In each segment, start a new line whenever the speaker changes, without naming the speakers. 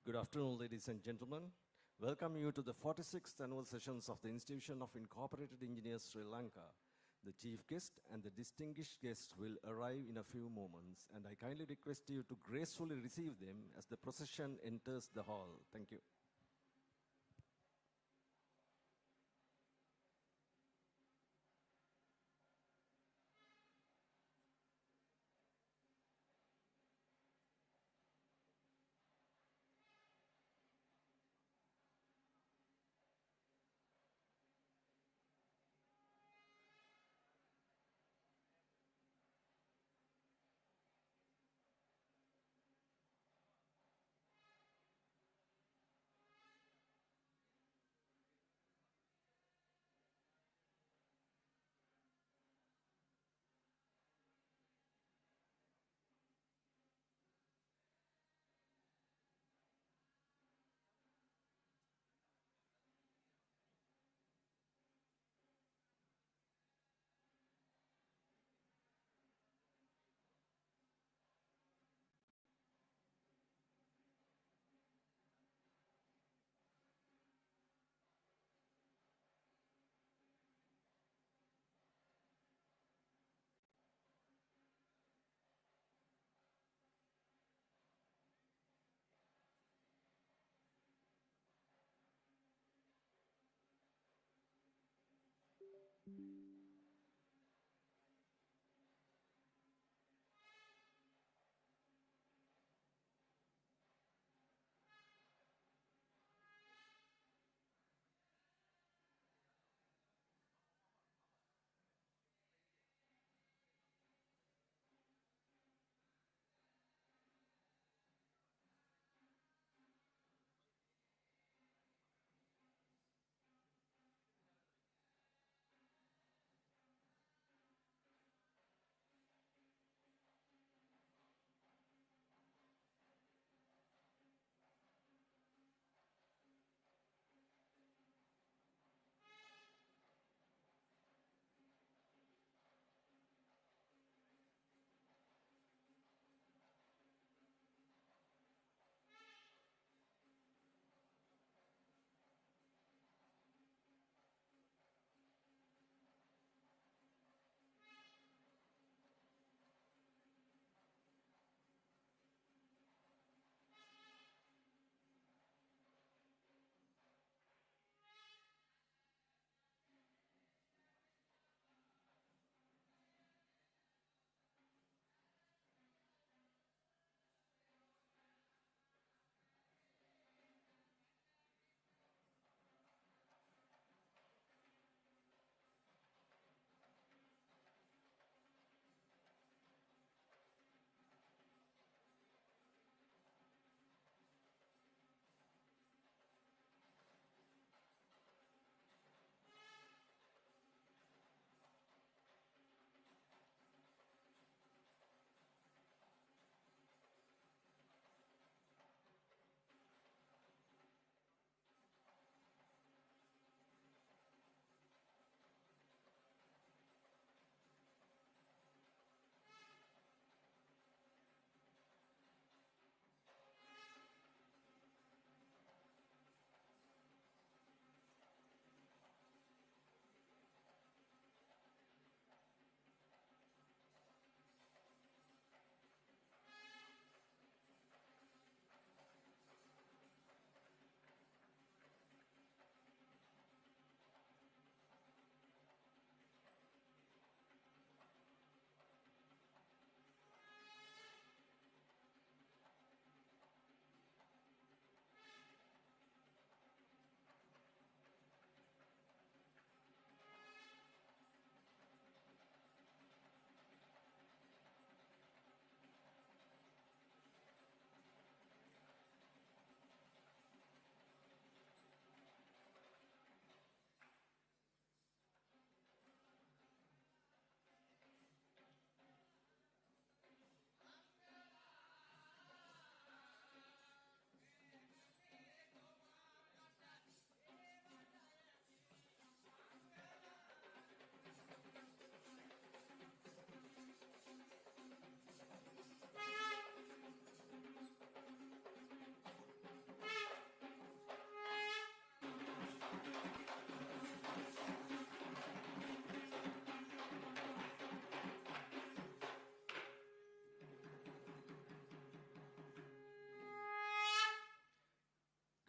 Good afternoon, ladies and gentlemen. Welcome you to the 46th annual sessions of the Institution of Incorporated Engineers, Sri Lanka. The chief guest and the distinguished guests will arrive in a few moments, and I kindly request you to gracefully receive them as the procession enters the hall. Thank you.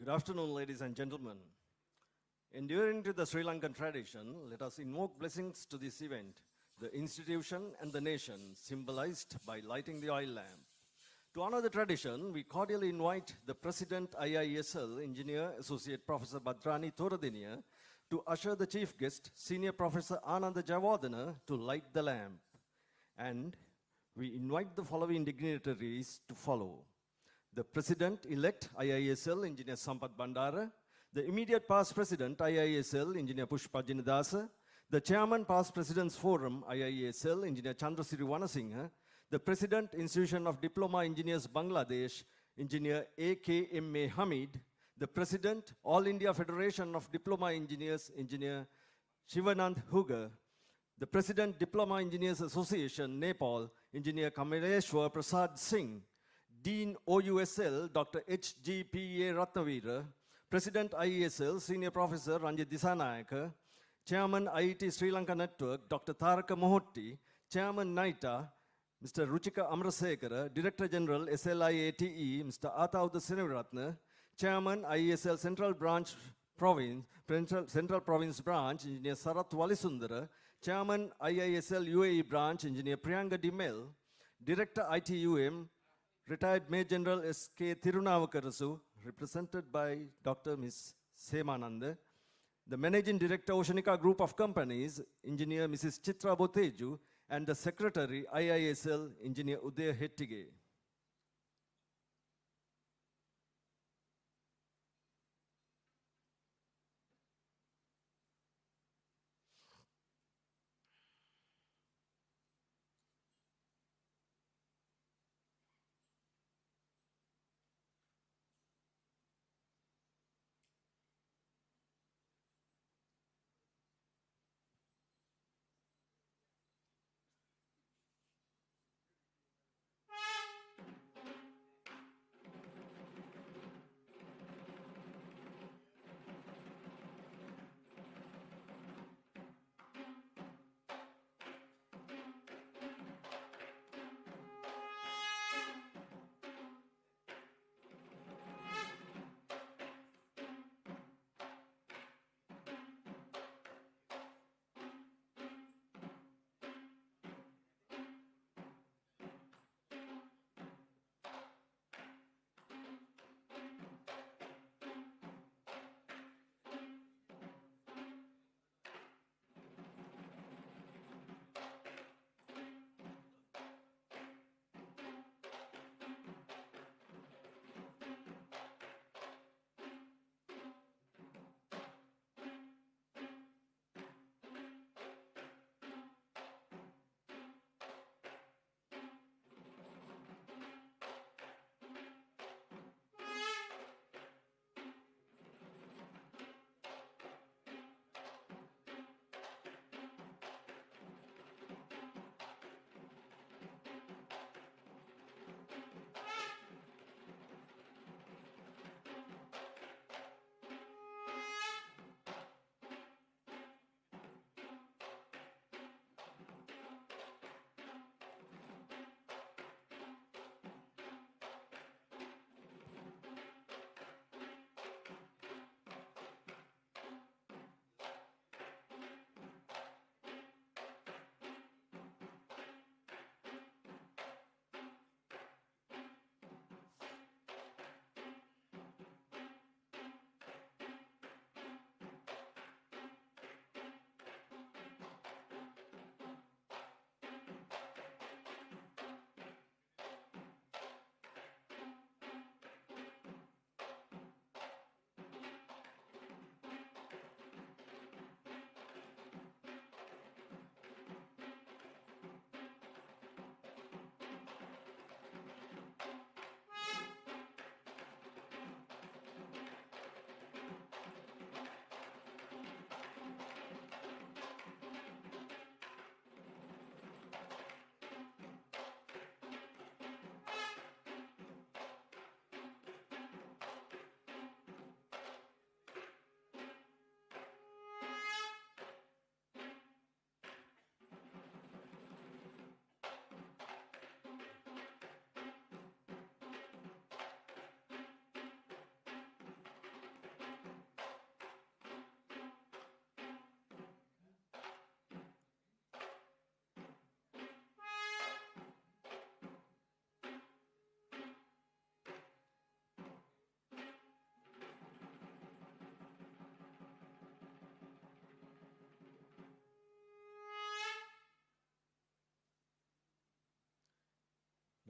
Good afternoon, ladies and gentlemen. Enduring to the Sri Lankan tradition, let us invoke blessings to this event, the institution and the nation, symbolized by lighting the oil lamp. To honor the tradition, we cordially invite the President IIESL, Engineer Associate Professor Badrani Thoradiniya, to usher the chief guest, Senior Professor Ananda Javadana, to light the lamp. And we invite the following dignitaries to follow. The President-elect IIESL, Engineer Sampath Bandara, the immediate past President, IIESL, Engineer Pushpa Jinadasa, the Chairman Past Presidents Forum, IIESL, Engineer Chandrasiri Wanasinghe, the President, Institution of Diploma Engineers Bangladesh, Engineer A.K.M.A. Hamid, the President, All India Federation of Diploma Engineers, Engineer Shivanand Huga, the President, Diploma Engineers Association, Nepal, Engineer Kamaleshwar Prasad Singh, Dean OUSL, Dr. H.G.P.A. Ratnavira, President IESL, Senior Professor Ranjit Disanayaka, Chairman IIT Sri Lanka Network, Dr. Tharaka Mohotti, Chairman NITA, Mr. Ruchika Amrasekara, Director General SLIATE, Mr. Atauda Sinivaratna, Chairman IESL Central Province Branch, Engineer Sarath Walisundara, Chairman IISL UAE Branch, Engineer Priyanka Dimel, Director ITUM, Retired Major General S.K. Thirunavakarasu, represented by Dr. Ms. Semananda, the Managing Director, Oceanica Group of Companies, Engineer Mrs. Chitra Boteju, and the Secretary, IISL, Engineer Uday Hettige.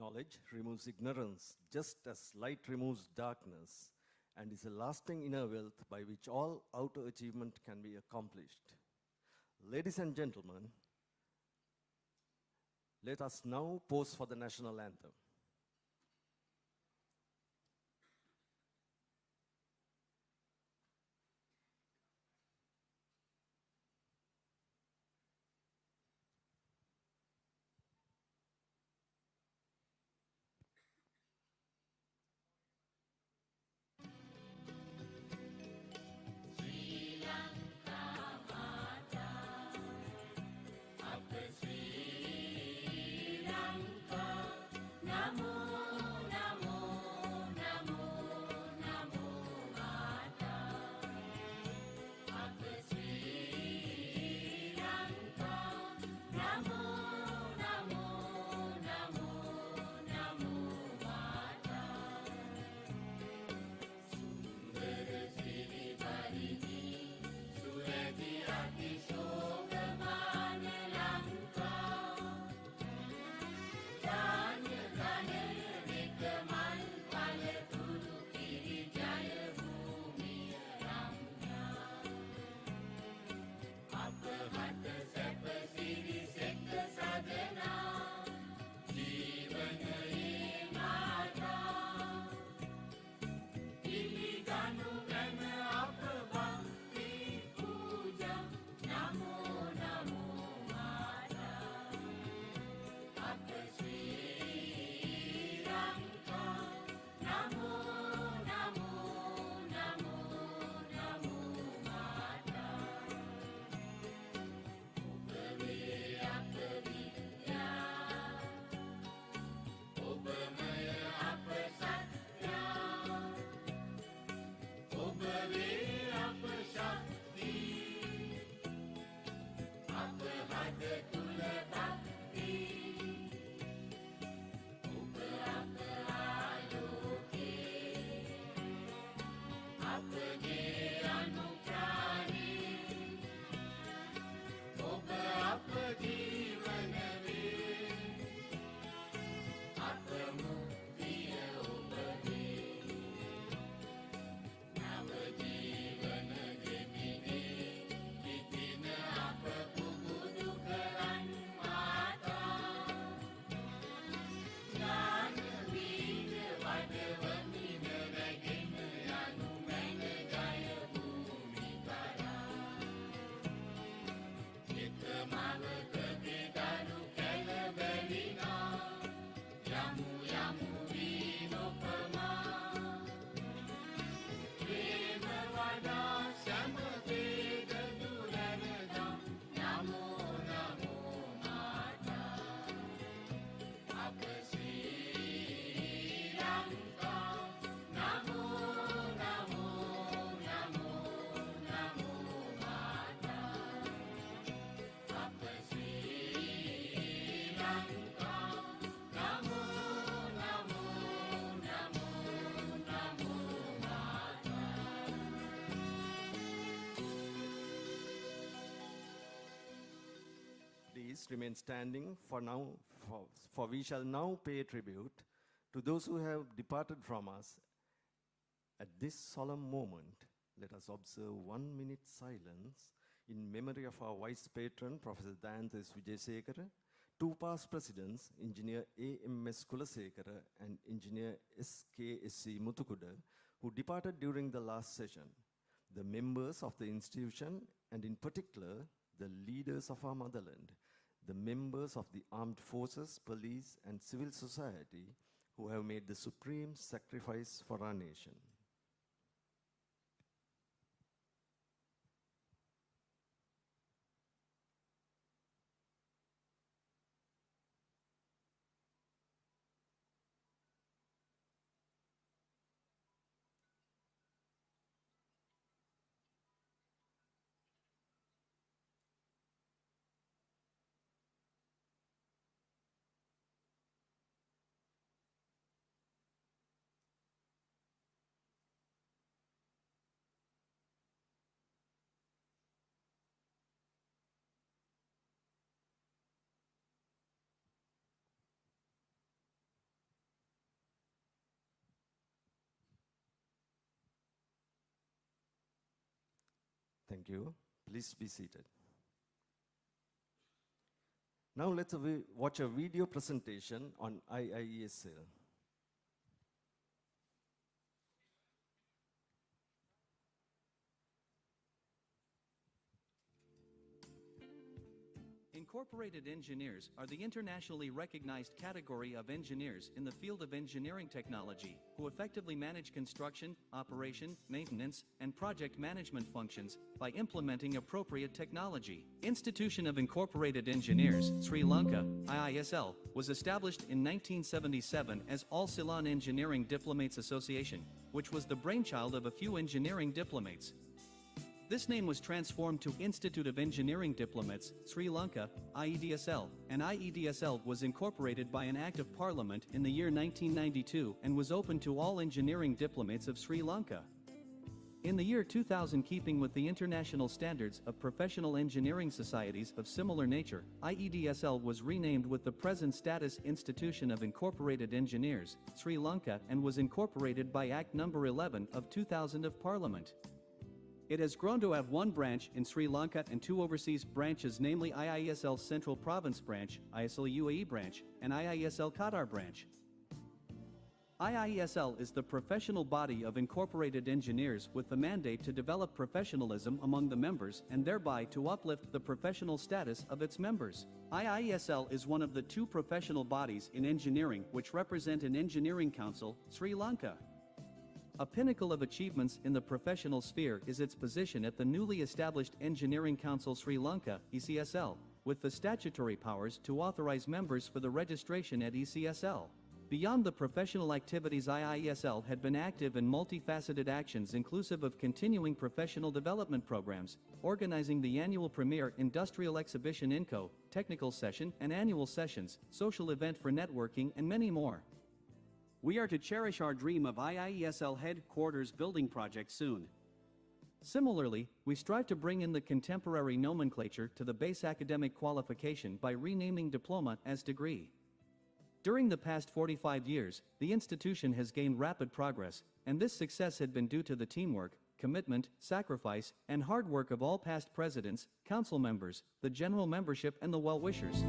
Knowledge removes ignorance just as light removes darkness and is a lasting inner wealth by which all outer achievement can be accomplished. Ladies and gentlemen, let us now pose for the national anthem. Please remain standing for we shall now pay tribute to those who have departed from us. At this solemn moment, let us observe 1 minute silence in memory of our Vice Patron, Professor Dayantes Wijesekara, two past presidents, Engineer A.M.S. Kulasekara and Engineer S.K.S.C. Muthukuda, who departed during the last session, the members of the institution, and in particular, the leaders of our motherland, the members of the armed forces, police, and civil society who have made the supreme sacrifice for our nation. Thank you. Please be seated. Now let's watch a video presentation on IIESL.
Incorporated engineers are the internationally recognized category of engineers in the field of engineering technology who effectively manage construction, operation, maintenance, and project management functions by implementing appropriate technology. Institution of Incorporated Engineers, Sri Lanka, IISL, was established in 1977 as All Ceylon Engineering Diplomates Association, which was the brainchild of a few engineering diplomates. This name was transformed to Institute of Engineering Diplomats, Sri Lanka, IIESL, and IIESL was incorporated by an Act of Parliament in the year 1992 and was open to all engineering diplomats of Sri Lanka. In the year 2000, keeping with the international standards of professional engineering societies of similar nature, IIESL was renamed with the present status Institution of Incorporated Engineers, Sri Lanka, and was incorporated by Act No. 11 of 2000 of Parliament. It has grown to have one branch in Sri Lanka and two overseas branches, namely IIESL Central Province Branch, IISL UAE Branch, and IIESL Qatar Branch. IIESL is the professional body of incorporated engineers with the mandate to develop professionalism among the members and thereby to uplift the professional status of its members. IIESL is one of the two professional bodies in engineering which represent an engineering council, Sri Lanka. A pinnacle of achievements in the professional sphere is its position at the newly established Engineering Council Sri Lanka, ECSL, with the statutory powers to authorize members for the registration at ECSL. Beyond the professional activities, IIESL had been active in multifaceted actions inclusive of continuing professional development programs, organizing the annual premier industrial exhibition INCO, technical session and annual sessions, social event for networking and many more. We are to cherish our dream of IIESL headquarters building project soon. Similarly, we strive to bring in the contemporary nomenclature to the base academic qualification by renaming diploma as degree. During the past 45 years, the institution has gained rapid progress, and this success had been due to the teamwork, commitment, sacrifice, and hard work of all past presidents, council members, the general membership, and the well-wishers.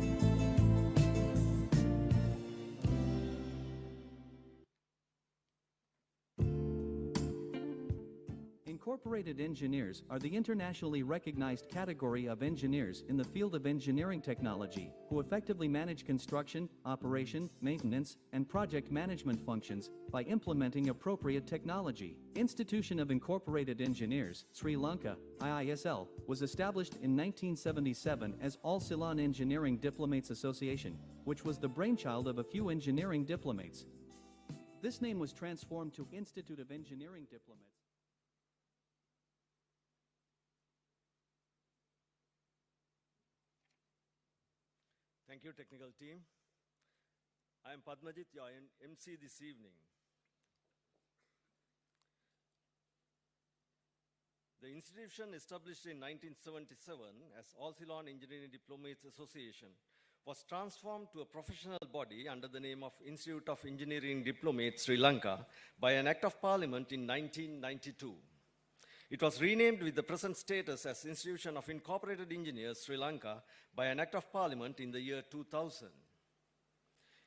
Incorporated engineers are the internationally recognized category of engineers in the field of engineering technology who effectively manage construction, operation, maintenance, and project management functions by implementing appropriate technology. Institution of Incorporated Engineers, Sri Lanka, IISL, was established in 1977 as All Ceylon Engineering Diplomates Association, which was the brainchild of a few engineering diplomates. This name was transformed to Institute of Engineering Diplomats.
Thank you, technical team. I am Padmajit, your MC this evening. The institution, established in 1977 as All Ceylon Engineering Diplomates Association, was transformed to a professional body under the name of Institute of Engineering Diplomates Sri Lanka by an Act of Parliament in 1992. It was renamed with the present status as Institution of Incorporated Engineers Sri Lanka by an Act of Parliament in the year 2000.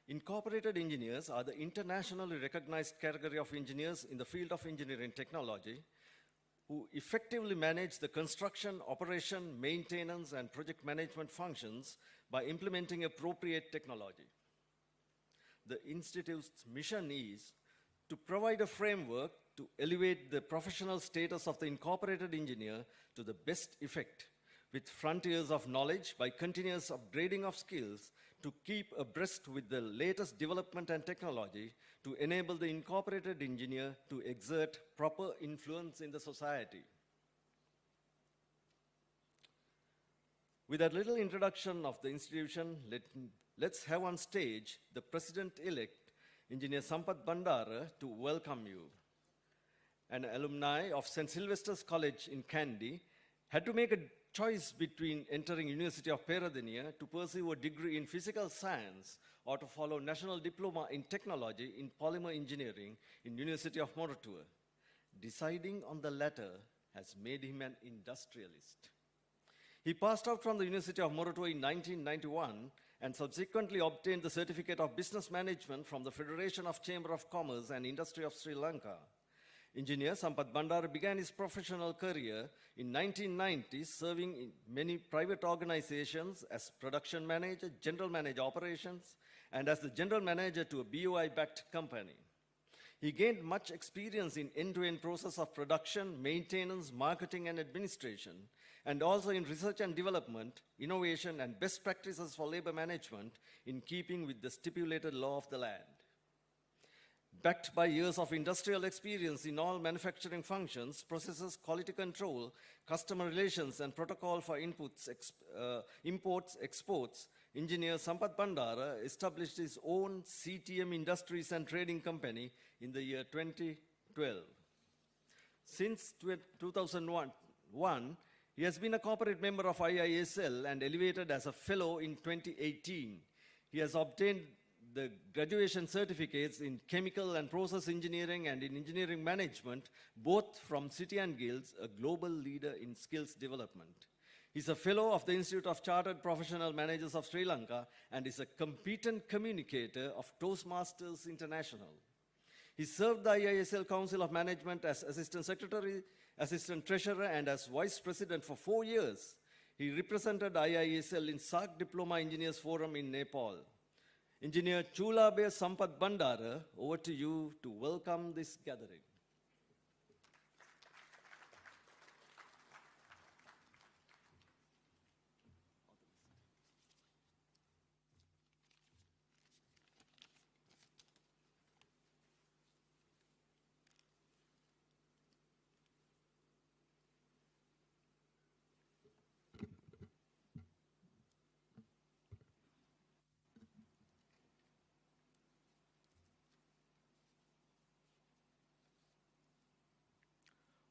Incorporated engineers are the internationally recognized category of engineers in the field of engineering technology who effectively manage the construction, operation, maintenance, and project management functions by implementing appropriate technology. The Institute's mission is to provide a framework to elevate the professional status of the incorporated engineer to the best effect, with frontiers of knowledge by continuous upgrading of skills to keep abreast with the latest development and technology to enable the incorporated engineer to exert proper influence in the society. With a little introduction of the institution, let's have on stage the President-elect, Engineer Sampath Bandara, to welcome you. An alumni of St. Sylvester's College in Kandy had to make a choice between entering University of Peradeniya to pursue a degree in physical science or to follow National Diploma in Technology in Polymer Engineering in University of Moratuwa. Deciding on the latter has made him an industrialist. He passed out from the University of Moratuwa in 1991 and subsequently obtained the Certificate of Business Management from the Federation of Chamber of Commerce and Industry of Sri Lanka. Engineer Sampath Bandara began his professional career in 1990, serving in many private organizations as production manager, general manager operations, and as the general manager to a BOI-backed company. He gained much experience in end-to-end process of production, maintenance, marketing, and administration, and also in research and development, innovation, and best practices for labor management in keeping with the stipulated law of the land. Backed by years of industrial experience in all manufacturing functions, processes, quality control, customer relations, and protocol for imports, exports, Engineer Sampath Bandara established his own CTM Industries and Trading Company in the year 2012. Since 2001, he has been a corporate member of IIESL and elevated as a fellow in 2018. He has obtained the graduation certificates in chemical and process engineering and in engineering management, both from City and Guilds, a global leader in skills development. He's a fellow of the Institute of Chartered Professional Managers of Sri Lanka and is a competent communicator of Toastmasters International. He served the IISL Council of Management as Assistant Secretary, Assistant Treasurer, and as Vice President for 4 years. He represented IIESL in SAARC Diploma Engineers Forum in Nepal. Engineer Chulabe Sampath Bandara, over to you to welcome this gathering.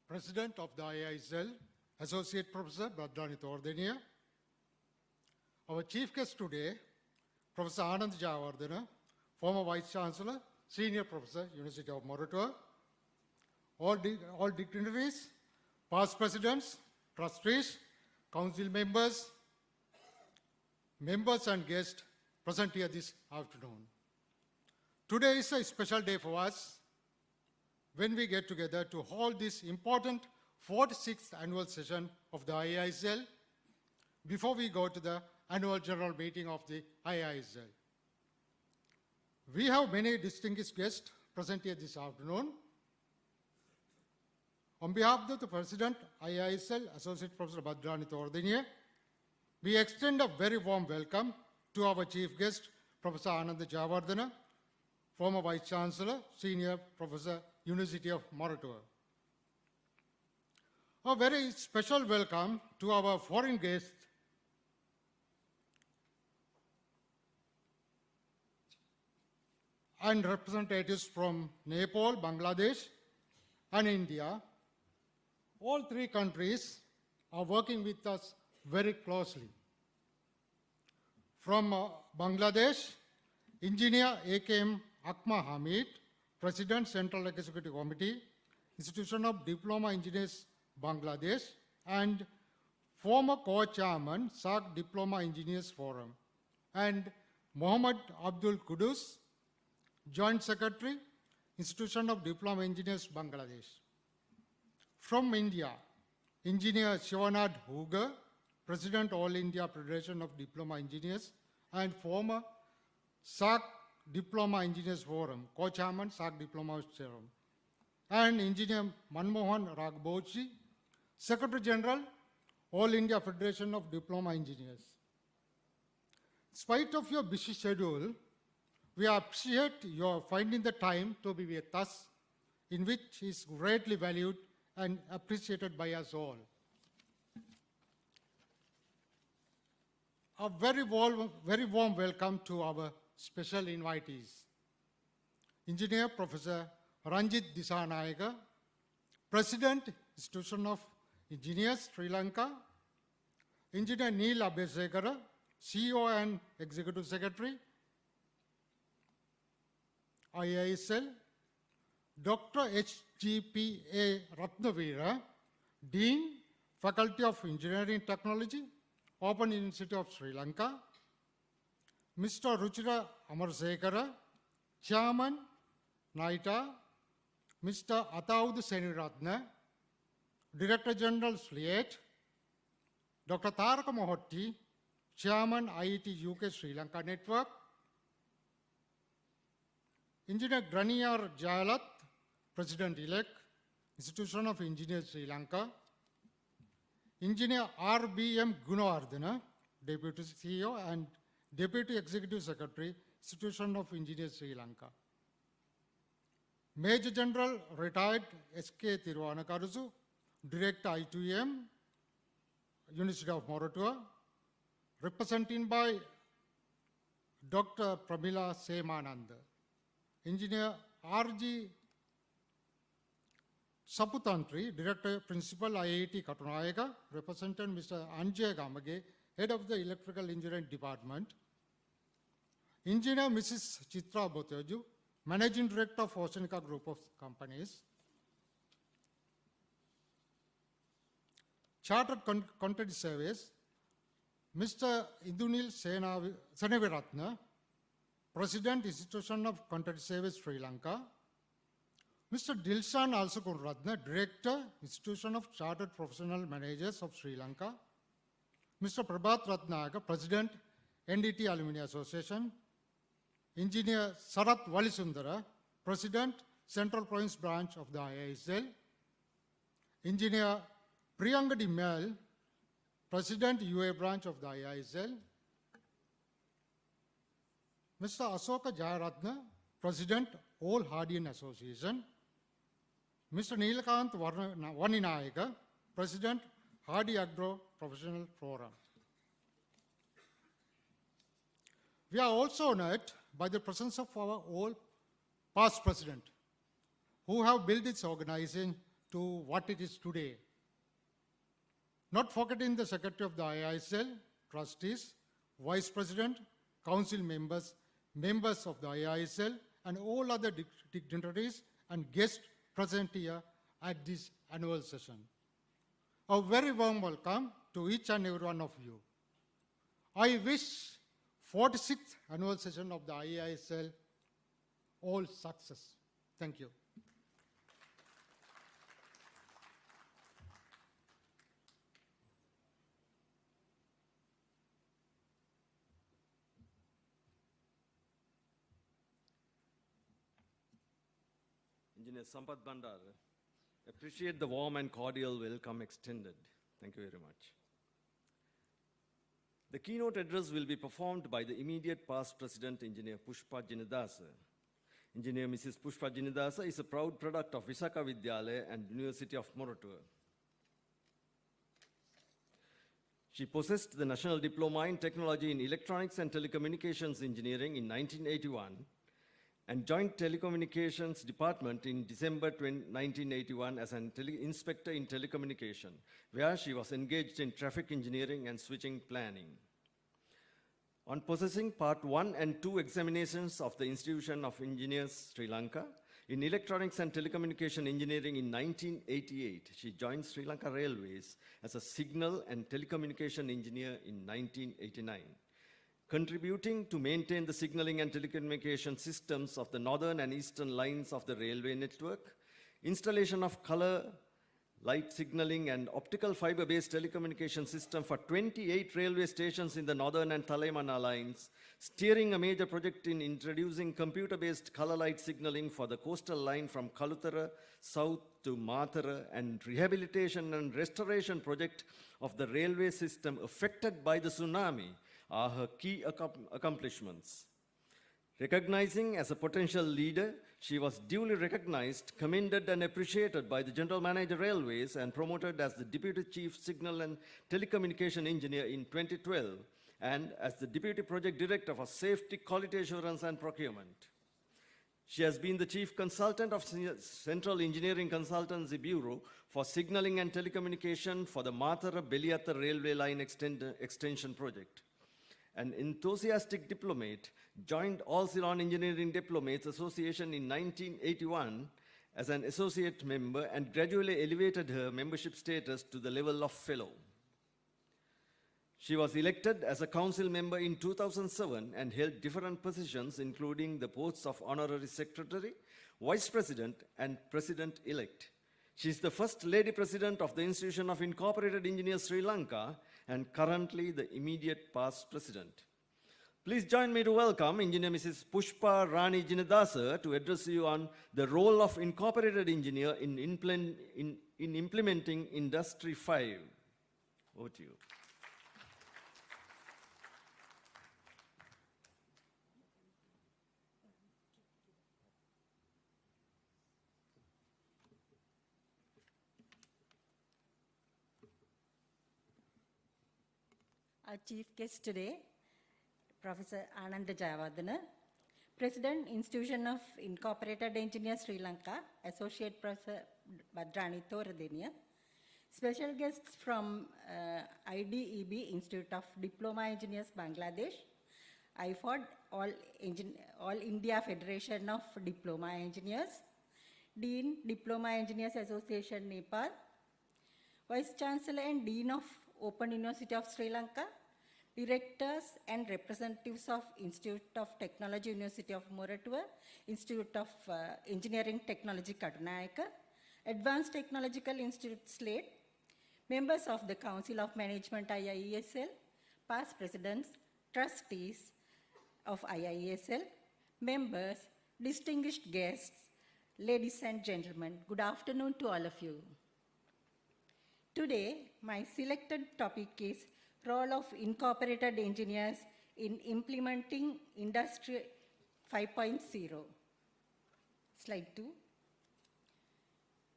President of the IISL, Associate Professor Bhadrani Tordeniya. Our chief guest today, Professor Anand Jayawardena, former Vice Chancellor, Senior Professor, University of Moratuwa. All dignitaries, past presidents, trustees, council members, members and guests present here this afternoon. Today is a special day for us when we get together to hold this important 46th annual session of the IISL before we go to the annual general meeting of the IISL. We have many distinguished guests present here this afternoon. On behalf of the President, IISL, Associate Professor Bhadrani Tordeniya, we extend a very warm welcome to our chief guest, Professor Anand Jayawardena, former Vice Chancellor, Senior Professor, University of Moratuwa. A very special welcome to our foreign guests, and representatives from Nepal, Bangladesh, and India. All three countries are working with us very closely. From Bangladesh, Engineer AKM Akma Hamid, President, Central Executive Committee, Institution of Diploma Engineers, Bangladesh, and former co-chairman, SAARC Diploma Engineers Forum, and Mohammad Abdul Kudus, Joint Secretary, Institution of Diploma Engineers, Bangladesh. From India, Engineer Shivanand Huger, President, All India Federation of Diploma Engineers, and former SAARC Diploma Engineers Forum, co-chairman, SAARC Diploma Forum, and Engineer Manmohan Ragbochi, Secretary General, All India Federation of Diploma Engineers. In spite of your busy schedule, we appreciate your finding the time to be with us, in which is greatly valued and appreciated by us all. A very warm welcome to our special invitees. Engineer Professor Ranjit Disanayaka, President, Institution of Engineers, Sri Lanka. Engineer Neil Abhesekara, CEO and Executive Secretary, IISL. Dr. HGPA Ratnavira, Dean, Faculty of Engineering Technology, Open University of Sri Lanka. Mr. Ruchira Amarsekara, Chairman, NITA. Mr. Ataud Seniratna, Director General SLIAT. Dr. Taraka Mohotti, Chairman, IIT UK Sri Lanka Network. Engineer Graniyar Jayalat, President-elect, Institution of Engineers Sri Lanka. Engineer R.B.M. Gunawardena, Deputy CEO and Deputy Executive Secretary, Institution of Engineers Sri Lanka. Major General retired S.K. Thiruvanakarusu, Director I2M, University of Moratuwa, represented by Dr. Pramila Semananda. Engineer R.G. Saputantri, Director Principal IIT Katunayaka, represented Mr. Anjay Gamage, Head of the Electrical Engineering Department. Engineer Mrs. Chitra Boteju, Managing Director of Oceanica Group of Companies. Chartered Content Service, Mr. Indunil Senaviratna, President, Institution of Content Service, Sri Lanka. Mr. Dilshan Alsukunratna, Director, Institution of Chartered Professional Managers of Sri Lanka. Mr. Prabhat Ratnayaka, President, NDT Alumni Association. Engineer Sarat Valisundara, President, Central Province Branch of the IISL. Engineer Priyangadi Mel, President, UA Branch of the IISL. Mr. Asoka Jayaratna, President, All Hardian Association. Mr. Neelakant Vaninayaka, President, Hardy Agro Professional Forum. We are also honored by the presence of our all past president, who have built its organization to what it is today. Not forgetting the Secretary of the IISL, trustees, Vice President, Council members, members of the IISL, and all other dignitaries and guests present here at this annual session. A very warm welcome to each and every one of you. I wish 46th annual session of the IISL all success. Thank you.
Engineer Sampath Bandar, appreciate the warm and cordial welcome extended. Thank you very much. The keynote address will be performed by the immediate past President, Engineer Pushpa Jinidasa. Engineer Mrs. Pushpa Jinidasa is a proud product of Visakha Vidyalaya and University of Moratuwa. She possessed the National Diploma in Technology in Electronics and Telecommunications Engineering in 1981 and joined Telecommunications Department in December 1981 as an inspector in telecommunication, where she was engaged in traffic engineering and switching planning. On possessing Part 1 and 2 examinations of the Institution of Engineers, Sri Lanka, in Electronics and Telecommunication Engineering in 1988, she joined Sri Lanka Railways as a signal and telecommunication engineer in 1989. Contributing to maintain the signaling and telecommunication systems of the northern and eastern lines of the railway network, installation of color, light signaling and optical fiber-based telecommunication system for 28 railway stations in the northern and Talaimana lines, steering a major project in introducing computer-based color light signaling for the coastal line from Kalutara south to Mathara, and rehabilitation and restoration project of the railway system affected by the tsunami are her key accomplishments. Recognizing as a potential leader, she was duly recognized, commended and appreciated by the General Manager Railways and promoted as the Deputy Chief Signal and Telecommunication Engineer in 2012 and as the Deputy Project Director for Safety, Quality Assurance and Procurement. She has been the Chief Consultant of Central Engineering Consultancy Bureau for Signaling and Telecommunication for the Mathara-Beliyatta Railway Line Extension Project. An enthusiastic diplomat, joined All Ceylon Engineering Diplomates Association in 1981 as an associate member and gradually elevated her membership status to the level of fellow. She was elected as a council member in 2007 and held different positions, including the posts of honorary secretary, vice president, and president-elect. She is the first lady president of the Institution of Incorporated Engineers Sri Lanka and currently the immediate past president. Please join me to welcome Engineer Mrs. Pushpa Rani Jinadasa to address you on the role of incorporated engineer in implementing Industry 5. Over to you.
Our chief guest today, Professor Ananda Jayawardena, President, Institution of Incorporated Engineers Sri Lanka, Associate Professor Badrani Thoradeniya, special guests from IDEB, Institute of Diploma Engineers Bangladesh, IFOD, All India Federation of Diploma Engineers, Dean, Diploma Engineers Association, Nepal, Vice Chancellor and Dean of Open University of Sri Lanka, directors and representatives of Institute of Technology, University of Moratuwa, Institute of Engineering Technology, Katunayaka, Advanced Technological Institute, Slate, members of the Council of Management, IIESL, past presidents, trustees of IIESL, members, distinguished guests, ladies and gentlemen, good afternoon to all of you. Today, my selected topic is role of incorporated engineers in implementing Industry 5.0. Slide 2.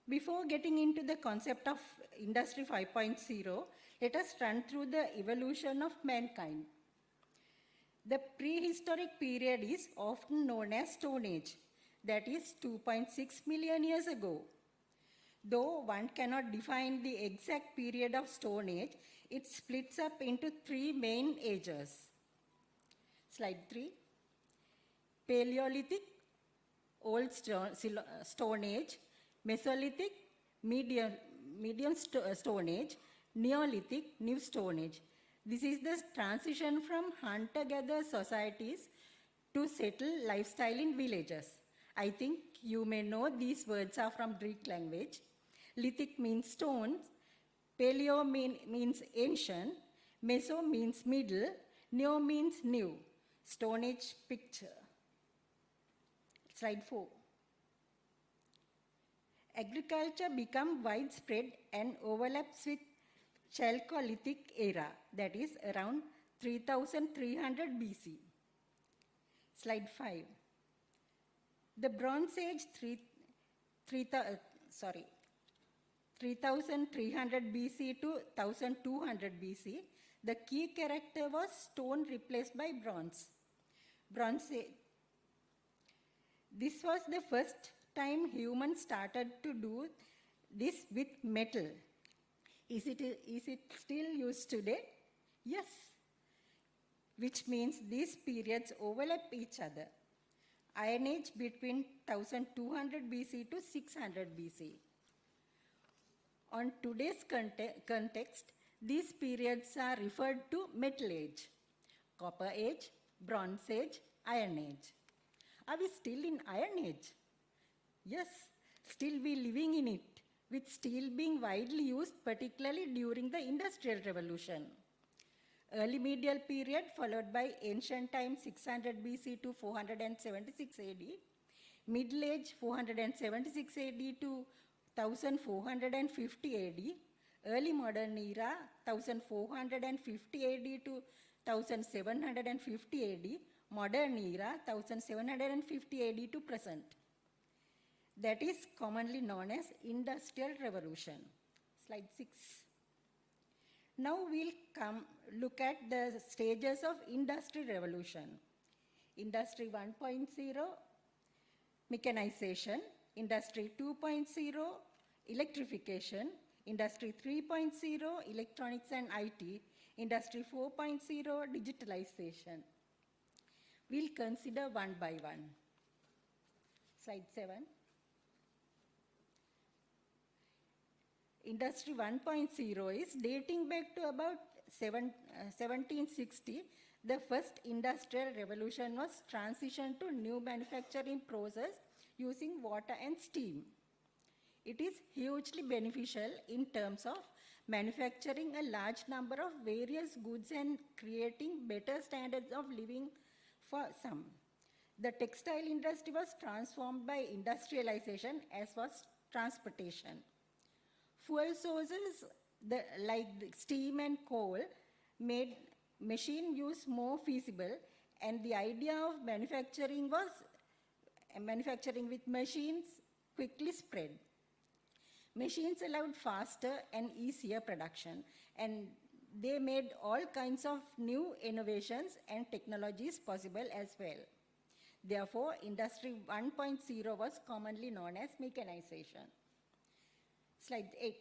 Before getting into the concept of Industry 5.0, let us run through the evolution of mankind. The prehistoric period is often known as Stone Age, that is 2.6 million years ago. Though one cannot define the exact period of Stone Age, it splits up into three main ages. Slide 3. Paleolithic, Old Stone Age, Mesolithic, Medium Stone Age, Neolithic, New Stone Age. This is the transition from hunter-gatherer societies to settled lifestyle in villages. I think you may know these words are from Greek language. Lithic means stones, Paleo means ancient, Meso means middle, Neo means new. Stone Age picture. Slide 4. Agriculture became widespread and overlaps with Chalcolithic era, that is around 3300 BC. Slide 5. The Bronze Age 3300 BC to 1200 BC, the key character was stone replaced by bronze. Bronze Age. This was the first time humans started to do this with metal. Is it still used today? Yes. Which means these periods overlap each other. Iron Age between 1200 BC to 600 BC. On today's context, these periods are referred to Metal Age, Copper Age, Bronze Age, Iron Age. Are we still in Iron Age? Yes, still we living in it, with steel being widely used, particularly during the Industrial Revolution. Early medieval period followed by ancient time 600 BC to 476 AD, Middle Age 476 AD to 1450 AD, early modern era 1450 AD to 1750 AD, modern era 1750 AD to present. That is commonly known as Industrial Revolution. Slide 6. Now we'll look at the stages of Industrial Revolution. Industry 1.0, mechanization. Industry 2.0, electrification. Industry 3.0, electronics and IT. Industry 4.0, digitalization. We'll consider one by one. Slide 7. Industry 1.0 is dating back to about 1760. The first industrial revolution was transition to new manufacturing process using water and steam. It is hugely beneficial in terms of manufacturing a large number of various goods and creating better standards of living for some. The textile industry was transformed by industrialization, as was transportation. Fuel sources like steam and coal made machine use more feasible, and the idea of manufacturing with machines quickly spread. Machines allowed faster and easier production, and they made all kinds of new innovations and technologies possible as well. Therefore, Industry 1.0 was commonly known as mechanization. Slide 8.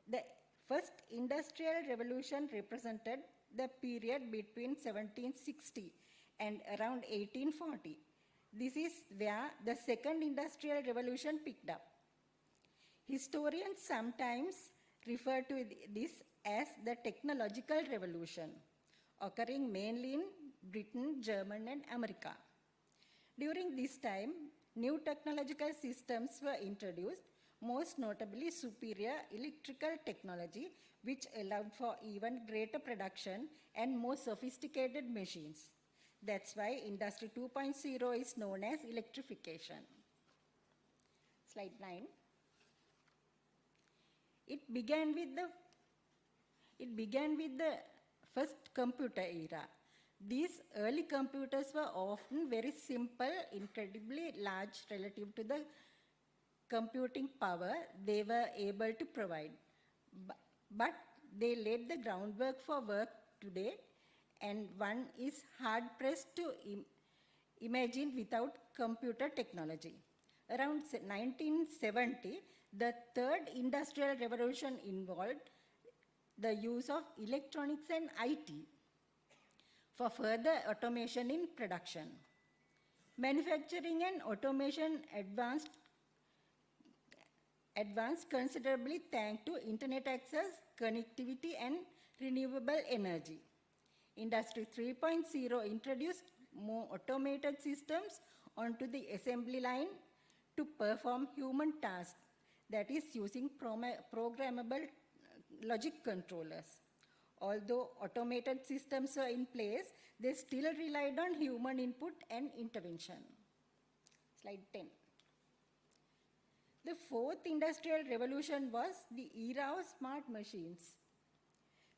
The first industrial revolution represented the period between 1760 and around 1840. This is where the second industrial revolution picked up. Historians sometimes refer to this as the technological revolution, occurring mainly in Britain, Germany, and America. During this time, new technological systems were introduced, most notably superior electrical technology, which allowed for even greater production and more sophisticated machines. That's why Industry 2.0 is known as electrification. Slide 9. It began with the first computer era. These early computers were often very simple, incredibly large relative to the computing power they were able to provide. But they laid the groundwork for work today, and one is hard-pressed to imagine without computer technology. Around 1970, the third industrial revolution involved the use of electronics and IT for further automation in production. Manufacturing and automation advanced considerably thanks to internet access, connectivity, and renewable energy. Industry 3.0 introduced more automated systems onto the assembly line to perform human tasks, that is using programmable logic controllers. Although automated systems were in place, they still relied on human input and intervention. Slide 10. The fourth industrial revolution was the era of smart machines,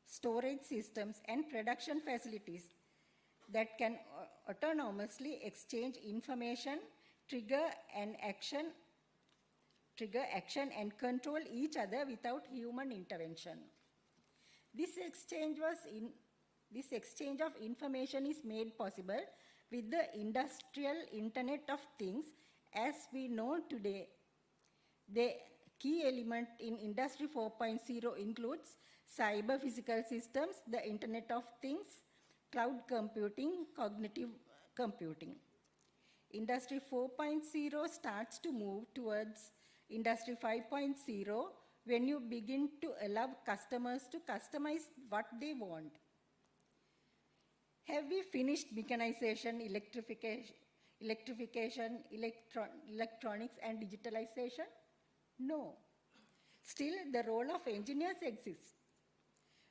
storage systems, and production facilities that can autonomously exchange information, trigger action and control each other without human intervention. This exchange of information is made possible with the industrial Internet of Things as we know today. The key element in Industry 4.0 includes cyber physical systems, the Internet of Things, cloud computing, cognitive computing. Industry 4.0 starts to move towards Industry 5.0 when you begin to allow customers to customize what they want. Have we finished mechanization, electrification, electronics, and digitalization? No. Still, the role of engineers exists.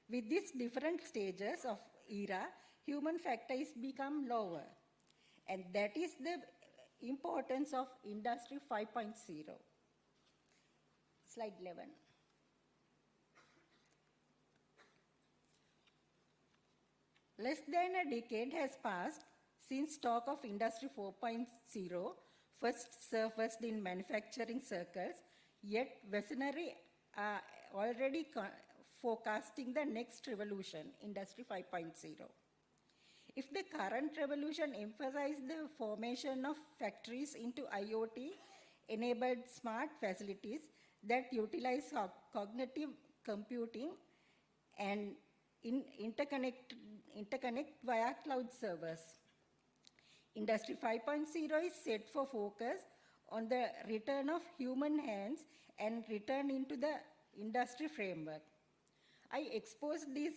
With these different stages of era, human factor is become lower. And that is the importance of Industry 5.0. Slide 11. Less than a decade has passed since talk of Industry 4.0 first surfaced in manufacturing circles, yet visionary are already forecasting the next revolution, Industry 5.0. If the current revolution emphasizes the formation of factories into IoT-enabled smart facilities that utilize cognitive computing and interconnect via cloud servers, Industry 5.0 is set for focus on the return of human hands and return into the industry framework. I exposed this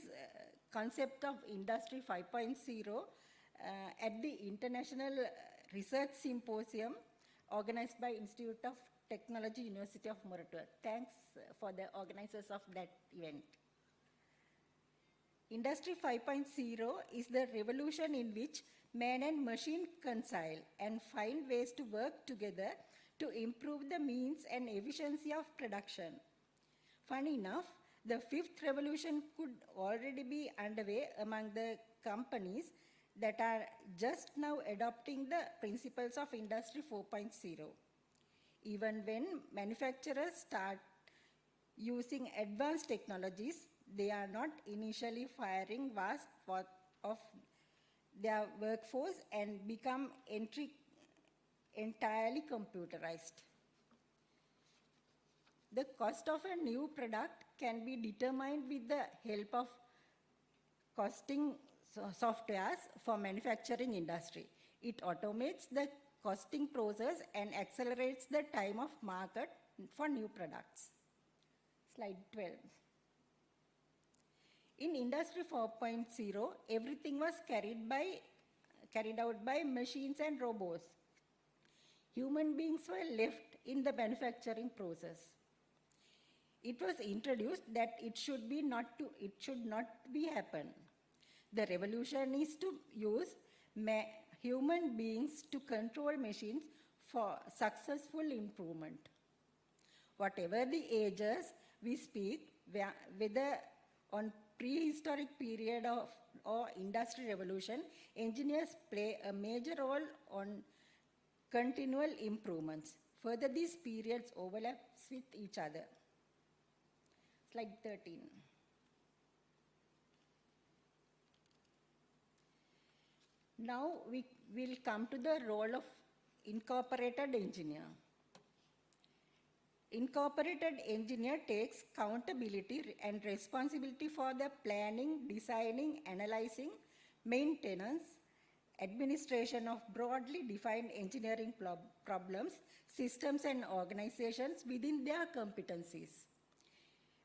concept of Industry 5.0 at the International Research Symposium organized by Institute of Technology, University of Moratuwa. Thanks for the organizers of that event. Industry 5.0 is the revolution in which man and machine reconcile and find ways to work together to improve the means and efficiency of production. Funny enough, the fifth revolution could already be underway among the companies that are just now adopting the principles of Industry 4.0. Even when manufacturers start using advanced technologies, they are not initially firing vast part of their workforce and become entirely computerized. The cost of a new product can be determined with the help of costing softwares for manufacturing industry. It automates the costing process and accelerates the time of market for new products. Slide 12. In Industry 4.0, everything was carried out by machines and robots. Human beings were left in the manufacturing process. It was introduced that it should not be happen. The revolution is to use human beings to control machines for successful improvement. Whatever the ages we speak, whether on prehistoric period or industry revolution, engineers play a major role on continual improvements. Further, these periods overlap with each other. Slide 13. Now we will come to the role of incorporated engineer. Incorporated engineer takes accountability and responsibility for the planning, designing, analyzing, maintenance, administration of broadly defined engineering problems, systems and organizations within their competencies.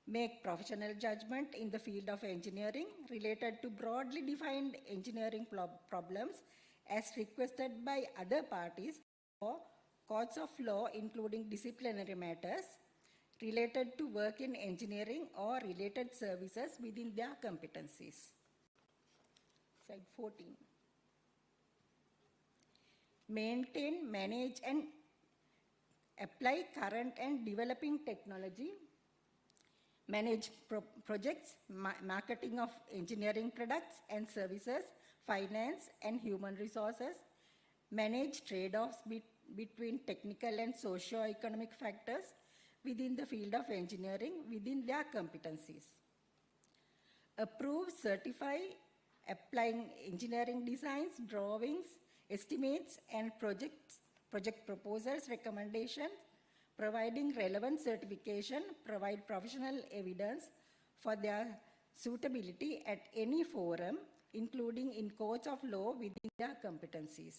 Make professional judgment in the field of engineering related to broadly defined engineering problems as requested by other parties or courts of law, including disciplinary matters related to work in engineering or related services within their competencies. Slide 14. Maintain, manage, and apply current and developing technology. Manage projects, marketing of engineering products and services, finance and human resources. Manage trade-offs between technical and socio-economic factors within the field of engineering within their competencies. Approve, certify, applying engineering designs, drawings, estimates, and project proposals, recommendations, providing relevant certification, provide professional evidence for their suitability at any forum, including in courts of law within their competencies.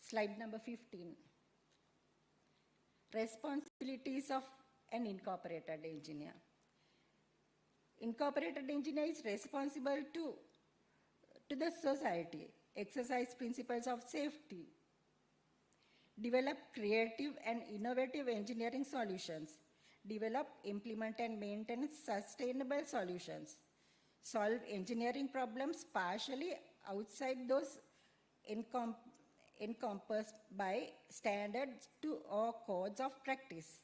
Slide number 15. Responsibilities of an incorporated engineer. Incorporated engineer is responsible to the society, exercise principles of safety, develop creative and innovative engineering solutions, develop, implement and maintain sustainable solutions, solve engineering problems partially outside those encompassed by standards or codes of practice,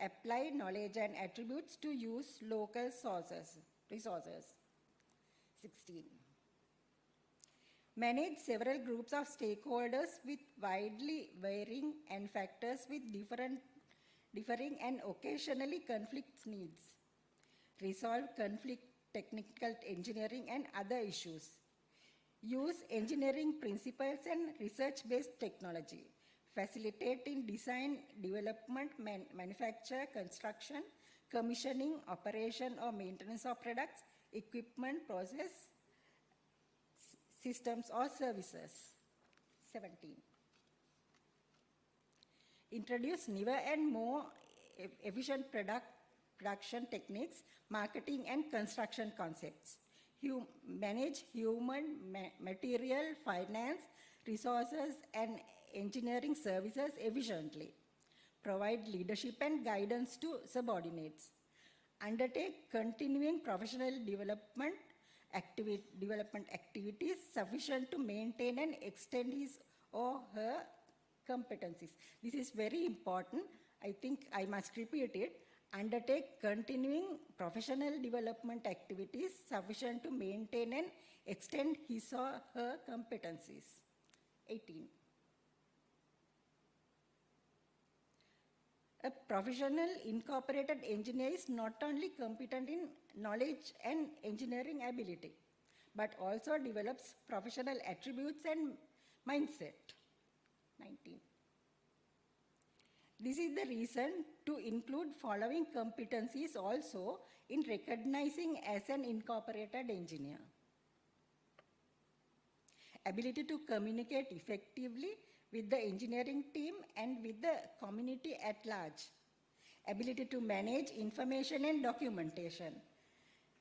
apply knowledge and attributes to use local resources. 16. Manage several groups of stakeholders with widely varying and factors with differing and occasionally conflict needs. Resolve conflict, technical engineering and other issues. Use engineering principles and research-based technology. Facilitate in design, development, manufacture, construction, commissioning, operation or maintenance of products, equipment, process, systems or services. 17. Introduce newer and more efficient production techniques, marketing and construction concepts. Manage human, material, finance, resources and engineering services efficiently. Provide leadership and guidance to subordinates. Undertake continuing professional development activities sufficient to maintain and extend his or her competencies. This is very important. I think I must repeat it. Undertake continuing professional development activities sufficient to maintain and extend his or her competencies. 18. A professional incorporated engineer is not only competent in knowledge and engineering ability, but also develops professional attributes and mindset. 19. This is the reason to include following competencies also in recognizing as an incorporated engineer. Ability to communicate effectively with the engineering team and with the community at large. Ability to manage information and documentation.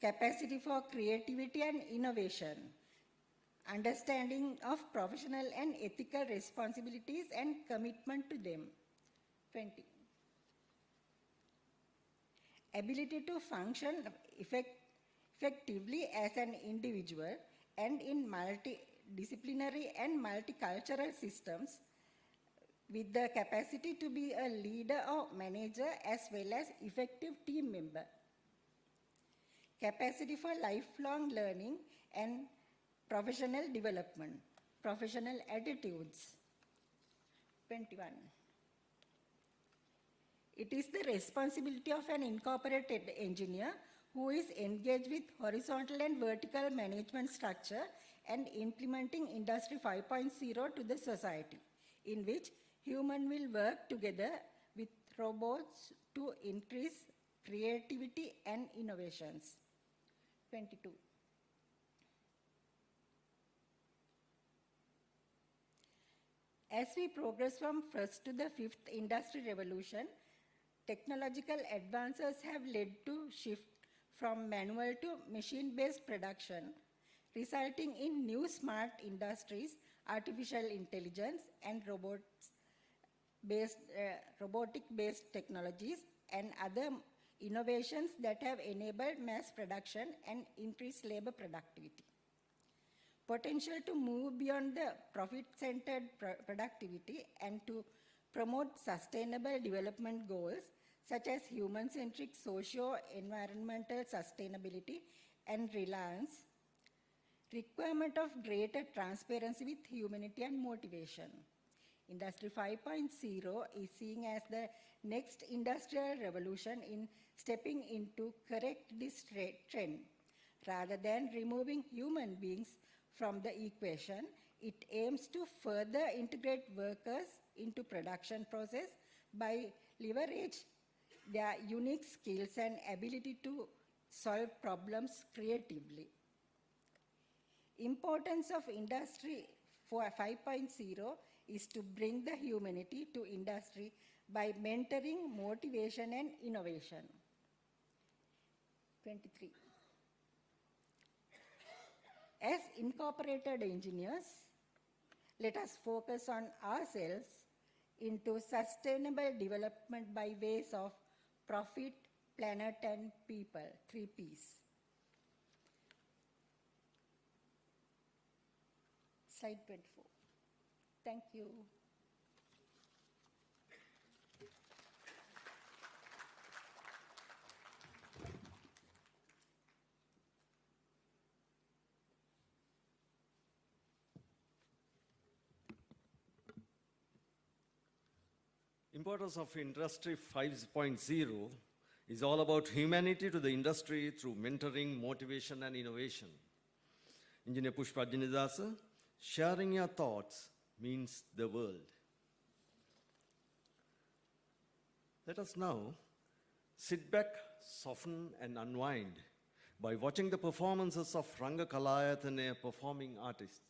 Capacity for creativity and innovation. Understanding of professional and ethical responsibilities and commitment to them. 20. Ability to function effectively as an individual and in multidisciplinary and multicultural systems with the capacity to be a leader or manager as well as effective team member. Capacity for lifelong learning and professional development, professional attitudes. 21. It is the responsibility of an incorporated engineer who is engaged with horizontal and vertical management structure and implementing Industry 5.0 to the society, in which humans will work together with robots to increase creativity and innovations. 22. As we progress from first to the fifth industry revolution, technological advances have led to shift from manual to machine-based production, resulting in new smart industries, artificial intelligence, and robotic-based technologies, and other innovations that have enabled mass production and increased labor productivity. Potential to move beyond the profit-centered productivity and to promote sustainable development goals such as human-centric socio-environmental sustainability and reliance, requirement of greater transparency with humanity and motivation. Industry 5.0 is seen as the next industrial revolution in stepping into correct this trend. Rather than removing human beings from the equation, it aims to further integrate workers into production process by leverage their unique skills and ability to solve problems creatively. Importance of Industry 5.0 is to bring the humanity to industry by mentoring, motivation, and innovation. 23. As incorporated engineers, let us focus on ourselves into sustainable development by ways of profit, planet, and people, 3 Ps. Slide 24. Thank you.
Importance of Industry 5.0 is all about humanity to the industry through mentoring, motivation, and innovation. Engineer Pushpa Jinidasa, sharing your thoughts means the world. Let us now sit back, soften, and unwind by watching the performances of Ranga Kalayatane performing artists.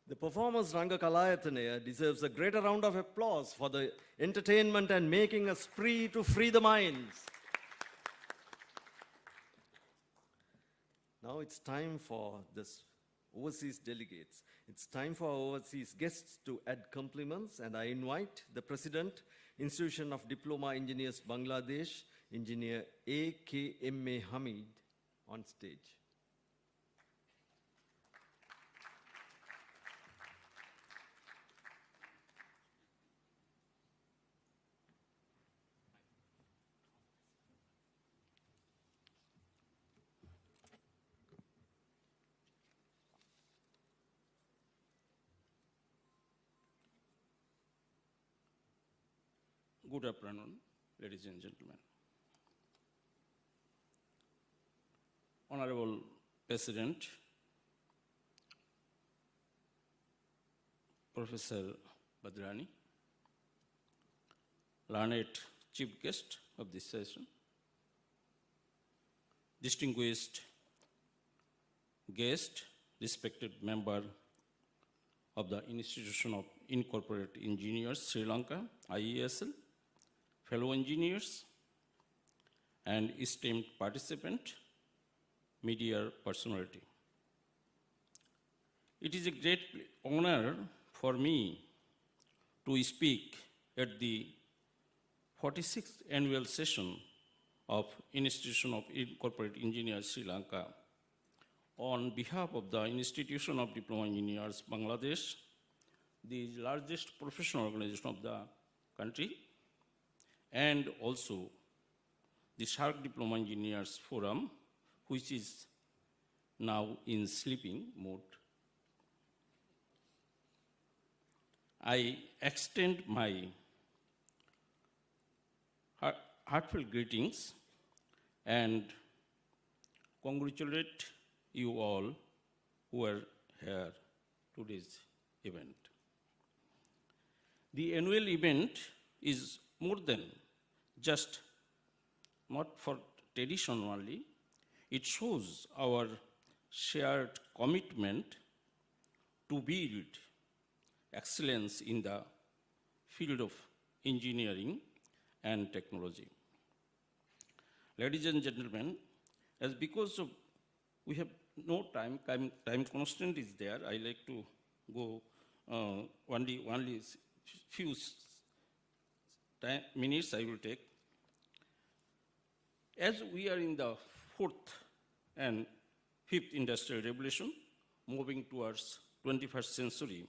The performers Ranga Kalayatanaya deserves a greater round of applause for the entertainment and making a spree to free the minds. Now it's time for this overseas delegates. It's time for our overseas guests to add compliments, and I invite the President, Institution of Diploma Engineers Bangladesh, Engineer A.K.M.A. Hamid, on stage.
Good afternoon, ladies and gentlemen. Honorable President, Professor Badrani, learned chief guest of this session, distinguished guest, respected member of the Institution of Incorporated Engineers, Sri Lanka, IIESL, fellow engineers, and esteemed participant, media personality. It is a great honor for me to speak at the 46th annual session of Institution of Incorporated Engineers, Sri Lanka, on behalf of the Institution of Diploma Engineers, Bangladesh, the largest professional organization of the country, and also the Shark Diploma Engineers Forum, which is now in sleeping mode. I extend my heartfelt greetings and congratulate you all who are here today's event. The annual event is more than just not for tradition only. It shows our shared commitment to build excellence in the field of engineering and technology. Ladies and gentlemen, as because of we have no time constraint is there, I like to go only few minutes I will take. As we are in the fourth and fifth industrial revolution, moving towards 21st century,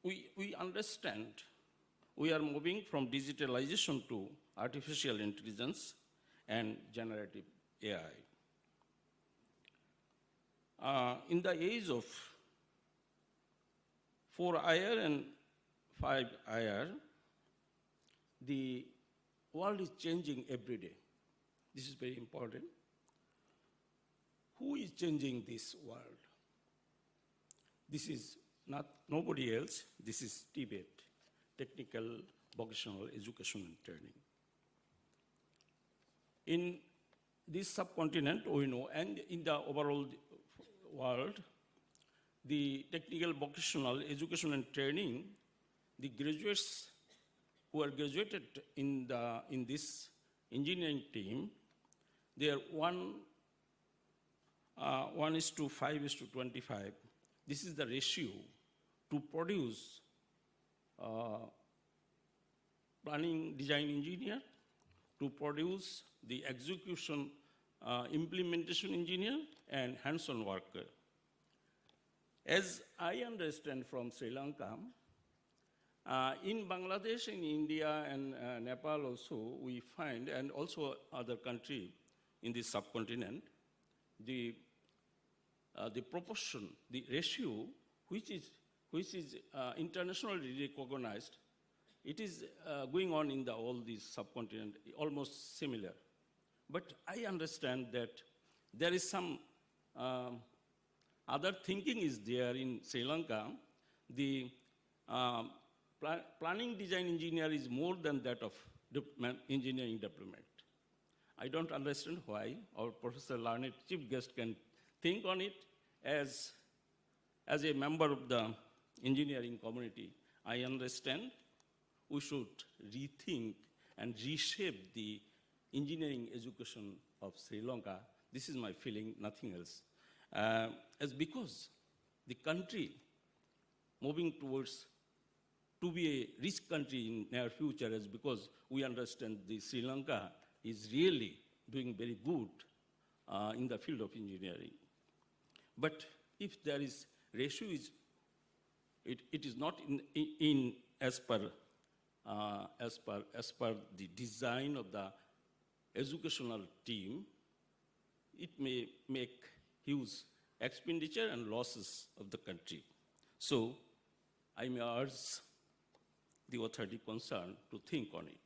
we understand we are moving from digitalization to artificial intelligence and generative AI. In the age of 4IR and 5IR, the world is changing every day. This is very important. Who is changing this world? This is not nobody else. This is TVET, Technical Vocational Education and Training. In this subcontinent, we know, and in the overall world, the technical vocational education and training, the graduates who are graduated in this engineering team, they are 1:5:25. This is the ratio to produce planning design engineer, to produce the execution implementation engineer, and hands-on worker. As I understand from Sri Lanka, in Bangladesh, in India, and Nepal also, we find, and also other countries in this subcontinent, the proportion, the ratio, which is internationally recognized, it is going on in all these subcontinent, almost similar. But I understand that there is some other thinking is there in Sri Lanka. The planning design engineer is more than that of engineering development. I don't understand why our Professor Larned chief guest can think on it. As a member of the engineering community, I understand we should rethink and reshape the engineering education of Sri Lanka. This is my feeling, nothing else. As because the country moving towards to be a rich country in near future, is because we understand the Sri Lanka is really doing very good in the field of engineering. But if there is ratio, it is not in as per the design of the educational team, it may make huge expenditure and losses of the country. So I may urge the authority concerned to think on it.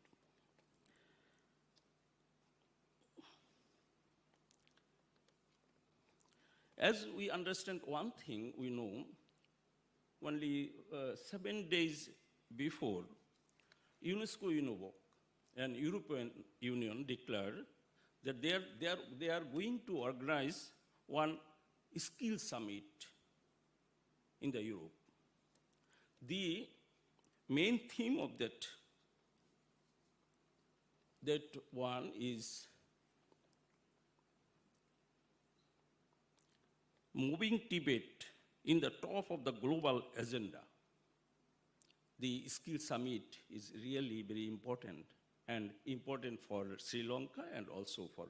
As we understand one thing, we know only 7 days before, UNESCO UNOVOC and European Union declared that they are going to organize one skill summit in the Europe. The main theme of that one is moving Tibet in the top of the global agenda. The skill summit is really very important, and important for Sri Lanka and also for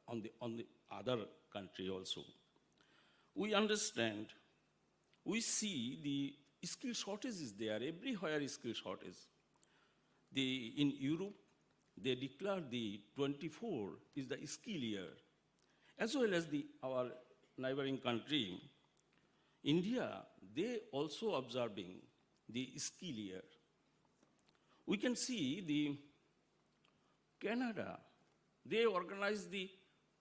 on the other country also. we understand, we see the skill shortage is there, everywhere is skill shortage. In Europe, they declare the 24 is the skill year, as well as our neighboring country, India, they also observing the skill year. We can see the Canada, they organize the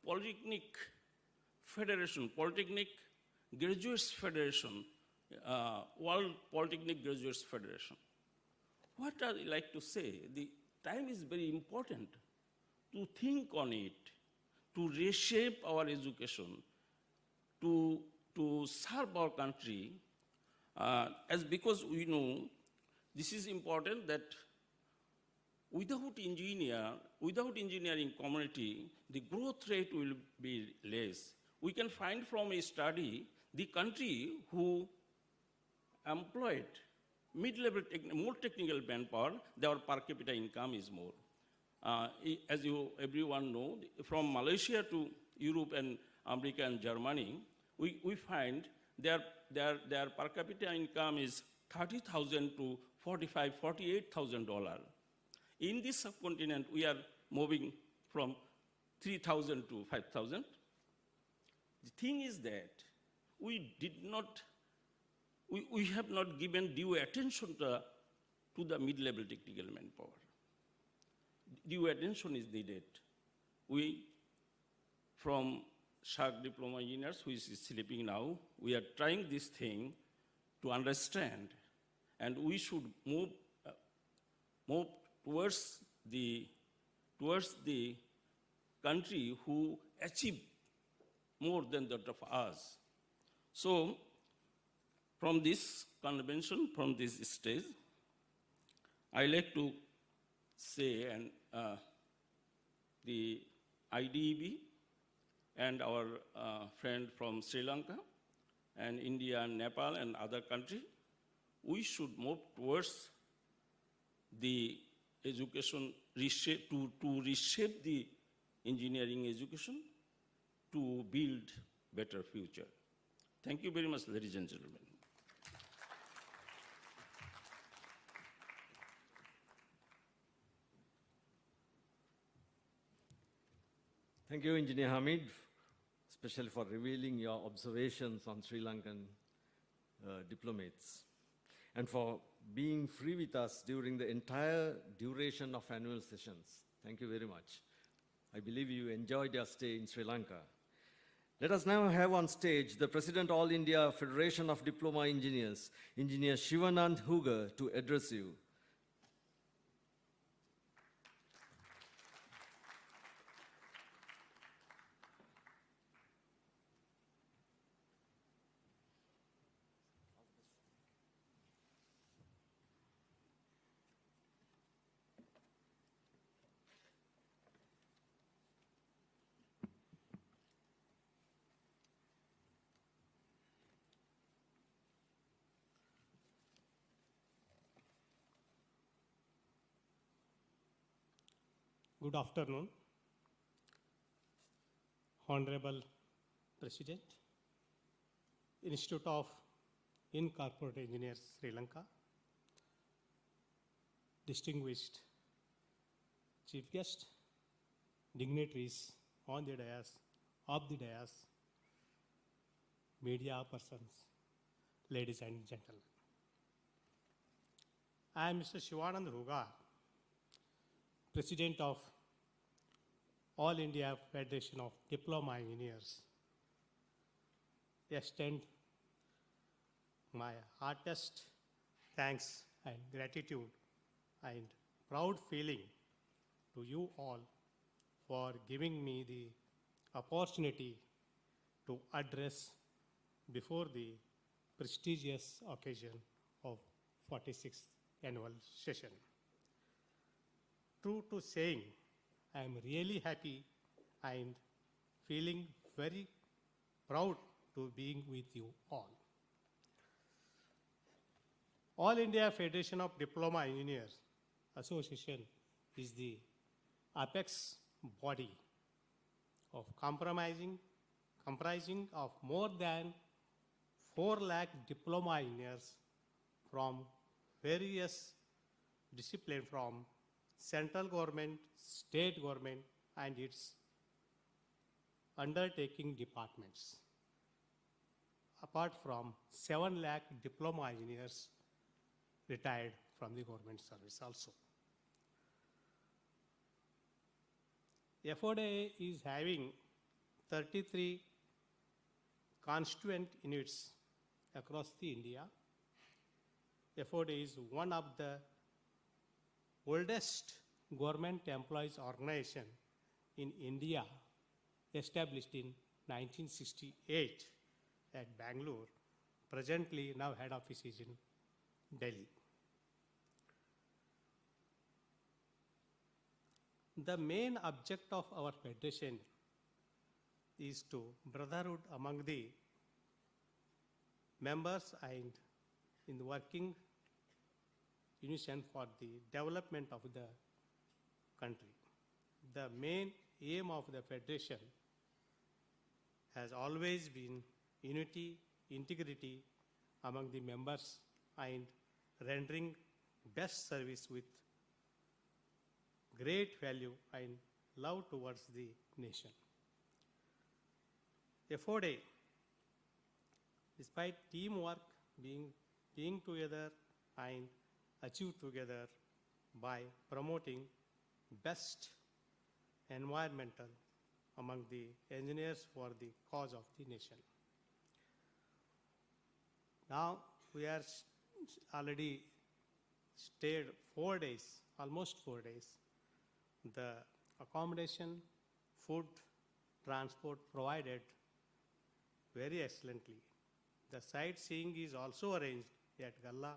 Polytechnic Federation, Polytechnic Graduates Federation, World Polytechnic Graduates Federation. What I like to say, the time is very important to think on it, to reshape our education, to serve our country, because we know this is important that without engineering community, the growth rate will be less. We can find from a study the country who employed mid-level, more technical manpower, their per capita income is more. As everyone know, from Malaysia to Europe and America and Germany, we find their per capita income is $30,000 to $48,000. In this subcontinent, we are moving from 3,000 to 5,000. The thing is that we have not given due attention to the mid-level technical manpower. Due attention is needed. We, from SHARC diploma engineers, who is sleeping now, we are trying this thing to understand, and we should move towards the country who achieve more than that of us. So, from this convention, from this stage, I like to say, and the IDEB and our friend from Sri Lanka and India and Nepal and other countries, we should move towards the education, to reshape the engineering education to build better future. Thank you very much, ladies and gentlemen.
Thank you, Engineer Hamid, especially for revealing your observations on Sri Lankan diplomats, and for being free with us during the entire duration of annual sessions. Thank you very much. I believe you enjoyed your stay in Sri Lanka. Let us now have on stage the President All India Federation of Diploma Engineers, Engineer Shivanand Huger, to address you.
Good afternoon, Honorable President, Institute of Incorporated Engineers, Sri Lanka, distinguished Chief Guest, dignitaries on the dais, of the dais, media persons, ladies and gentlemen. I am Mr. Shivanand Huga, President of All India Federation of Diploma Engineers. Extend my heartiest thanks and gratitude and proud feeling to you all for giving me the opportunity to address before the prestigious occasion of 46th annual session. True to saying, I am really happy and feeling very proud to being with you all. All India Federation of Diploma Engineers Association is the apex body of comprising of more than 4 lakh diploma engineers from various disciplines from central government, state government, and its undertaking departments. Apart from 7 lakh diploma engineers retired from the government service also. FODA is having 33 constituent units across the India. FODA is one of the oldest government employees organization in India, established in 1968 at Bangalore. Presently, now head office is in Delhi. The main object of our federation is to brotherhood among the members and in the working unison for the development of the country. The main aim of the federation has always been unity, integrity among the members and rendering best service with great value and love towards the nation. FODA, despite teamwork, being together and achieve together by promoting best environmental among the engineers for the cause of the nation. Now we are already stayed 4 days, almost 4 days. The accommodation, food, transport provided very excellently. The sightseeing is also arranged at Galla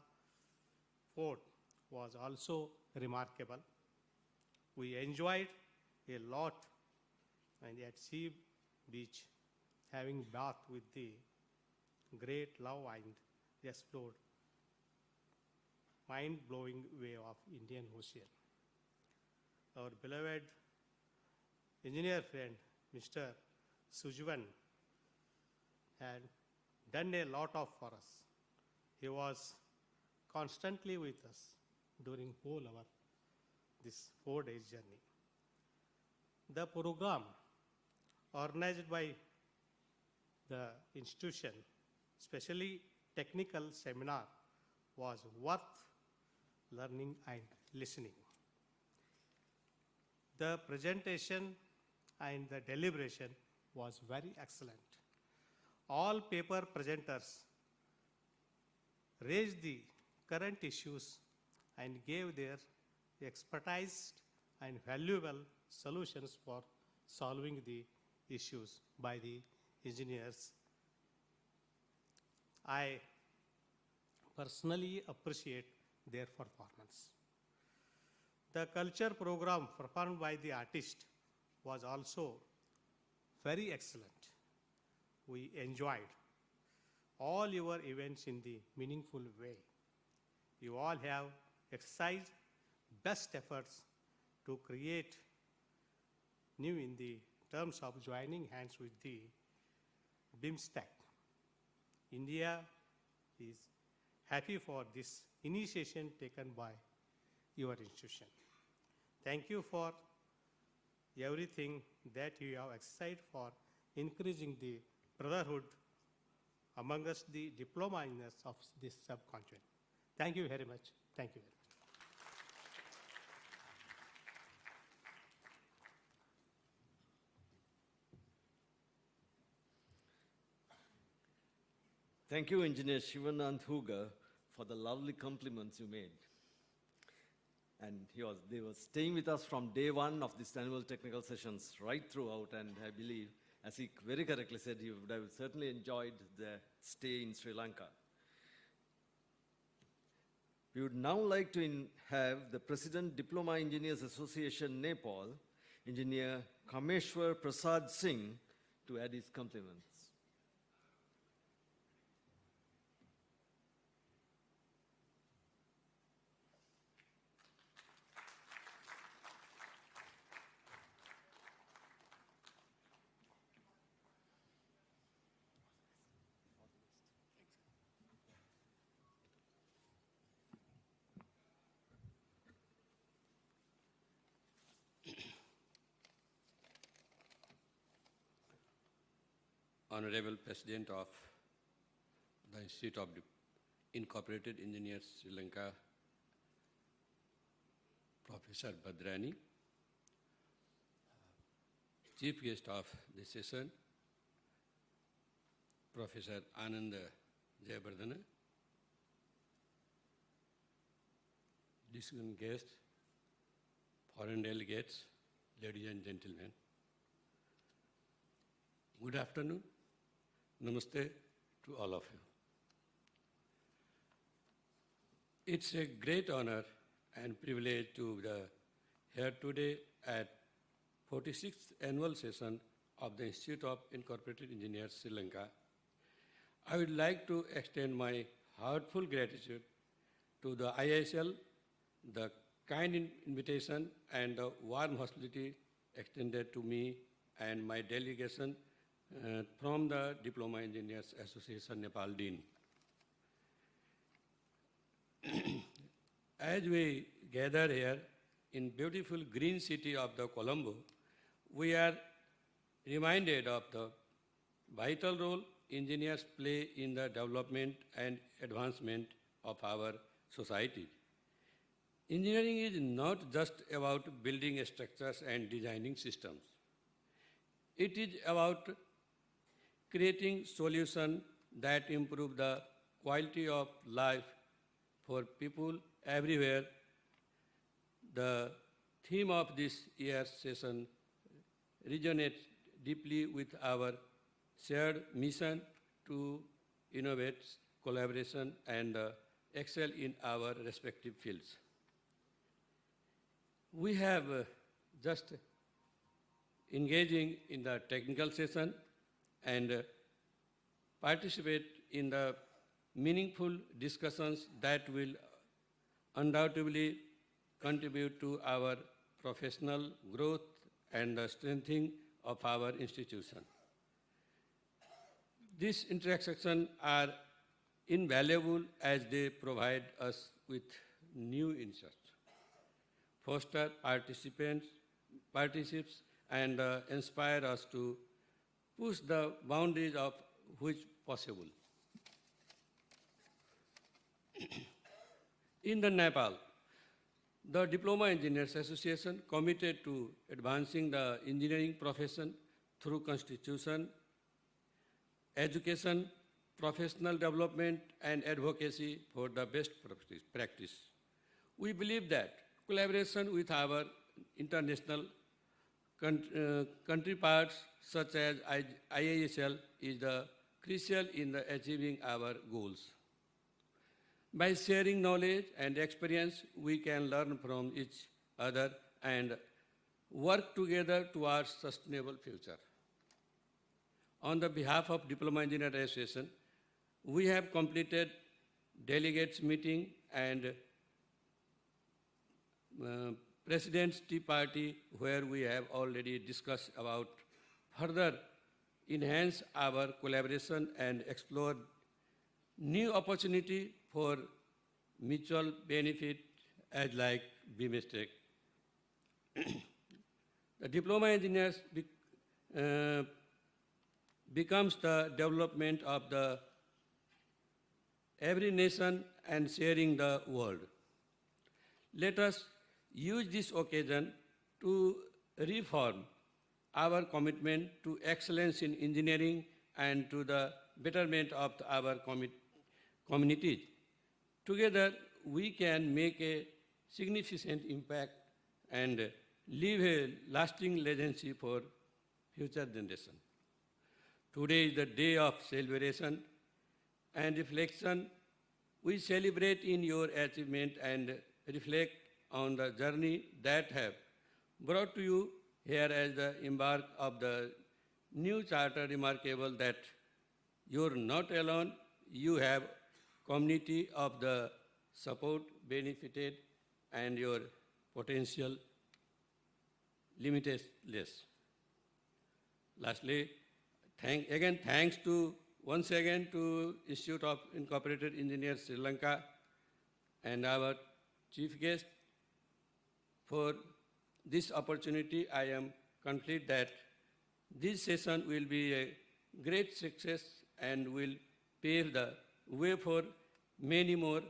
Fort was also remarkable. We enjoyed a lot and at Sea Beach having bath with the great love and explored mind-blowing wave of Indian Ocean. Our beloved engineer friend, Mr. Sujuvan, had done a lot of for us. He was constantly with us during whole our this 4 days journey. The program organized by the institution, especially technical seminar, was worth learning and listening. The presentation and the deliberation was very excellent. All paper presenters raised the current issues and gave their expertise and valuable solutions for solving the issues by the engineers. I personally appreciate their performance. The culture program performed by the artist was also very excellent. We enjoyed all your events in the meaningful way. You all have exercised best efforts to create new in the terms of joining hands with the BIMSTEC. India is happy for this initiation taken by your institution. Thank you for everything that you have exercised for increasing the brotherhood among us, the diploma engineers of this subcontinent. Thank you very much. Thank you very much.
Thank you, Engineer Shivanand Huga, for the lovely compliments you made. And they were staying with us from day one of these annual technical sessions right throughout, and I believe, as he very correctly said, he would have certainly enjoyed the stay in Sri Lanka. We would now like to have the President, Diploma Engineers Association, Nepal, Engineer Kameshwar Prasad Singh, to add his compliments.
Honorable President of the Institute of Incorporated Engineers, Sri Lanka, Professor Badrani, Chief Guest of the session, Professor Anand Jayawardena, distinguished guests, foreign delegates, ladies and gentlemen. Good afternoon. Namaste to all of you. It's a great honor and privilege to be here today at 46th annual session of the Institute of Incorporated Engineers, Sri Lanka. I would like to extend my heartfelt gratitude to the IISL, the kind invitation and the warm hospitality extended to me and my delegation from the Diploma Engineers Association Nepal Dean. As we gather here in beautiful green city of the Colombo, we are reminded of the vital role engineers play in the development and advancement of our society. Engineering is not just about building structures and designing systems. It is about creating solutions that improve the quality of life for people everywhere. The theme of this year's session resonates deeply with our shared mission to innovate, collaboration, and excel in our respective fields. We have just engaging in the technical session and participate in the meaningful discussions that will undoubtedly contribute to our professional growth and the strengthening of our institution. These interactions are invaluable as they provide us with new insights, foster participates, and inspire us to push the boundaries of which possible. In the Nepal, the Diploma Engineers Association committed to advancing the engineering profession through constitution, education, professional development, and advocacy for the best practice. We believe that collaboration with our international counterparts such as IIESL is crucial in achieving our goals. By sharing knowledge and experience, we can learn from each other and work together towards sustainable future. On the behalf of Diploma Engineer Association, we have completed delegates meeting and President's Tea Party, where we have already discussed about further enhance our collaboration and explore new opportunity for mutual benefit as like BMSTEC. The Diploma Engineers becomes the development of the every nation and sharing the world. Let us use this occasion to reform our commitment to excellence in engineering and to the betterment of our communities. Together, we can make a significant impact and leave a lasting legacy for future generations. Today is the day of celebration and reflection. We celebrate in your achievement and reflect on the journey that have brought to you here as the embark of the new charter. Remarkable that you're not alone, you have community of the support, benefited, and your potential limitless. Lastly, thanks once again to Institute of Incorporated Engineers Sri Lanka and our chief guest for this opportunity. I am confident that this session will be a great success and will pave the way for many more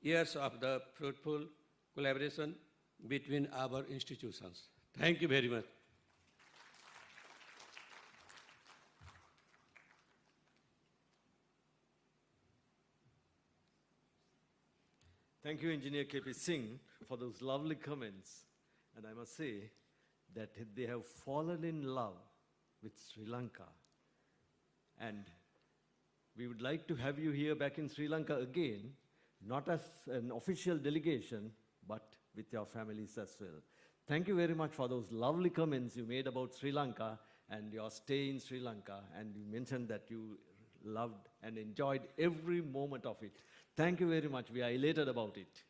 years of the fruitful collaboration between our institutions. Thank you very much.
Thank you, Engineer KP Singh, for those lovely comments. And I must say that they have fallen in love with Sri Lanka. And we would like to have you here back in Sri Lanka again, not as an official delegation, but with your families as well. Thank you very much for those lovely comments you made about Sri Lanka and your stay in Sri Lanka. And you mentioned that you loved and enjoyed every moment of it. Thank you very much. We are elated about it.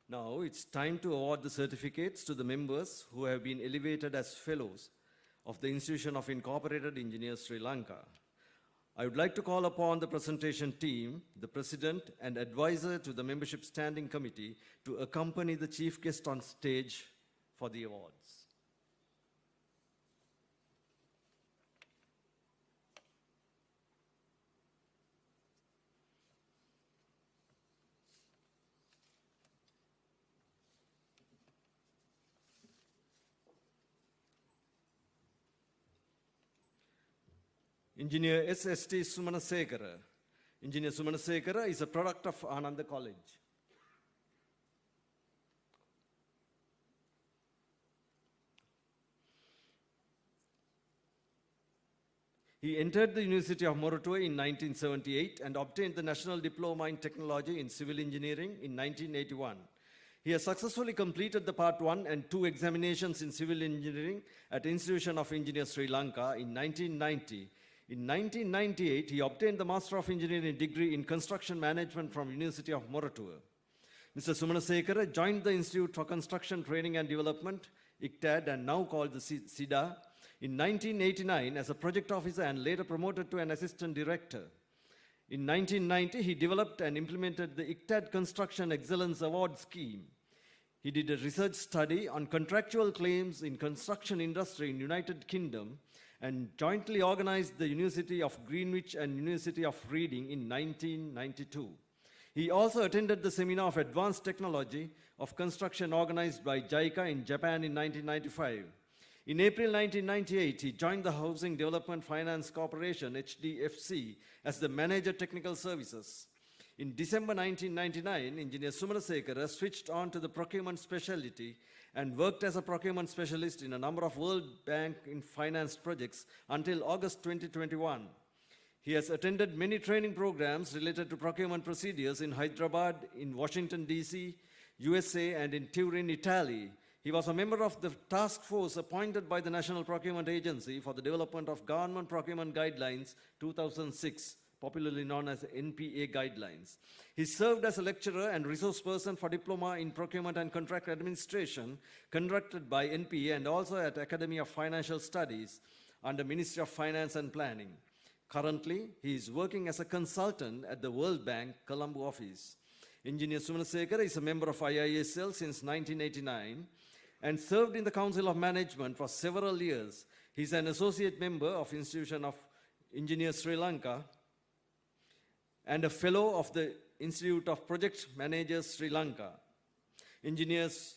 Now it's time to award the certificates to the members who have been elevated as fellows of the Institution of Incorporated Engineers Sri Lanka. I would like to call upon the presentation team, the president and advisor to the membership standing committee to accompany the chief guest on stage for the awards. Engineer S.S.T. Sumanasekara. Engineer Sumanasekara is a product of Ananda College. He entered the University of Moratuwa in 1978 and obtained the National Diploma in Technology in Civil Engineering in 1981. He has successfully completed the Part 1 and 2 examinations in Civil Engineering at Institution of Engineers Sri Lanka in 1990. In 1998, he obtained the Master of Engineering degree in Construction Management from University of Moratuwa. Mr. Sumanasekara joined the Institute for Construction Training and Development, ICTAD, and now called the SIDA, in 1989 as a project officer and later promoted to an assistant director. In 1990, he developed and implemented the ICTAD Construction Excellence Award Scheme. He did a research study on contractual claims in construction industry in United Kingdom and jointly organized the University of Greenwich and University of Reading in 1992. He also attended the Seminar of Advanced Technology of Construction organized by JICA in Japan in 1995. In April 1998, he joined the Housing Development Finance Corporation, HDFC, as the Manager Technical Services. In December 1999, Engineer Sumanasekara switched on to the procurement specialty and worked as a procurement specialist in a number of World Bank financed projects until August 2021. He has attended many training programs related to procurement procedures in Hyderabad, in Washington, D.C., USA, and in Turin, Italy. He was a member of the task force appointed by the National Procurement Agency for the development of Government Procurement Guidelines 2006, popularly known as NPA guidelines. He served as a lecturer and resource person for Diploma in Procurement and Contract Administration conducted by NPA and also at Academy of Financial Studies under Ministry of Finance and Planning. Currently, he is working as a consultant at the World Bank Colombo office. Engineer Sumanasekara is a member of IIESL since 1989 and served in the Council of Management for several years. He is an associate member of Institution of Engineers Sri Lanka and a fellow of the Institute of Project Managers Sri Lanka. Engineers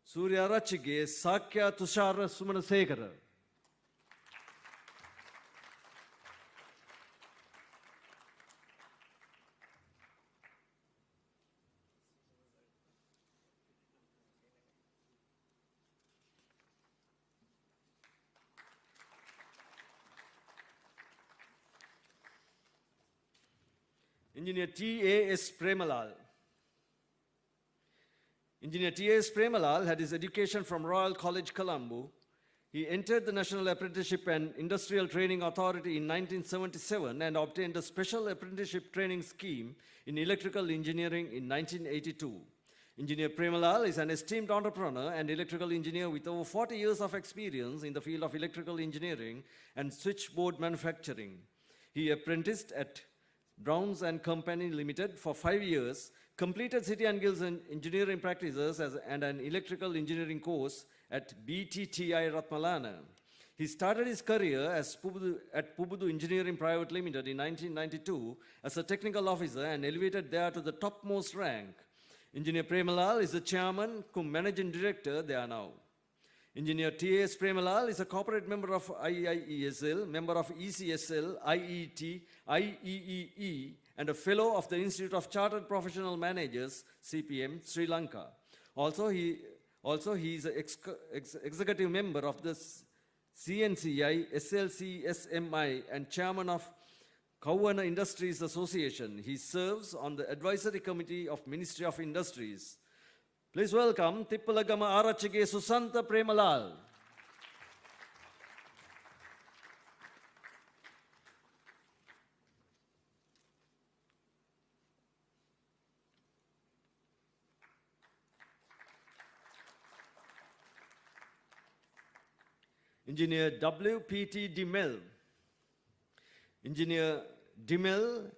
Surya Rachige Sakya Tushara Sumanasekara. Engineer T.A.S. Premalal. Engineer T.A.S. Premalal had his education from Royal College, Colombo. He entered the National Apprenticeship and Industrial Training Authority in 1977 and obtained a special apprenticeship training scheme in electrical engineering in 1982. Engineer Premalal is an esteemed entrepreneur and electrical engineer with over 40 years of experience in the field of electrical engineering and switchboard manufacturing. He apprenticed at Browns and Company Limited for 5 years completed City and Guilds engineering practices and an electrical engineering course at BTTI Ratmalana. He started his career at Pubudu Engineering Private Limited in 1992 as a technical officer and elevated there to the topmost rank. Engineer Premalal is the chairman, managing director there now. Engineer T.S. Premalal is a corporate member of IIESL, member of ECSL, IET, IEEE, and a fellow of the Institute of Chartered Professional Managers, CPM, Sri Lanka. Also, he is an executive member of the CNCI, SLC, SMI, and chairman of Kawana Industries Association. He serves on the advisory committee of Ministry of Industries. Please welcome Tippalagama Arachige Susanta Premalal. Engineer W.P.T. Dimel. Engineer Dimel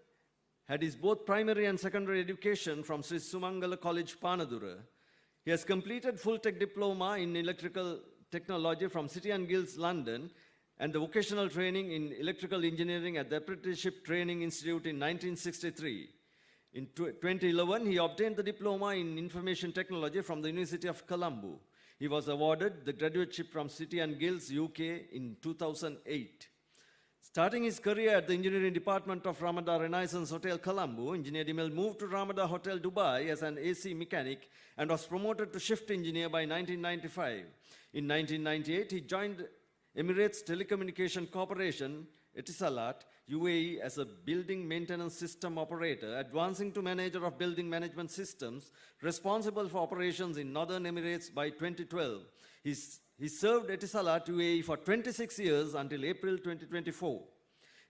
had his both primary and secondary education from Sri Sumangala College, Panadura. He has completed full tech diploma in electrical technology from City and Guilds, London, and the vocational training in electrical engineering at the Apprenticeship Training Institute in 1963. In 2011, he obtained the diploma in information technology from the University of Colombo. He was awarded the graduateship from City and Guilds, UK in 2008. Starting his career at the engineering department of Ramada Renaissance Hotel, Colombo, Engineer Dimel moved to Ramada Hotel, Dubai as an AC mechanic and was promoted to shift engineer by 1995. In 1998, he joined Emirates Telecommunication Corporation, Etisalat, UAE as a building maintenance system operator, advancing to manager of building management systems, responsible for operations in Northern Emirates by 2012. He served Etisalat UAE for 26 years until April 2024.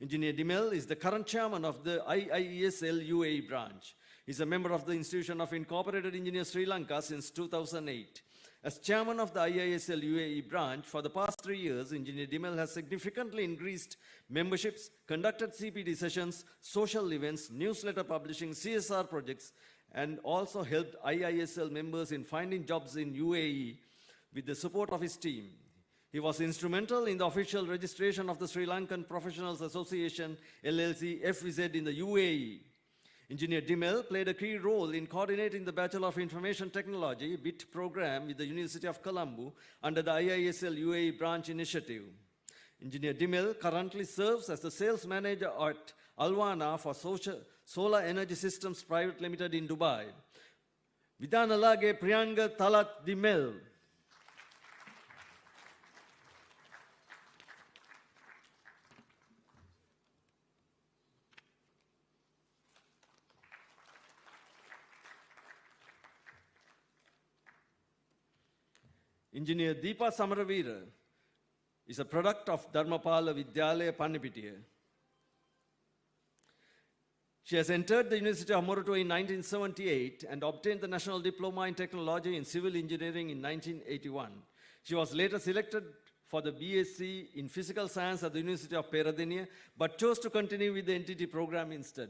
Engineer Dimel is the current chairman of the IIESL UAE branch. He is a member of the Institution of Incorporated Engineers Sri Lanka since 2008. As chairman of the IISL UAE branch for the past 3 years, Engineer Dimel has significantly increased memberships, conducted CPD sessions, social events, newsletter publishing, CSR projects, and also helped IISL members in finding jobs in UAE with the support of his team. He was instrumental in the official registration of the Sri Lankan Professionals Association, LLC, FVZ in the UAE. Engineer Dimel played a key role in coordinating the Bachelor of Information Technology BIT program with the University of Colombo under the IISL UAE branch initiative. Engineer Dimel currently serves as the sales manager at Alwana for Solar Energy Systems Private Limited in Dubai. Vidanalage Priyanga Talat Dimel. Engineer Deepa Samaravira is a product of Dharmapala Vidyalaya Pannipitiya. She has entered the University of Moratuwa in 1978 and obtained the National Diploma in Technology in Civil Engineering in 1981. She was later selected for the BSc in Physical Science at the University of Peradeniya, but chose to continue with the NTT program instead.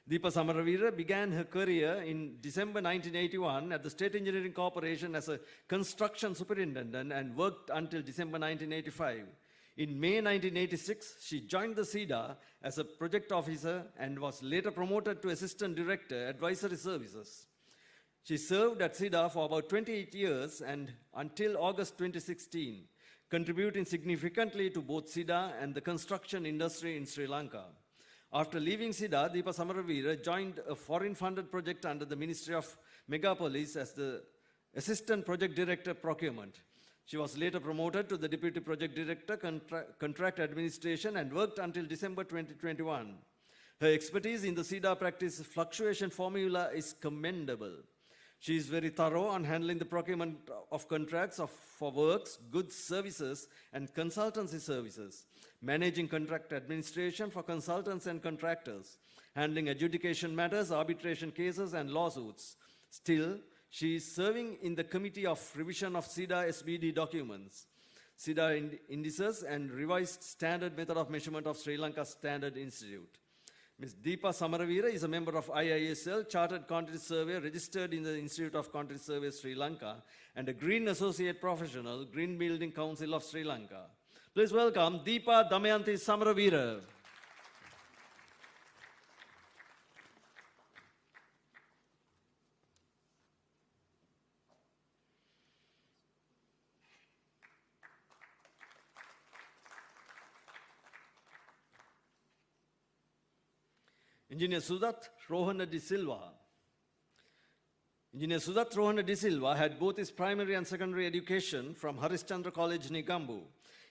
Deepa Samaravira began her career in December 1981 at the State Engineering Corporation as a construction superintendent and worked until December 1985. In May 1986, she joined the SIDA as a project officer and was later promoted to Assistant Director, Advisory Services. She served at SIDA for about 28 years and until August 2016, contributing significantly to both SIDA and the construction industry in Sri Lanka. After leaving SIDA, Deepa Samaravira joined a foreign-funded project under the Ministry of Megapolis as the Assistant Project Director Procurement. She was later promoted to the Deputy Project Director Contract Administration and worked until December 2021. Her expertise in the SIDA practice fluctuation formula is commendable. She is very thorough on handling the procurement of contracts for works, goods, services, and consultancy services, managing contract administration for consultants and contractors, handling adjudication matters, arbitration cases, and lawsuits. Still, she is serving in the Committee of Revision of SIDA SBD documents, SIDA indices, and revised standard method of measurement of Sri Lanka Standard Institute. Ms. Deepa Samaravira is a member of IIESL, Chartered Quantity Surveyor, registered in the Institute of Quantity Survey, Sri Lanka, and a Green Associate Professional, Green Building Council of Sri Lanka. Please welcome Deepa Damayanti Samaravira. Engineer Sudat Rohana de Silva. Engineer Sudat Rohana de Silva had both his primary and secondary education from Harishchandra College, Nigambu.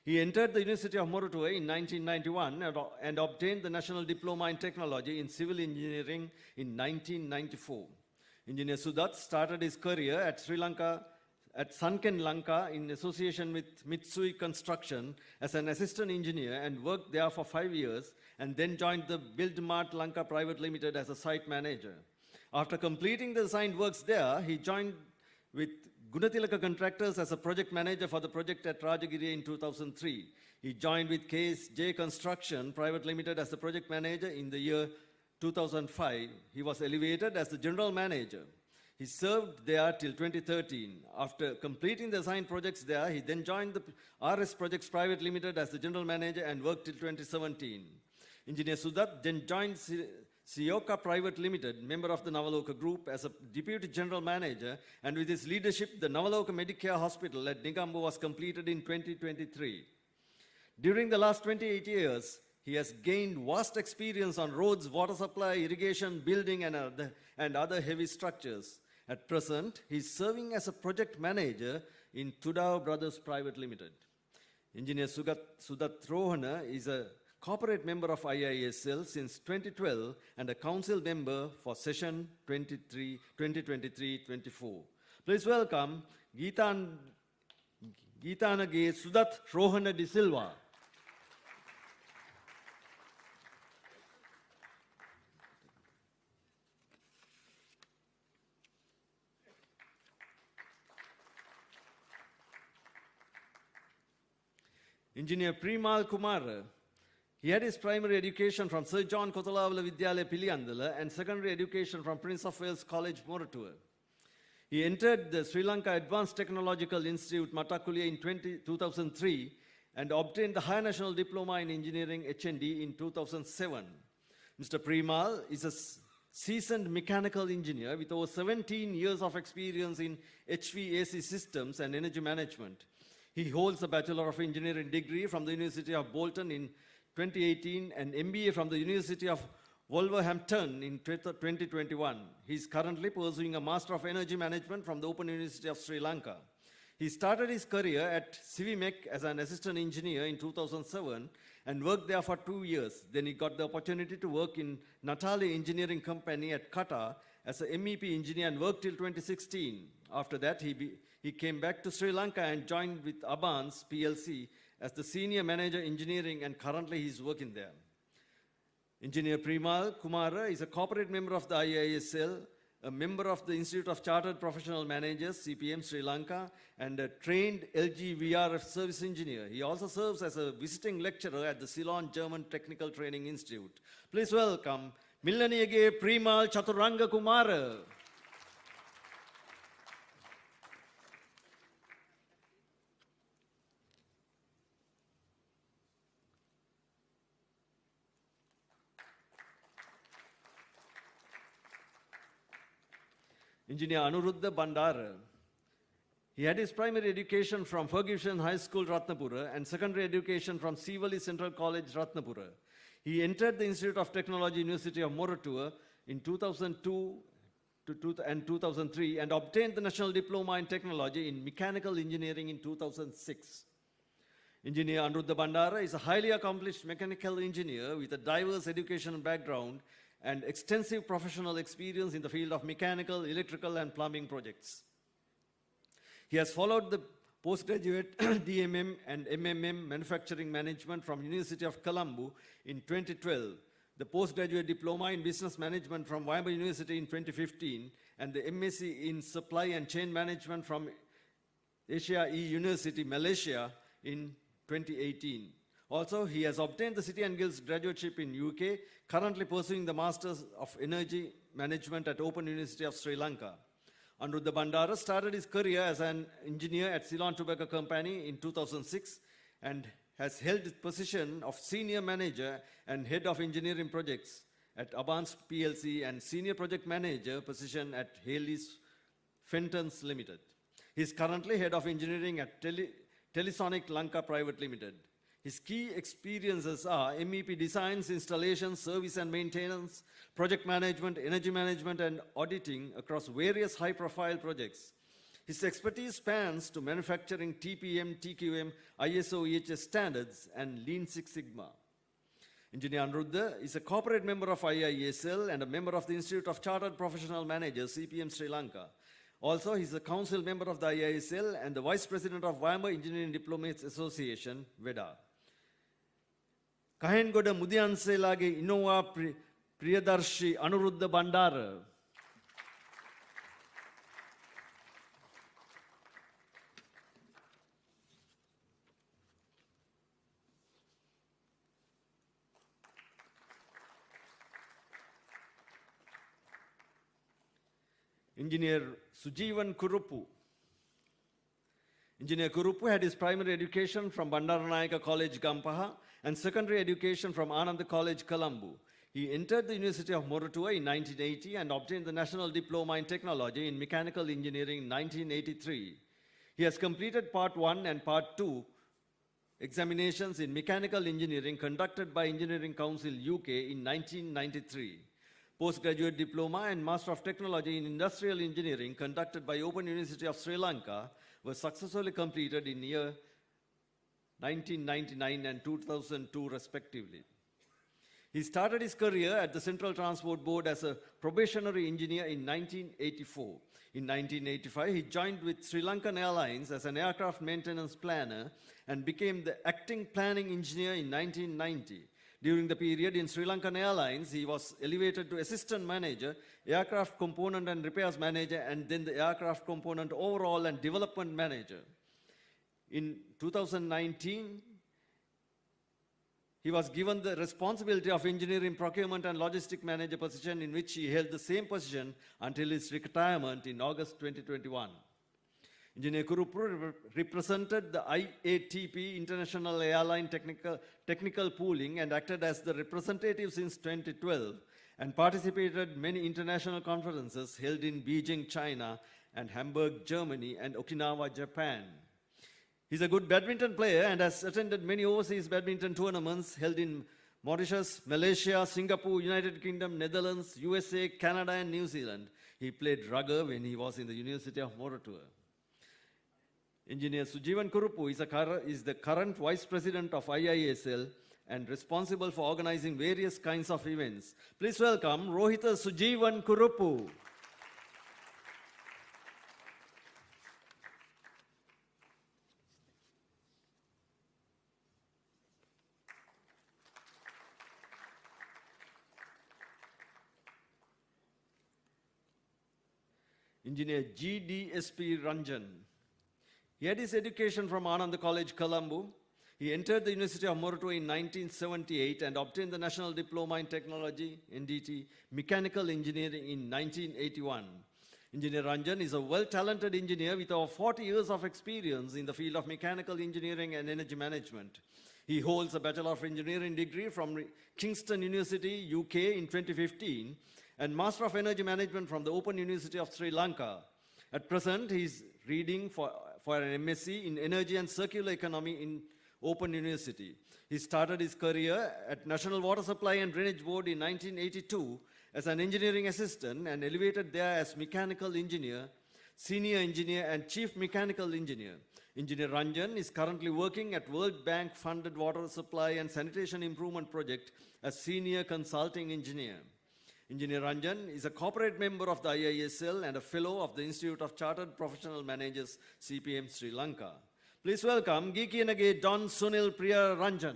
He entered the University of Moratuwa in 1991 and obtained the National Diploma in Technology in Civil Engineering in 1994. Engineer Sudat started his career at Sri Lanka, at Sunken Lanka in association with Mitsui Construction as an assistant engineer and worked there for 5 years, and then joined the Buildmart Lanka Private Limited as a site manager. After completing the design works there, he joined with Gunatilaka Contractors as a project manager for the project at Rajagiri in 2003. He joined with KSJ Construction Private Limited as the project manager in the year 2005. He was elevated as the general manager. He served there till 2013. After completing the design projects there, he then joined the RS Projects Private Limited as the general manager and worked till 2017. Engineer Sudat then joined Sioka Private Limited, member of the Navaloka Group, as a deputy general manager, and with his leadership, the Navaloka Medicare Hospital at Nigambu was completed in 2023. During the last 28 years, he has gained vast experience on roads, water supply, irrigation, building, and other heavy structures. At present, he is serving as a project manager in Tudao Brothers Private Limited. Engineer Sudat Rohana is a corporate member of IIESL since 2012 and a council member for session 2023-24. Please welcome Geetanage Sudat Rohana de Silva. Engineer Premal Kumar. He had his primary education from Sir John Kotalavala Vidyalaya Piliyandala and secondary education from Prince of Wales College, Moratuwa. He entered the Sri Lanka Advanced Technological Institute, Matakulia in 2003 and obtained the Higher National Diploma in Engineering HND in 2007. Mr. Premal is a seasoned mechanical engineer with over 17 years of experience in HVAC systems and energy management. He holds a Bachelor of Engineering degree from the University of Bolton in 2018 and MBA from the University of Wolverhampton in 2021. He is currently pursuing a Master of Energy Management from the Open University of Sri Lanka. He started his career at Civimec as an assistant engineer in 2007 and worked there for 2 years. Then he got the opportunity to work in Natali Engineering Company at Qatar as an MEP engineer and worked till 2016. After that, he came back to Sri Lanka and joined with Abans PLC as the Senior Manager Engineering, and currently he is working there. Engineer Premal Kumara is a corporate member of the IIESL, a member of the Institute of Chartered Professional Managers, CPM Sri Lanka, and a trained LG VRF service engineer. He also serves as a visiting lecturer at the Ceylon German Technical Training Institute. Please welcome Millaniyage Premal Chaturanga Kumara. Engineer Anuruddha Bandara. He had his primary education from Ferguson High School, Ratnapura, and secondary education from Sivali Central College, Ratnapura. He entered the Institute of Technology, University of Moratuwa in 2002 and 2003 and obtained the National Diploma in Technology in Mechanical Engineering in 2006. Engineer Anuruddha Bandara is a highly accomplished mechanical engineer with a diverse educational background and extensive professional experience in the field of mechanical, electrical, and plumbing projects. He has followed the postgraduate DMM and MMM Manufacturing Management from University of Colombo in 2012, the postgraduate diploma in Business Management from Wimber University in 2015, and the MSc in Supply and Chain Management from Asia E University, Malaysia in 2018. Also, he has obtained the City and Guilds graduateship in UK, currently pursuing the Masters of Energy Management at Open University of Sri Lanka. Anuruddha Bandara started his career as an engineer at Ceylon Tobacco Company in 2006 and has held the position of Senior Manager and Head of Engineering Projects at Abans PLC and Senior Project Manager position at Haley's Fentons Limited. He is currently Head of Engineering at Telesonic Lanka Private Limited. His key experiences are MEP designs, installations, service and maintenance, project management, energy management, and auditing across various high-profile projects. His expertise spans to manufacturing TPM, TQM, ISO, EHS standards, and Lean Six Sigma. Engineer Anuruddha is a corporate member of IIESL and a member of the Institute of Chartered Professional Managers, CPM Sri Lanka. Also, he is a council member of the IISL and the Vice President of Wyoming Engineering Diplomates Association, VEDA. Kahengoda Mudianselage Innova Priyadarshi Anuruddha Bandara. Engineer Sujeevan Kurupu. Engineer Kurupu had his primary education from Bandaranayaka College, Gampaha, and secondary education from Ananda College, Colombo. He entered the University of Moratuwa in 1980 and obtained the National Diploma in Technology in Mechanical Engineering in 1983. He has completed Part 1 and Part 2 examinations in Mechanical Engineering conducted by Engineering Council UK in 1993. Postgraduate Diploma and Master of Technology in Industrial Engineering conducted by Open University of Sri Lanka were successfully completed in year 1999 and 2002 respectively. He started his career at the Central Transport Board as a probationary engineer in 1984. In 1985, he joined with Sri Lankan Airlines as an aircraft maintenance planner and became the acting planning engineer in 1990. During the period in Sri Lankan Airlines, he was elevated to assistant manager, aircraft component and repairs manager, and then the aircraft component overall and development manager. In 2019, he was given the responsibility of engineering, procurement, and logistic manager position, in which he held the same position until his retirement in August 2021. Engineer Kurupu represented the IATP, International Airline Technical Pooling, and acted as the representative since 2012, and participated in many international conferences held in Beijing, China, and Hamburg, Germany, and Okinawa, Japan. He's a good badminton player and has attended many overseas badminton tournaments held in Mauritius, Malaysia, Singapore, United Kingdom, Netherlands, USA, Canada, and New Zealand. He played rugby when he was in the University of Moratuwa. Engineer Sujeevan Kurupu is the current Vice President of IIESL and responsible for organizing various kinds of events. Please welcome Rohita Sujeevan Kurupu. Engineer GDSP Ranjan. He had his education from Ananda College, Colombo. He entered the University of Moratuwa in 1978 and obtained the National Diploma in Technology, NDT, Mechanical Engineering in 1981. Engineer Ranjan is a well-talented engineer with over 40 years of experience in the field of mechanical engineering and energy management. He holds a Bachelor of Engineering degree from Kingston University, UK in 2015, and Master of Energy Management from the Open University of Sri Lanka. At present, he is reading for an MSc in Energy and Circular Economy in Open University. He started his career at National Water Supply and Drainage Board in 1982 as an engineering assistant and elevated there as mechanical engineer, senior engineer, and chief mechanical engineer. Engineer Ranjan is currently working at World Bank funded water supply and sanitation improvement project as senior consulting engineer. Engineer Ranjan is a corporate member of the IIESL and a fellow of the Institute of Chartered Professional Managers, CPM Sri Lanka. Please welcome Gikiyanage Don Sunil Priya Ranjan.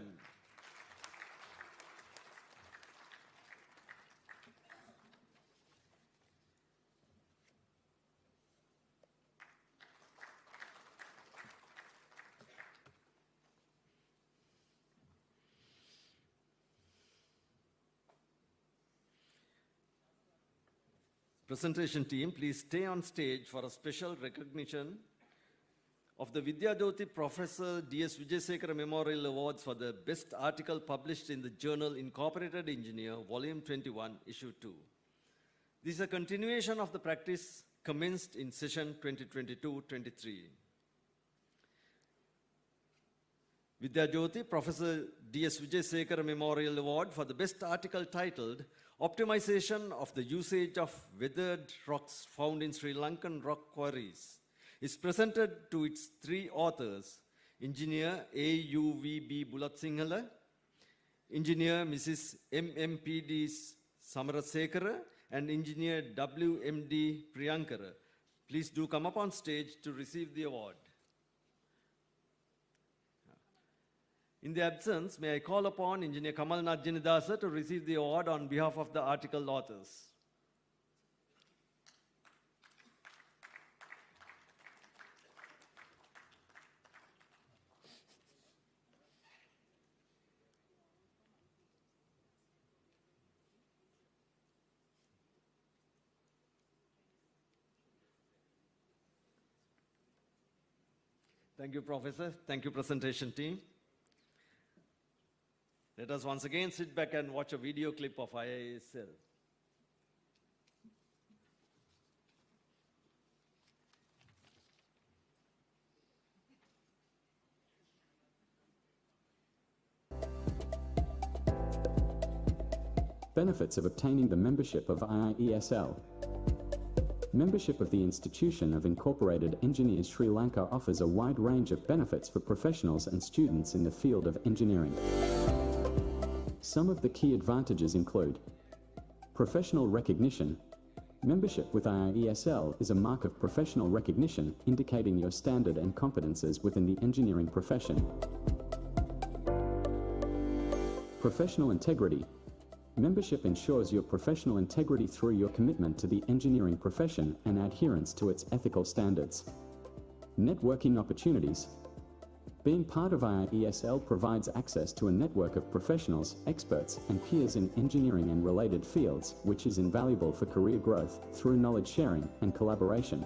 Presentation team, please stay on stage for a special recognition of the Vidyajyoti Professor D.S. Vijayasekara Memorial Awards for the best article published in the journal Incorporated Engineer, Volume 21, Issue 2. This is a continuation of the practice commenced in session 2022-23. Vidyajyoti Professor D.S. Vijayasekara Memorial Award for the best article titled Optimization of the Usage of Weathered Rocks Found in Sri Lankan Rock Quarries is presented to its three authors, Engineer A.U.V.B. Bulatsinhala, Engineer Mrs. M.M.P.D. Samarasekara, and Engineer W.M.D. Priyankara. Please do come up on stage to receive the award. In the absence, may I call upon Engineer Kamal Najjanidasa to receive the award on behalf of the article authors. Thank you, Professor. Thank you, presentation team. Let us once again sit back and watch a video clip of IIESL.
Benefits of obtaining the membership of IIESL. Membership of the Institution of Incorporated Engineers Sri Lanka offers a wide range of benefits for professionals and students in the field of engineering. Some of the key advantages include professional recognition. Membership with IIESL is a mark of professional recognition indicating your standard and competences within the engineering profession. Professional integrity. Membership ensures your professional integrity through your commitment to the engineering profession and adherence to its ethical standards. Networking opportunities. Being part of IIESL provides access to a network of professionals, experts, and peers in engineering and related fields, which is invaluable for career growth through knowledge sharing and collaboration.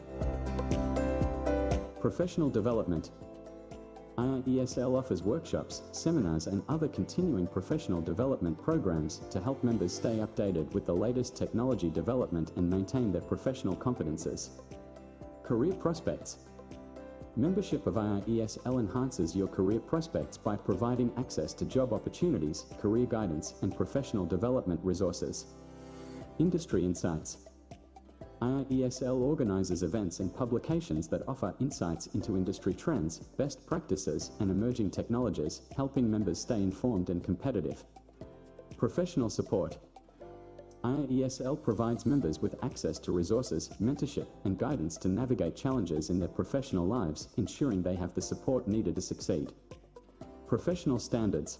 Professional development. IIESL offers workshops, seminars, and other continuing professional development programs to help members stay updated with the latest technology development and maintain their professional competences. Career prospects. Membership of IIESL enhances your career prospects by providing access to job opportunities, career guidance, and professional development resources. Industry insights. IIESL organizes events and publications that offer insights into industry trends, best practices, and emerging technologies, helping members stay informed and competitive. Professional support. IIESL provides members with access to resources, mentorship, and guidance to navigate challenges in their professional lives, ensuring they have the support needed to succeed. Professional standards.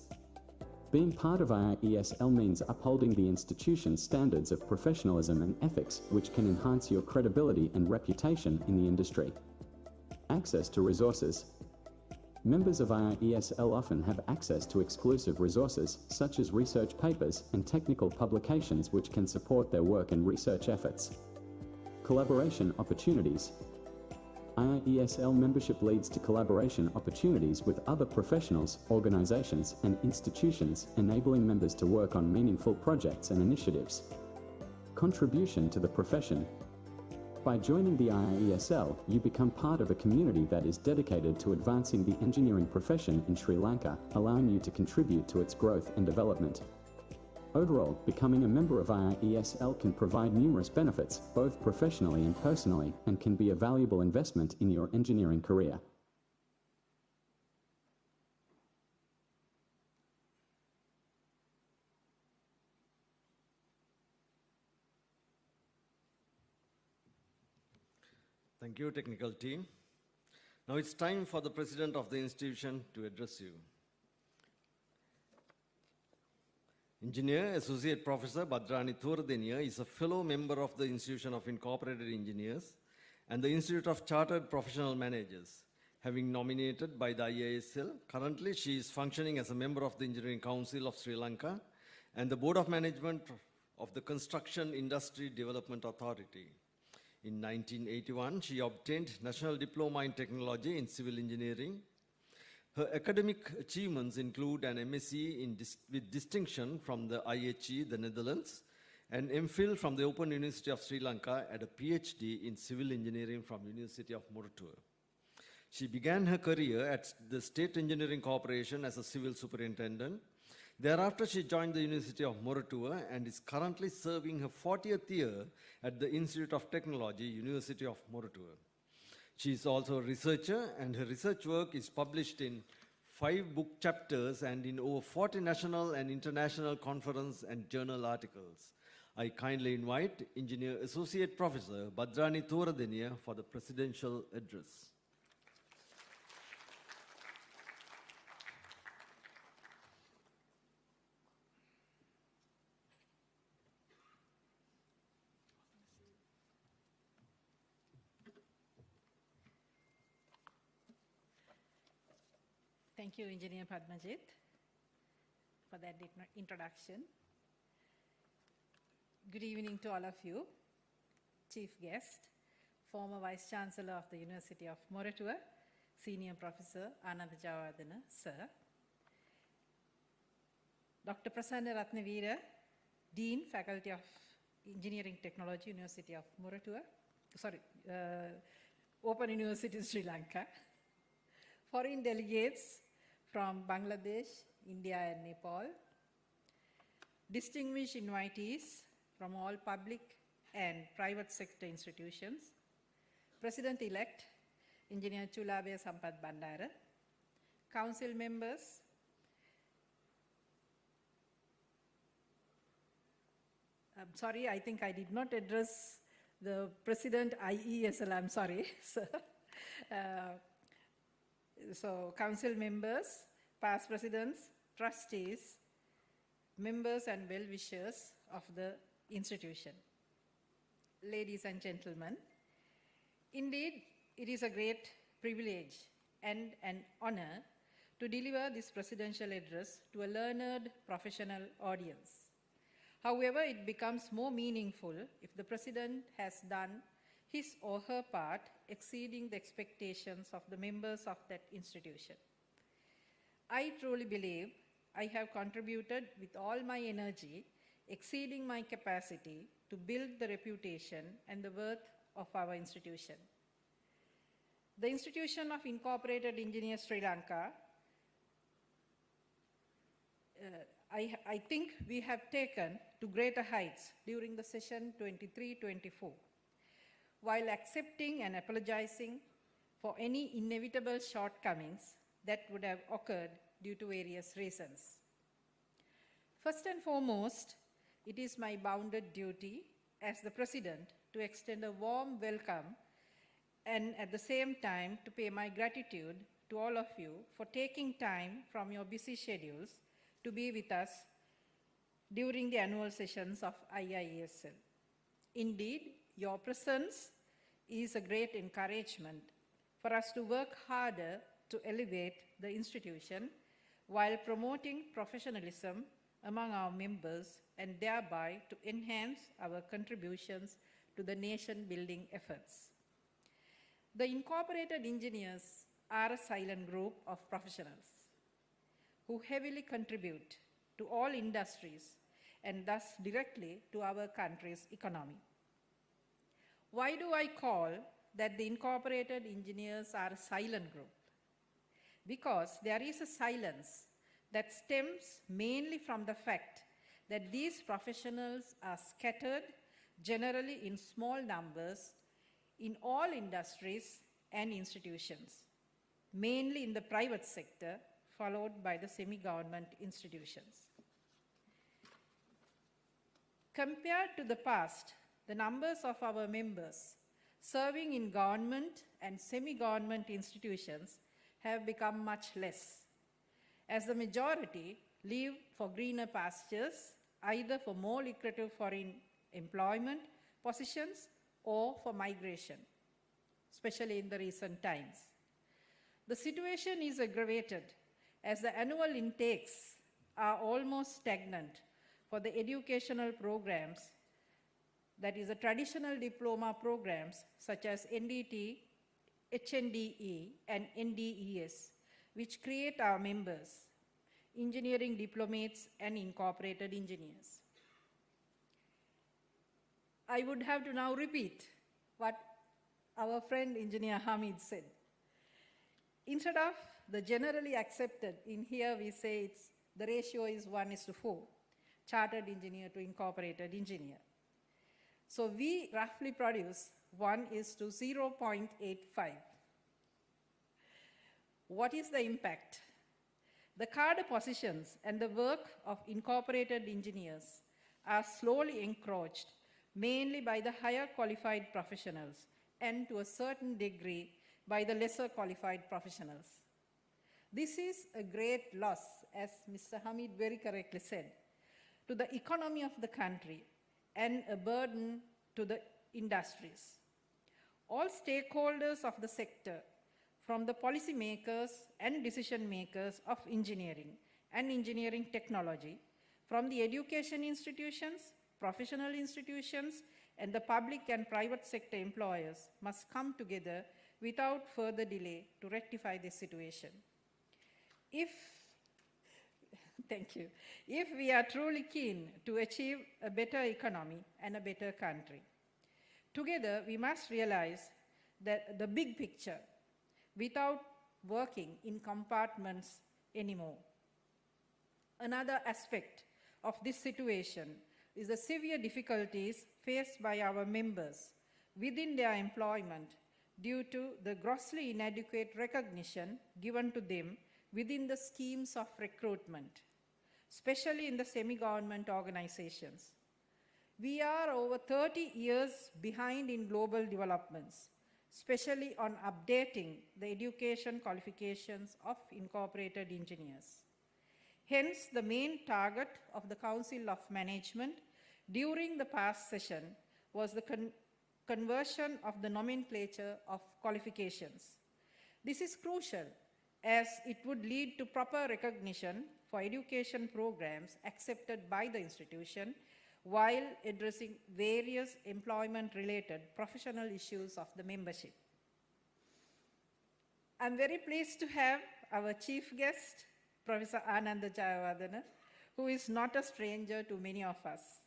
Being part of IIESL means upholding the institution's standards of professionalism and ethics, which can enhance your credibility and reputation in the industry. Access to resources. Members of IIESL often have access to exclusive resources, such as research papers and technical publications which can support their work and research efforts. Collaboration opportunities. IIESL membership leads to collaboration opportunities with other professionals, organizations, and institutions, enabling members to work on meaningful projects and initiatives. Contribution to the profession. By joining the IIESL, you become part of a community that is dedicated to advancing the engineering profession in Sri Lanka, allowing you to contribute to its growth and development. Overall, becoming a member of IIESL can provide numerous benefits, both professionally and personally, and can be a valuable investment in your engineering career.
Thank you, technical team. Now it's time for the president of the institution to address you. Engineer Associate Professor Bhadrani Thoradeniya is a fellow member of the Institution of Incorporated Engineers and the Institute of Chartered Professional Managers. Having nominated by the IIESL, currently she is functioning as a member of the Engineering Council of Sri Lanka and the Board of Management of the Construction Industry Development Authority. In 1981, she obtained National Diploma in Technology in Civil Engineering. Her academic achievements include an MSc with distinction from the IIHE, the Netherlands, an MPhil from the Open University of Sri Lanka, and a PhD in Civil Engineering from University of Moratuwa. She began her career at the State Engineering Corporation as a civil superintendent. Thereafter, she joined the University of Moratuwa and is currently serving her 40th year at the Institute of Technology, University of Moratuwa. She is also a researcher, and her research work is published in 5 book chapters and in over 40 national and international conference and journal articles. I kindly invite Engineer Associate Professor Bhadrani Thoradeniya for the presidential address.
Thank you, Engineer Padmajit, for that introduction. Good evening to all of you, Chief Guest, former Vice Chancellor of the University of Moratuwa, Senior Professor Ananda Jayawadena, Sir, Dr. Prasanna Ratnavira, Dean, Faculty of Engineering Technology, University of Moratuwa, Open University Sri Lanka, foreign delegates from Bangladesh, India and Nepal, distinguished invitees from all public and private sector institutions, President-elect Engineer Chulabe Sampath Bandara, council members, I'm sorry, I think I did not address the President IESL, I'm sorry, sir. So council members, past presidents, trustees, members and well-wishers of the institution. Ladies and gentlemen, indeed, it is a great privilege and an honor to deliver this presidential address to a learned professional audience. However, it becomes more meaningful if the president has done his or her part exceeding the expectations of the members of that institution. I truly believe I have contributed with all my energy, exceeding my capacity to build the reputation and the worth of our institution. The Institution of Incorporated Engineers Sri Lanka, I think we have taken to greater heights during the session 23-24. While accepting and apologizing for any inevitable shortcomings that would have occurred due to various reasons. First and foremost, it is my bounded duty as the President to extend a warm welcome and at the same time to pay my gratitude to all of you for taking time from your busy schedules to be with us during the annual sessions of IIESL. Indeed, your presence is a great encouragement for us to work harder to elevate the institution while promoting professionalism among our members and thereby to enhance our contributions to the nation-building efforts. The incorporated engineers are a silent group of professionals who heavily contribute to all industries and thus directly to our country's economy. Why do I call that the incorporated engineers are a silent group? Because there is a silence that stems mainly from the fact that these professionals are scattered generally in small numbers in all industries and institutions, mainly in the private sector, followed by the semi-government institutions. Compared to the past, the numbers of our members serving in government and semi-government institutions have become much less, as the majority leave for greener pastures, either for more lucrative foreign employment positions or for migration, especially in the recent times. The situation is aggravated as the annual intakes are almost stagnant for the educational programs, that is the traditional diploma programs such as NDT, HNDE, and NDES, which create our members, engineering diplomates and incorporated engineers. I would have to now repeat what our friend engineer Hamid said. Instead of the generally accepted, in here we say the ratio is 1:4, chartered engineer to incorporated engineer. So we roughly produce 1:0.85. What is the impact? The cadre positions and the work of incorporated engineers are slowly encroached mainly by the higher qualified professionals and to a certain degree by the lesser qualified professionals. This is a great loss, as Mr. Hamid very correctly said, to the economy of the country and a burden to the industries. All stakeholders of the sector, from the policy makers and decision makers of engineering and engineering technology, from the education institutions, professional institutions, and the public and private sector employers must come together without further delay to rectify this situation. Thank you. If we are truly keen to achieve a better economy and a better country, together we must realize that the big picture without working in compartments anymore. Another aspect of this situation is the severe difficulties faced by our members within their employment due to the grossly inadequate recognition given to them within the schemes of recruitment, especially in the semi-government organizations. We are over 30 years behind in global developments, especially on updating the education qualifications of incorporated engineers. Hence, the main target of the Council of Management during the past session was the conversion of the nomenclature of qualifications. This is crucial as it would lead to proper recognition for education programs accepted by the institution while addressing various employment-related professional issues of the membership. I'm very pleased to have our chief guest, Professor Ananda Jayawardena, who is not a stranger to many of us.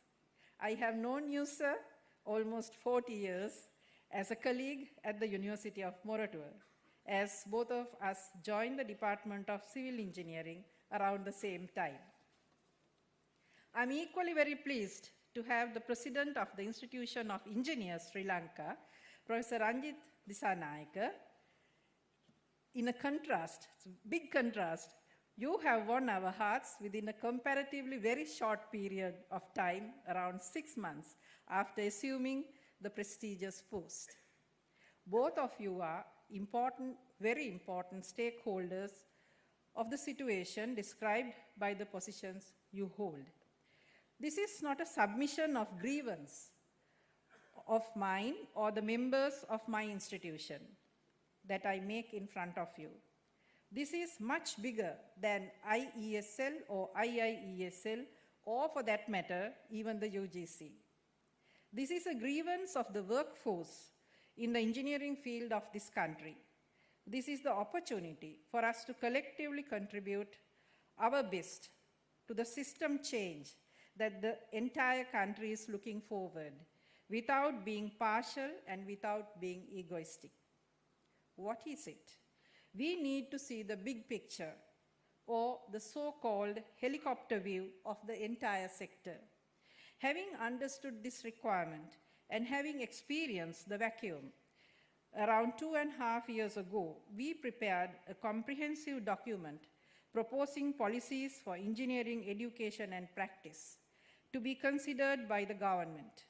I have known you, sir, almost 40 years as a colleague at the University of Moratuwa, as both of us joined the Department of Civil Engineering around the same time. I'm equally very pleased to have the President of the Institution of Engineers, Sri Lanka, Professor Ranjit Disanayake. In a contrast, it's a big contrast, you have won our hearts within a comparatively very short period of time, around 6 months, after assuming the prestigious post. Both of you are important, very important stakeholders of the situation described by the positions you hold. This is not a submission of grievance of mine or the members of my institution that I make in front of you. This is much bigger than IESL or IIESL, or for that matter, even the UGC. This is a grievance of the workforce in the engineering field of this country. This is the opportunity for us to collectively contribute our best to the system change that the entire country is looking forward, without being partial and without being egoistic. What is it? We need to see the big picture, or the so-called helicopter view of the entire sector. Having understood this requirement and having experienced the vacuum, around 2.5 years ago, we prepared a comprehensive document proposing policies for engineering education and practice to be considered by the government.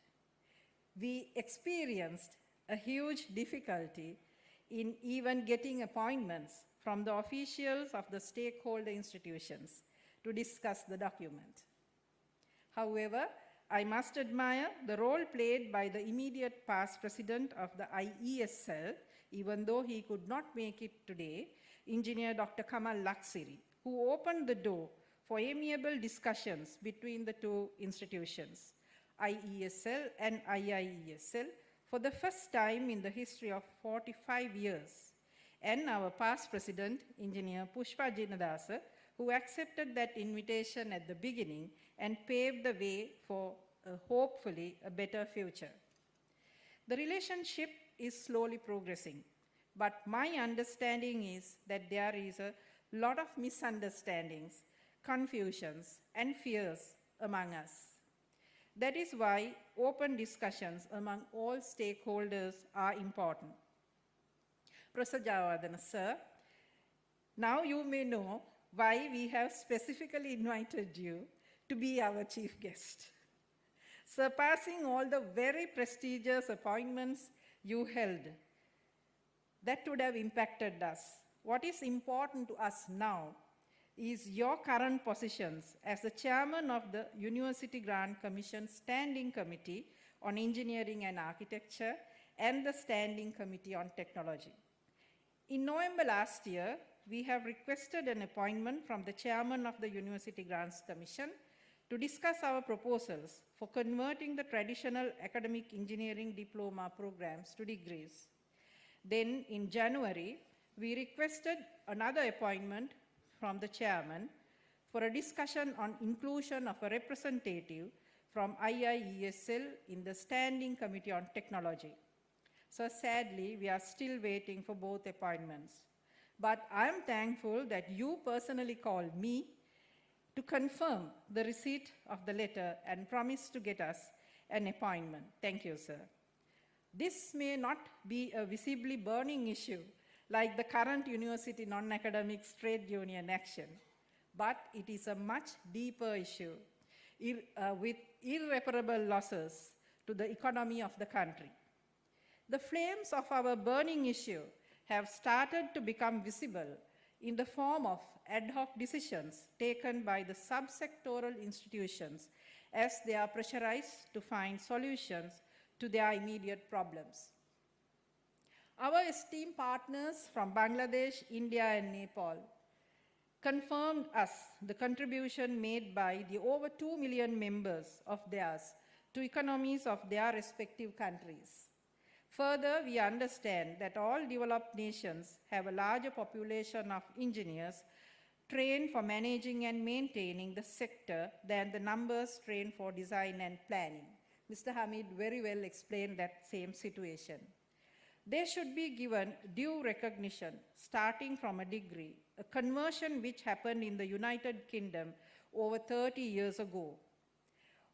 We experienced a huge difficulty in even getting appointments from the officials of the stakeholder institutions to discuss the document. However, I must admire the role played by the immediate past president of the IIESL, even though he could not make it today, Engineer Dr. Kamal Laksiri, who opened the door for amiable discussions between the two institutions, IESL and IIESL, for the first time in the history of 45 years, and our past president, Engineer Pushpa Jinadasa, who accepted that invitation at the beginning and paved the way for hopefully a better future. The relationship is slowly progressing, but my understanding is that there is a lot of misunderstandings, confusions, and fears among us. That is why open discussions among all stakeholders are important. Professor Jayawardena, sir, now you may know why we have specifically invited you to be our chief guest. Surpassing all the very prestigious appointments you held, that would have impacted us. What is important to us now is your current positions as the chairman of the University Grant Commission Standing Committee on Engineering and Architecture and the Standing Committee on Technology. In November last year, we have requested an appointment from the chairman of the University Grants Commission to discuss our proposals for converting the traditional academic engineering diploma programs to degrees. Then in January, we requested another appointment from the chairman for a discussion on inclusion of a representative from IIESL in the Standing Committee on Technology. So sadly, we are still waiting for both appointments. But I am thankful that you personally called me to confirm the receipt of the letter and promise to get us an appointment. Thank you, sir. This may not be a visibly burning issue like the current university non-academic trade union action, but it is a much deeper issue with irreparable losses to the economy of the country. The flames of our burning issue have started to become visible in the form of ad hoc decisions taken by the subsectoral institutions as they are pressurized to find solutions to their immediate problems. Our esteemed partners from Bangladesh, India, and Nepal confirmed us the contribution made by the over 2 million members of theirs to economies of their respective countries. Further, we understand that all developed nations have a larger population of engineers trained for managing and maintaining the sector than the numbers trained for design and planning. Mr. Hamid very well explained that same situation. They should be given due recognition starting from a degree, a conversion which happened in the United Kingdom over 30 years ago.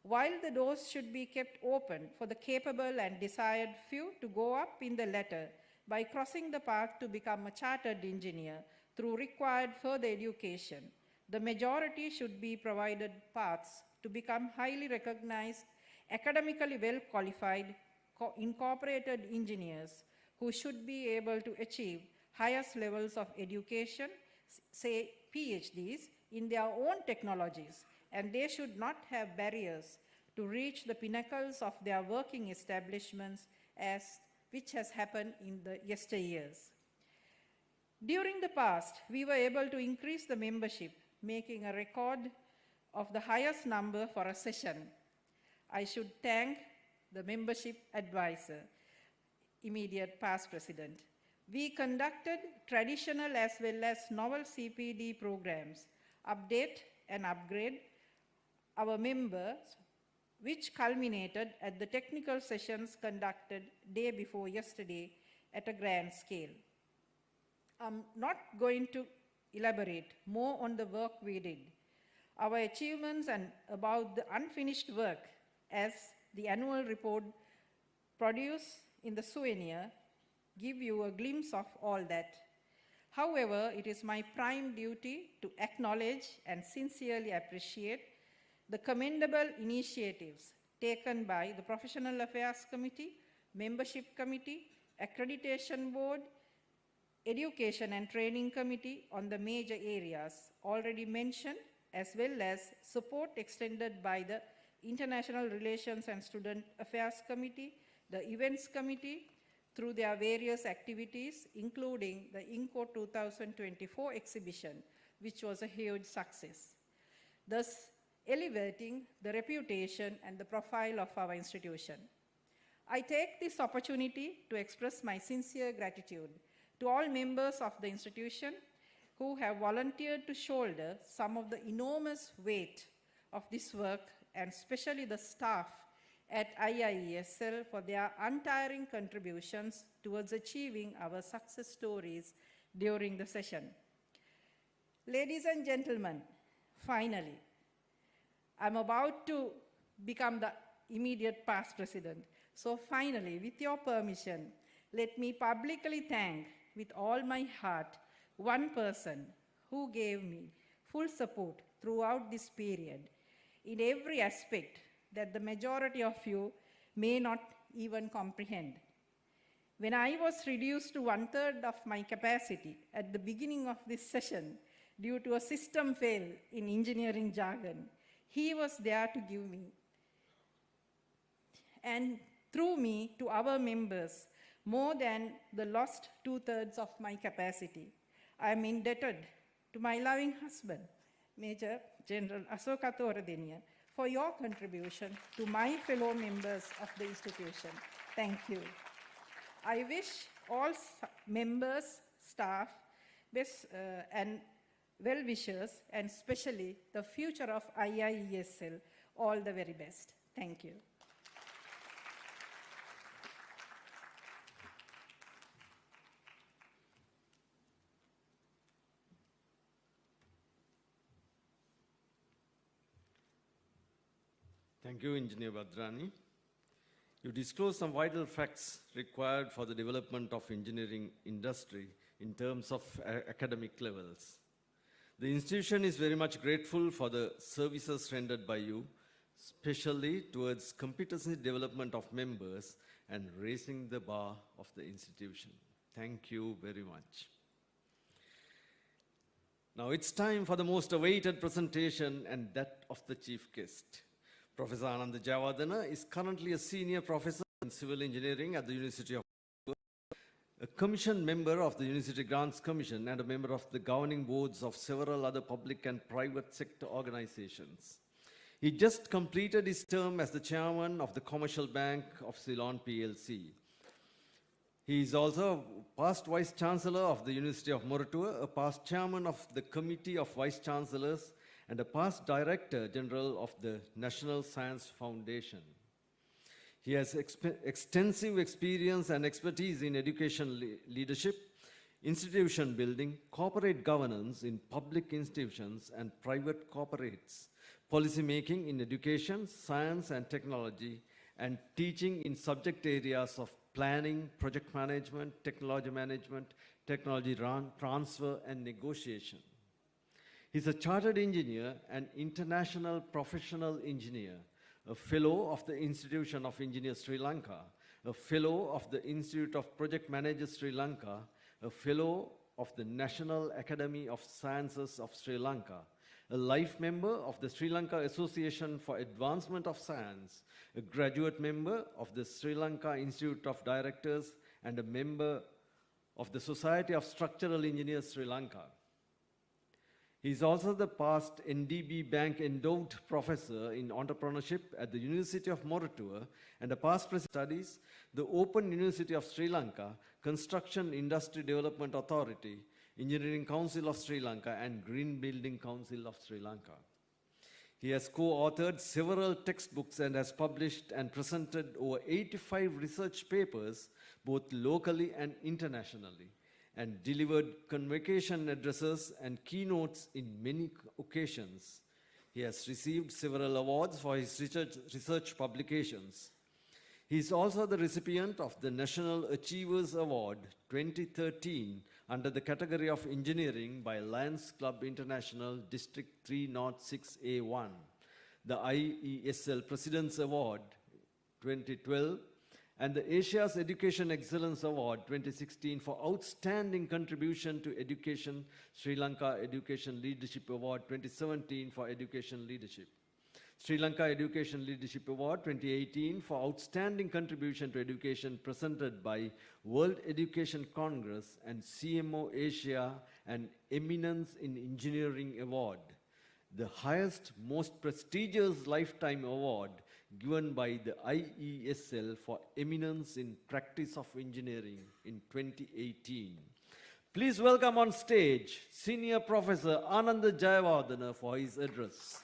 While the doors should be kept open for the capable and desired few to go up in the ladder by crossing the path to become a chartered engineer through required further education, the majority should be provided paths to become highly recognized, academically well-qualified, incorporated engineers who should be able to achieve highest levels of education, say PhDs, in their own technologies, and they should not have barriers to reach the pinnacles of their working establishments which has happened in the yesteryears. During the past, we were able to increase the membership, making a record of the highest number for a session. I should thank the membership advisor, immediate past president. We conducted traditional as well as novel CPD programs, update and upgrade our members, which culminated at the technical sessions conducted day before yesterday at a grand scale. I'm not going to elaborate more on the work we did, our achievements and about the unfinished work as the annual report produced in the souvenir give you a glimpse of all that. However, it is my prime duty to acknowledge and sincerely appreciate the commendable initiatives taken by the Professional Affairs Committee, Membership Committee, Accreditation Board, Education and Training Committee on the major areas already mentioned, as well as support extended by the International Relations and Student Affairs Committee, the Events Committee, through their various activities, including the INCO 2024 exhibition, which was a huge success. thus elevating the reputation and the profile of our institution. I take this opportunity to express my sincere gratitude to all members of the institution who have volunteered to shoulder some of the enormous weight of this work, and especially the staff at IIESL for their untiring contributions towards achieving our success stories during the session. Ladies and gentlemen, finally, I'm about to become the immediate past president. So finally, with your permission, let me publicly thank with all my heart one person who gave me full support throughout this period in every aspect that the majority of you may not even comprehend. When I was reduced to 1/3 of my capacity at the beginning of this session due to a system fail in engineering jargon, he was there to give me, and through me to our members, more than the lost 2/3 of my capacity. I am indebted to my loving husband, Major General Asoka Thoradeniya, for your contribution to my fellow members of the institution. Thank you. I wish all members, staff, and well-wishers, and especially the future of IIESL, all the very best. Thank you.
Thank you, Engineer Badrani. You disclosed some vital facts required for the development of engineering industry in terms of academic levels. The institution is very much grateful for the services rendered by you, especially towards competency development of members and raising the bar of the institution. Thank you very much. Now it's time for the most awaited presentation, and that of the chief guest. Professor Ananda Jayawardena is currently a senior professor in civil engineering at the University of a commissioned member of the University Grants Commission and a member of the governing boards of several other public and private sector organizations. He just completed his term as the chairman of the Commercial Bank of Ceylon PLC. He is also a past Vice Chancellor of the University of Moratuwa, a past chairman of the Committee of Vice Chancellors, and a past Director General of the National Science Foundation. He has extensive experience and expertise in education leadership, institution building, corporate governance in public institutions and private corporates, policy making in education, science and technology, and teaching in subject areas of planning, project management, technology transfer, and negotiation. He's a chartered engineer and international professional engineer, a fellow of the Institution of Engineers Sri Lanka, a fellow of the Institute of Project Managers Sri Lanka, a fellow of the National Academy of Sciences of Sri Lanka, a life member of the Sri Lanka Association for Advancement of Science, a graduate member of the Sri Lanka Institute of Directors, and a member of the Society of Structural Engineers Sri Lanka. He is also the past NDB Bank endowed professor in entrepreneurship at the University of Moratuwa and a past president of studies, the Open University of Sri Lanka, Construction Industry Development Authority, Engineering Council of Sri Lanka, and Green Building Council of Sri Lanka. He has co-authored several textbooks and has published and presented over 85 research papers, both locally and internationally, and delivered convocation addresses and keynotes in many occasions. He has received several awards for his research publications. He is also the recipient of the National Achievers Award 2013 under the category of engineering by Lions Club International District 306A1, the IIESL President's Award 2012, and the Asia's Education Excellence Award 2016 for outstanding contribution to education, Sri Lanka Education Leadership Award 2017 for education leadership, Sri Lanka Education Leadership Award 2018 for outstanding contribution to education presented by World Education Congress and CMO Asia and Eminence in Engineering Award, the highest, most prestigious lifetime award given by the IESL for eminence in practice of engineering in 2018. Please welcome on stage Senior Professor Ananda Jayawardena for his address.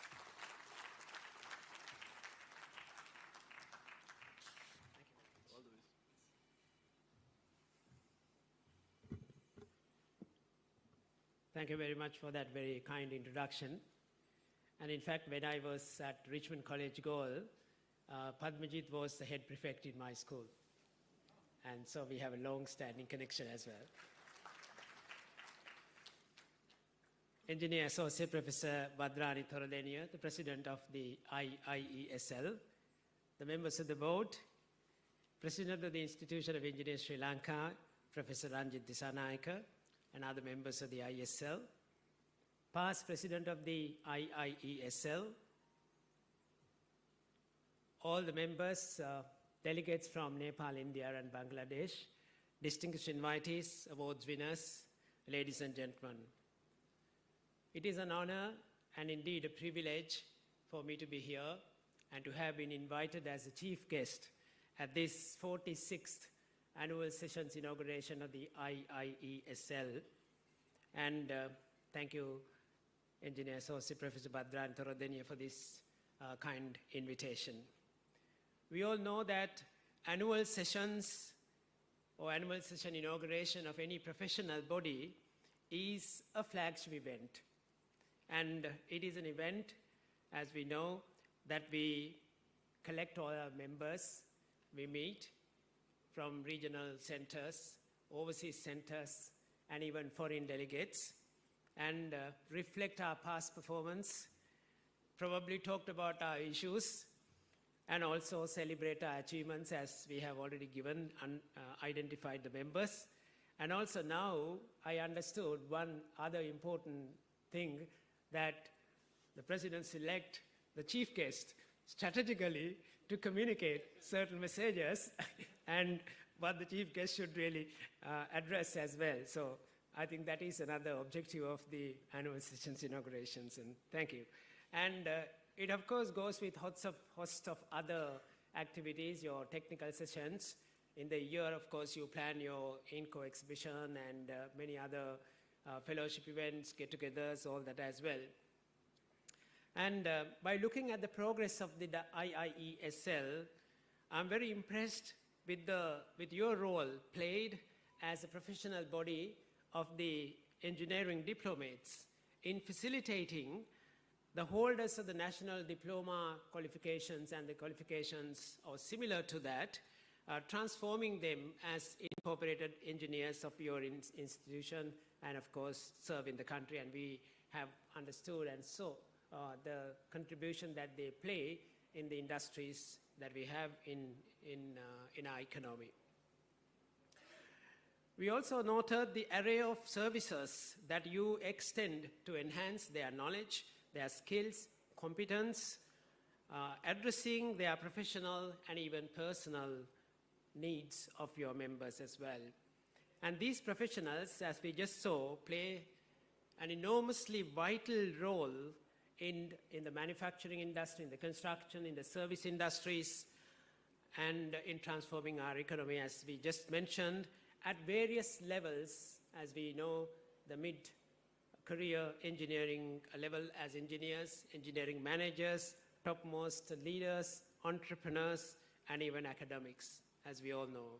Thank you very much for that very kind introduction. And in fact, when I was at Richmond College Gaol, Padmajit was the head prefect in my school. And so we have a long-standing connection as well. Engineer Associate Professor Badrani Thoradeniya, the President of the IIESL, the members of the board, President of the Institution of Engineers Sri Lanka, Professor Ranjit Disanayake, and other members of the IESL, past President of the IIESL, all the members, delegates from Nepal, India, and Bangladesh, distinguished invitees, awards winners, ladies and gentlemen. It is an honor and indeed a privilege for me to be here and to have been invited as a chief guest at this 46th annual session's inauguration of the IIESL. And thank you, Engineer Associate Professor Badrani Thoradeniya, for this kind invitation. We all know that annual sessions or annual session inauguration of any professional body is a flagship event. And it is an event, as we know, that we collect all our members, we meet from regional centers, overseas centers, and even foreign delegates, and reflect our past performance, probably talked about our issues, and also celebrate our achievements as we have already given and identified the members. And also now I understood one other important thing, that the President select the chief guest strategically to communicate certain messages and what the chief guest should really address as well. So I think that is another objective of the annual sessions inaugurations, and thank you. And it of course goes with host of other activities, your technical sessions. In the year, of course, you plan your INCO exhibition and many other fellowship events, get-togethers, all that as well. And by looking at the progress of the IIESL, I'm very impressed with your role played as a professional body of the engineering diplomates in facilitating the holders of the national diploma qualifications and the qualifications or similar to that, transforming them as incorporated engineers of your institution and of course serve in the country. And we have understood and saw the contribution that they play in the industries that we have in our economy. We also noted the array of services that you extend to enhance their knowledge, their skills, competence, addressing their professional and even personal needs of your members as well. And these professionals, as we just saw, play an enormously vital role in the manufacturing industry, in the construction, in the service industries, and in transforming our economy, as we just mentioned, at various levels, as we know, the mid-career engineering level as engineers, engineering managers, topmost leaders, entrepreneurs, and even academics, as we all know.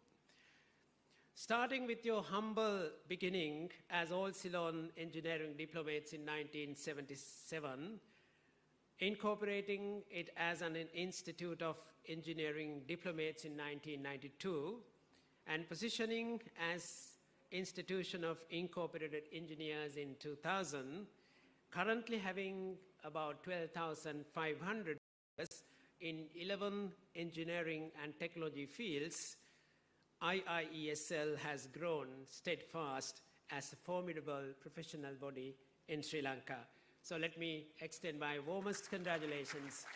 Starting with your humble beginning as all Ceylon engineering diplomates in 1977, incorporating it as an Institute of Engineering Diplomates in 1992, and positioning as Institution of Incorporated Engineers in 2000, currently having about 12,500 in 11 engineering and technology fields, IIESL has grown steadfast as a formidable professional body in Sri Lanka. So let me extend my warmest congratulations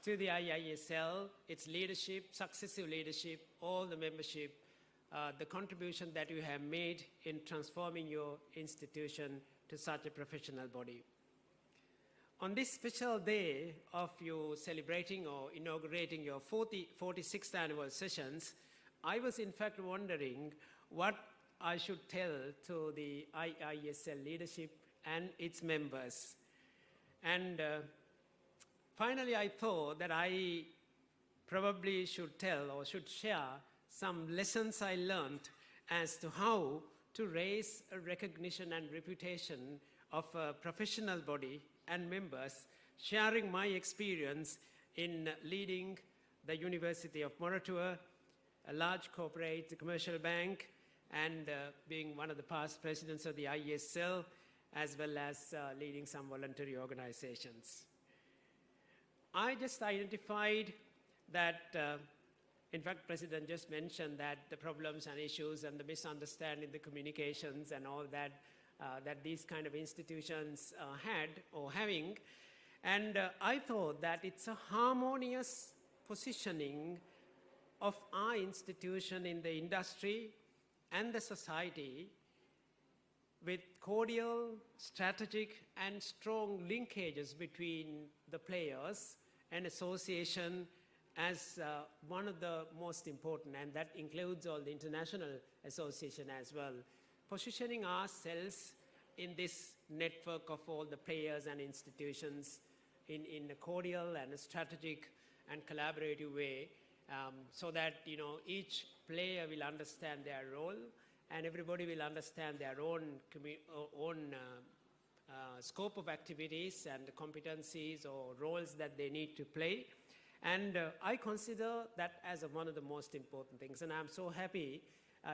to the IIESL, its leadership, successive leadership, all the membership, the contribution that you have made in transforming your institution to such a professional body. On this special day of you celebrating or inaugurating your 46th annual sessions, I was in fact wondering what I should tell to the IIESL leadership and its members. And finally, I thought that I probably should tell or should share some lessons I learned as to how to raise a recognition and reputation of a professional body and members, sharing my experience in leading the University of Moratuwa, a large corporate commercial bank, and being one of the past presidents of the IESL, as well as leading some voluntary organizations. I just identified that, in fact, President just mentioned that the problems and issues and the misunderstanding, the communications and all that, that these kind of institutions had or having. And I thought that it's a harmonious positioning of our institution in the industry and the society with cordial, strategic, and strong linkages between the players and association as one of the most important, and that includes all the international association as well. Positioning ourselves in this network of all the players and institutions in a cordial and a strategic and collaborative way, so that each player will understand their role and everybody will understand their own scope of activities and competencies or roles that they need to play. And I consider that as one of the most important things. And I'm so happy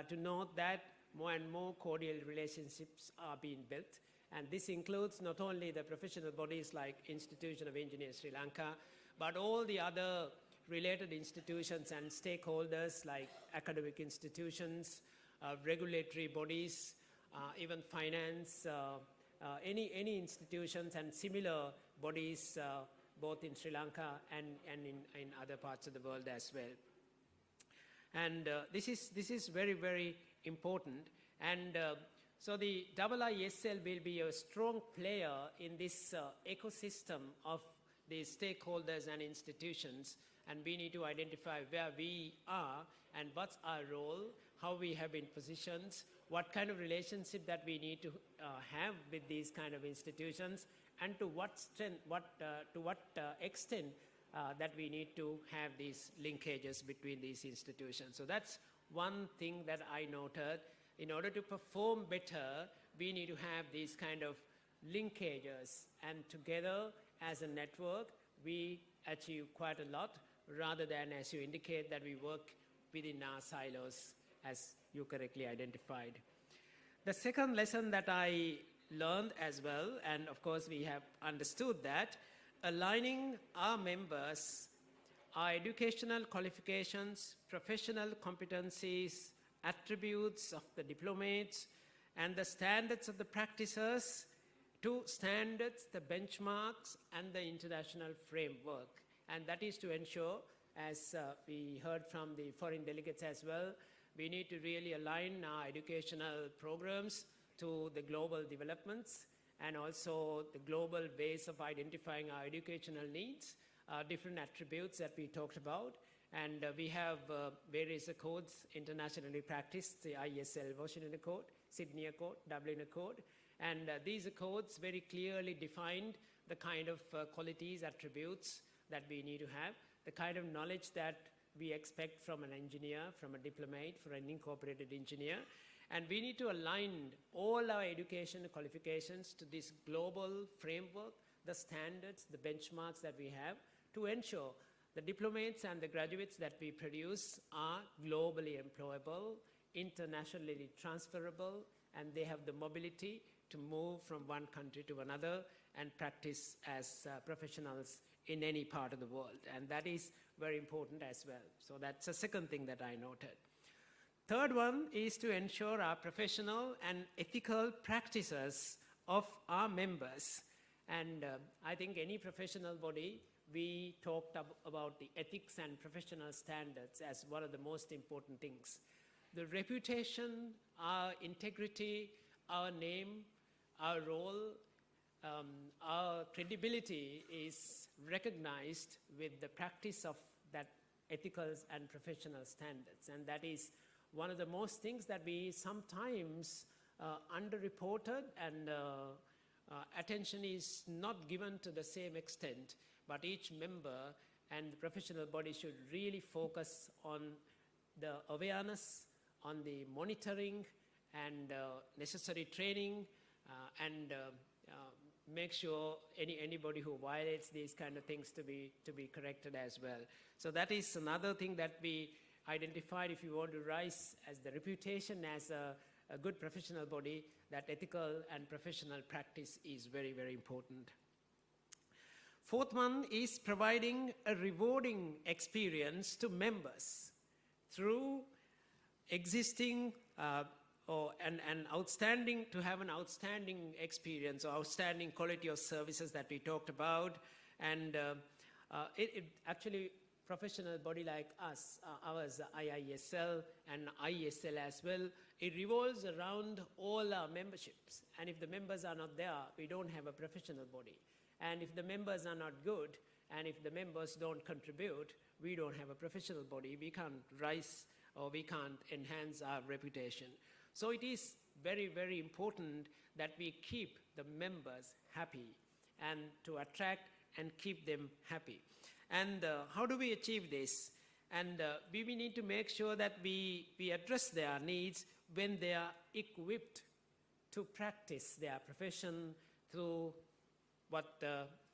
to note that more and more cordial relationships are being built. And this includes not only the professional bodies like Institution of Engineers Sri Lanka, but all the other related institutions and stakeholders like academic institutions, regulatory bodies, even finance, any institutions and similar bodies both in Sri Lanka and in other parts of the world as well. And this is very, very important. And so the IIESL will be a strong player in this ecosystem of the stakeholders and institutions. And we need to identify where we are and what's our role, how we have been positioned, what kind of relationship that we need to have with these kind of institutions, and to what extent that we need to have these linkages between these institutions. So that's one thing that I noted. In order to perform better, we need to have these kind of linkages, and together as a network, we achieve quite a lot, rather than, as you indicate, that we work within our silos, as you correctly identified. The second lesson that I learned as well, and of course we have understood that, aligning our members, our educational qualifications, professional competencies, attributes of the diplomates, and the standards of the practitioners to standards, the benchmarks, and the international framework. And that is to ensure, as we heard from the foreign delegates as well, we need to really align our educational programs to the global developments and also the global ways of identifying our educational needs, different attributes that we talked about. And we have various codes internationally practiced, the IESL Washington Code, Sydney Code, Dublin Code. And these codes very clearly defined the kind of qualities, attributes that we need to have, the kind of knowledge that we expect from an engineer, from a diplomat, from an incorporated engineer. And we need to align all our education qualifications to this global framework, the standards, the benchmarks that we have, to ensure the diplomats and the graduates that we produce are globally employable, internationally transferable, and they have the mobility to move from one country to another and practice as professionals in any part of the world. And that is very important as well. So that's the second thing that I noted. Third one is to ensure our professional and ethical practices of our members. And I think any professional body, we talked about the ethics and professional standards as one of the most important things. The reputation, our integrity, our name, our role, our credibility is recognized with the practice of that ethical and professional standards. And that is one of the most things that we sometimes underreported, and attention is not given to the same extent, but each member and the professional body should really focus on the awareness, on the monitoring and necessary training, and make sure anybody who violates these kind of things to be corrected as well. So that is another thing that we identified. If you want to rise as the reputation as a good professional body, that ethical and professional practice is very, very important. Fourth one is providing a rewarding experience to members through existing to have an outstanding experience or outstanding quality of services that we talked about. And actually, professional body like us, ours, IIESL and IESL as well, it revolves around all our memberships. And if the members are not there, we don't have a professional body. And if the members are not good, and if the members don't contribute, we don't have a professional body. We can't rise or we can't enhance our reputation. So it is very, very important that we keep the members happy and to attract and keep them happy. And how do we achieve this? And we need to make sure that we address their needs when they are equipped to practice their profession through what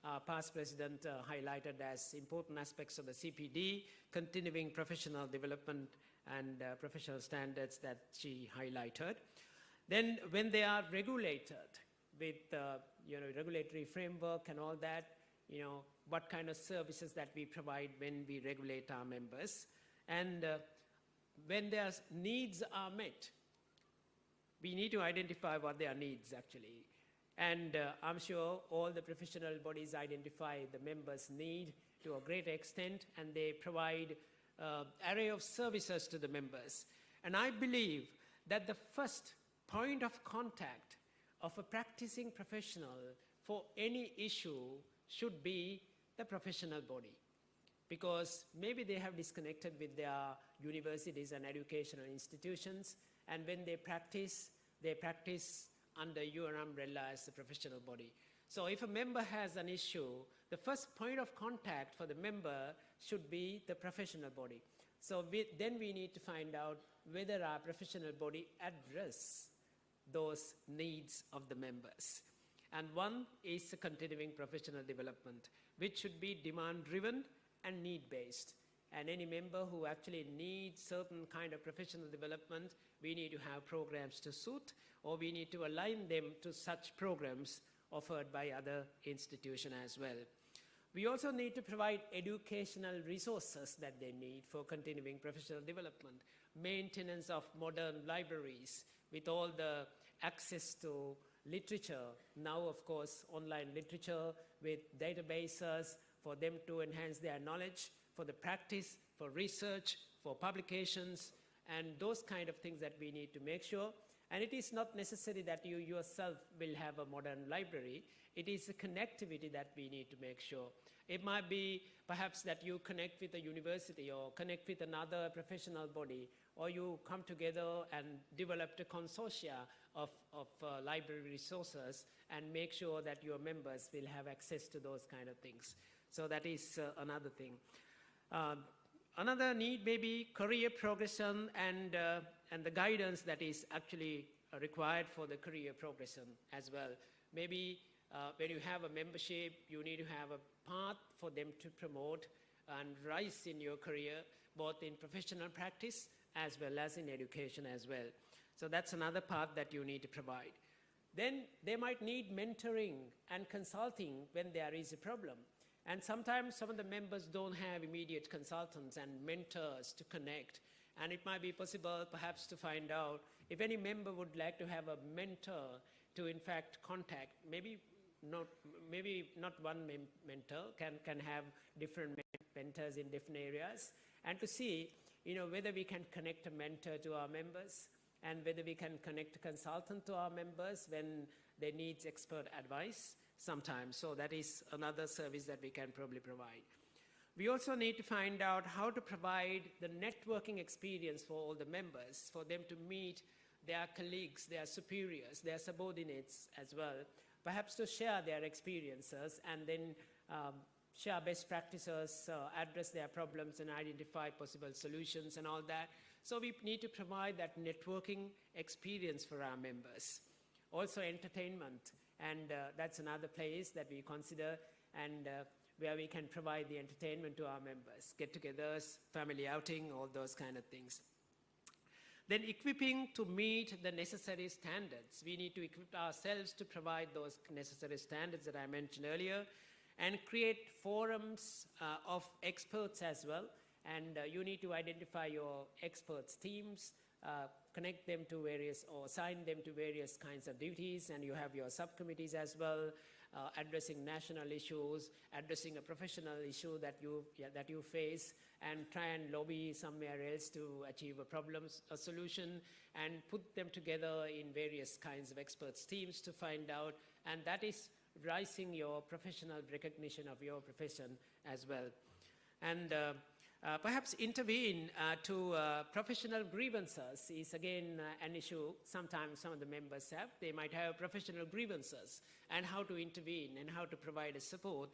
our past president highlighted as important aspects of the CPD, continuing professional development and professional standards that she highlighted. Then when they are regulated with regulatory framework and all that, what kind of services that we provide when we regulate our members. And when their needs are met, we need to identify what their needs actually. And I'm sure all the professional bodies identify the members' need to a great extent, and they provide array of services to the members. And I believe that the first point of contact of a practicing professional for any issue should be the professional body, because maybe they have disconnected with their universities and educational institutions, and when they practice under your umbrella as a professional body. So if a member has an issue, the first point of contact for the member should be the professional body. So then we need to find out whether our professional body address those needs of the members. And one is the continuing professional development, which should be demand-driven and need-based. And any member who actually needs certain kind of professional development, we need to have programs to suit, or we need to align them to such programs offered by other institutions as well. We also need to provide educational resources that they need for continuing professional development, maintenance of modern libraries with all the access to literature, now of course online literature with databases for them to enhance their knowledge, for the practice, for research, for publications, and those kind of things that we need to make sure. And it is not necessary that you yourself will have a modern library. It is a connectivity that we need to make sure. It might be perhaps that you connect with a university or connect with another professional body, or you come together and develop a consortia of library resources and make sure that your members will have access to those kind of things. So that is another thing. Another need may be career progression and the guidance that is actually required for the career progression as well. Maybe when you have a membership, you need to have a path for them to promote and rise in your career, both in professional practice as well as in education as well. So that's another path that you need to provide. Then they might need mentoring and consulting when there is a problem. And sometimes some of the members don't have immediate consultants and mentors to connect. And it might be possible perhaps to find out if any member would like to have a mentor to in fact contact, maybe not one mentor, can have different mentors in different areas, and to see whether we can connect a mentor to our members and whether we can connect a consultant to our members when they need expert advice, sometimes. So that is another service that we can probably provide. We also need to find out how to provide the networking experience for all the members, for them to meet their colleagues, their superiors, their subordinates as well, perhaps to share their experiences and then share best practices, address their problems and identify possible solutions and all that. So we need to provide that networking experience for our members. Also entertainment, and that's another place that we consider and where we can provide the entertainment to our members, get-togethers, family outing, all those kind of things. Then equipping to meet the necessary standards. We need to equip ourselves to provide those necessary standards that I mentioned earlier, and create forums of experts as well. And you need to identify your experts teams, connect them to various, or assign them to various kinds of duties, and you have your subcommittees as well, addressing national issues, addressing a professional issue that you face, and try and lobby somewhere else to achieve a solution, and put them together in various kinds of experts teams to find out, and that is rising your professional recognition of your profession as well. And perhaps intervene to professional grievances is again an issue sometimes some of the members have. They might have professional grievances, and how to intervene and how to provide a support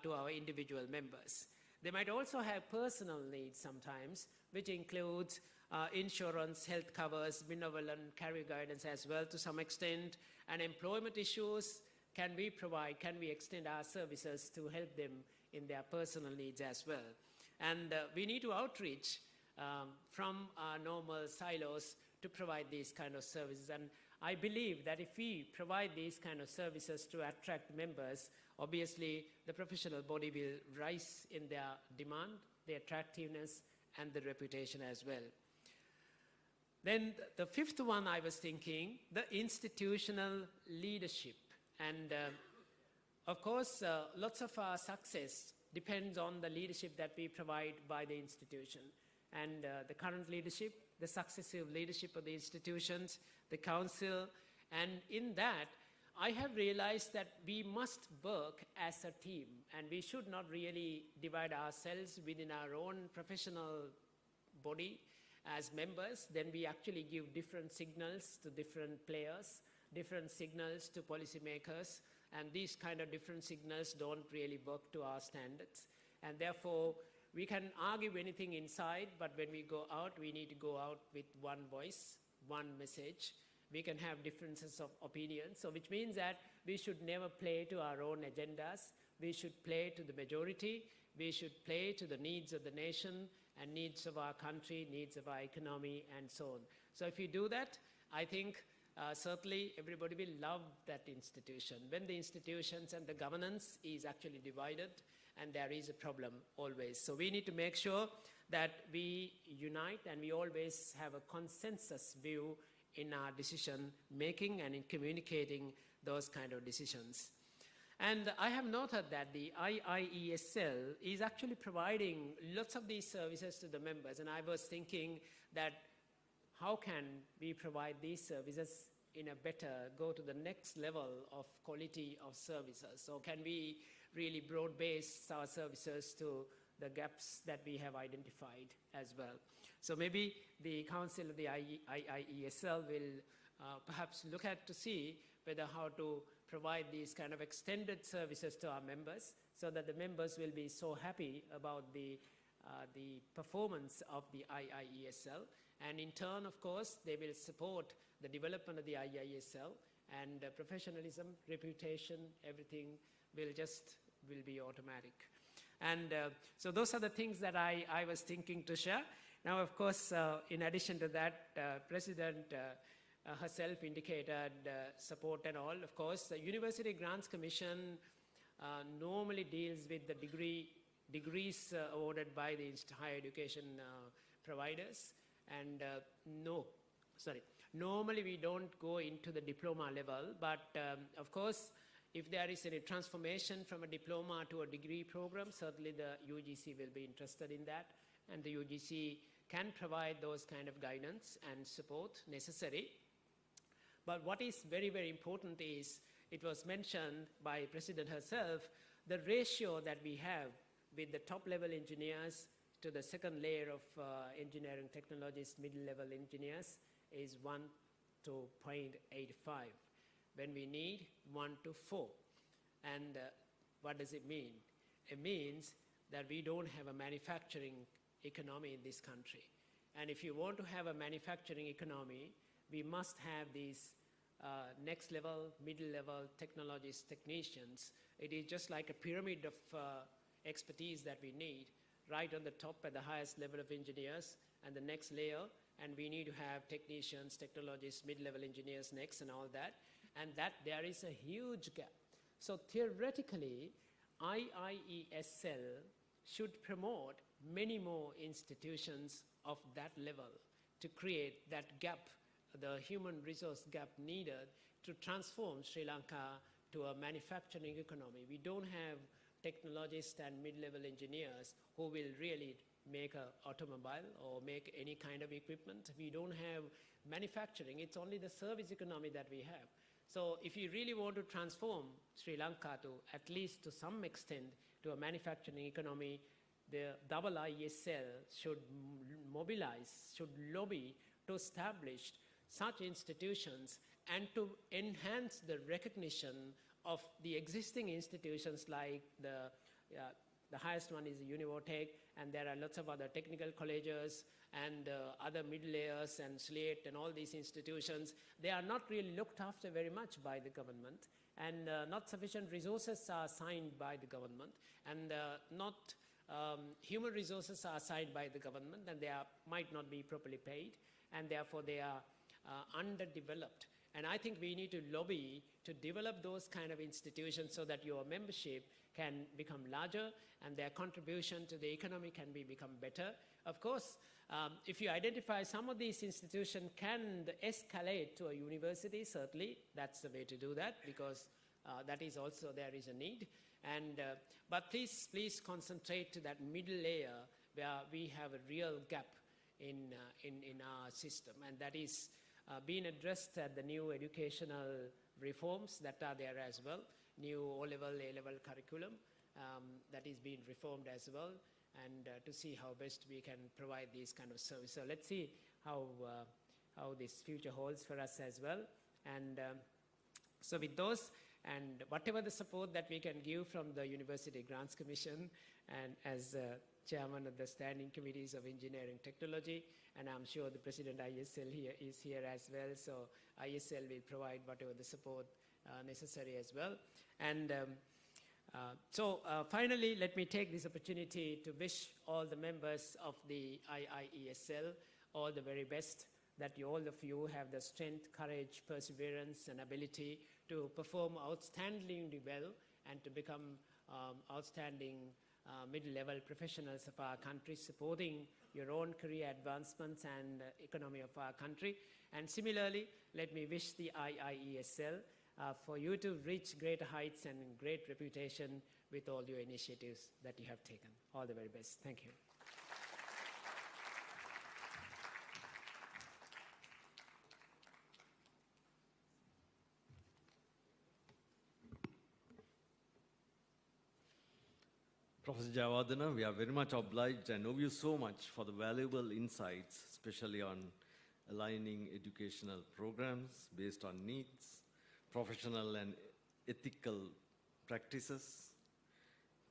to our individual members. They might also have personal needs sometimes, which includes insurance, health covers, benevolent career guidance as well to some extent, and employment issues. Can we extend our services to help them in their personal needs as well? And we need to outreach from our normal silos to provide these kind of services. And I believe that if we provide these kind of services to attract members, obviously the professional body will rise in their demand, their attractiveness, and the reputation as well. Then the fifth one I was thinking, the institutional leadership. And of course, lots of our success depends on the leadership that we provide by the institution. And the current leadership, the successive leadership of the institutions, the council, and in that, I have realized that we must work as a team, and we should not really divide ourselves within our own professional body as members. Then we actually give different signals to different players, different signals to policymakers, and these kind of different signals don't really work to our standards. And therefore, we can argue anything inside, but when we go out, we need to go out with one voice, one message. We can have differences of opinion, so which means that we should never play to our own agendas. We should play to the majority. We should play to the needs of the nation and needs of our country, needs of our economy, and so on. So if you do that, I think certainly everybody will love that institution. When the institutions and the governance is actually divided, and there is a problem always. So we need to make sure that we unite and we always have a consensus view in our decision making and in communicating those kind of decisions. And I have noted that the IIESL is actually providing lots of these services to the members, and I was thinking that how can we provide these services in a better, go to the next level of quality of services? So can we really broad-base our services to the gaps that we have identified as well? So maybe the Council of the IIESL will perhaps look at to see whether how to provide these kind of extended services to our members, so that the members will be so happy about the performance of the IIESL. And in turn, of course, they will support the development of the IIESL, and professionalism, reputation, everything will be automatic. And so those are the things that I was thinking to share. Now, of course, in addition to that, President herself indicated support and all. Of course, the University Grants Commission normally deals with the degrees awarded by the higher education providers. And normally we don't go into the diploma level, but of course, if there is any transformation from a diploma to a degree program, certainly the UGC will be interested in that, and the UGC can provide those kind of guidance and support necessary. But what is very, very important is it was mentioned by President herself, the ratio that we have with the top-level engineers to the second layer of engineering technologies, middle-level engineers, is 1 to 0.85, when we need 1 to 4. And what does it mean? It means that we don't have a manufacturing economy in this country. And if you want to have a manufacturing economy, we must have these next level, middle level technologists, technicians. It is just like a pyramid of expertise that we need, right on the top at the highest level of engineers and the next layer, and we need to have technicians, technologists, mid-level engineers next and all that, and that there is a huge gap. So theoretically, IIESL should promote many more institutions of that level to create that gap, the human resource gap needed to transform Sri Lanka to a manufacturing economy. We don't have technologists and mid-level engineers who will really make an automobile or make any kind of equipment. We don't have manufacturing. It's only the service economy that we have. So if you really want to transform Sri Lanka to, at least to some extent, to a manufacturing economy, the IIESL should mobilize, should lobby to establish such institutions and to enhance the recognition of the existing institutions like the highest one is Univotech, and there are lots of other technical colleges and other mid-layers and SLATE and all these institutions. They are not really looked after very much by the government, and not sufficient resources are assigned by the government, and human resources are assigned by the government, and they might not be properly paid, and therefore they are underdeveloped. And I think we need to lobby to develop those kind of institutions so that your membership can become larger and their contribution to the economy can become better. Of course, if you identify some of these institutions can escalate to a university, certainly that's the way to do that, because that is also, there is a need. And, but please concentrate to that middle layer where we have a real gap in our system, and that is being addressed at the new educational reforms that are there as well, new O-level, A-level curriculum that is being reformed as well, and to see how best we can provide these kind of services. So let's see how this future holds for us as well. And so with those, and whatever the support that we can give from the University Grants Commission, and as chairman of the Standing Committees of Engineering Technology, and I'm sure the President IIESL is here as well, so IIESL will provide whatever the support necessary as well. And finally, let me take this opportunity to wish all the members of the IIESL all the very best, that all of you have the strength, courage, perseverance, and ability to perform outstandingly well and to become outstanding mid-level professionals of our country, supporting your own career advancements and economy of our country. And similarly, let me wish the IIESL for you to reach greater heights and great reputation with all your initiatives that you have taken. All the very best. Thank you.
Professor Jayawardena, we are very much obliged and owe you so much for the valuable insights, especially on aligning educational programs based on needs, professional and ethical practices,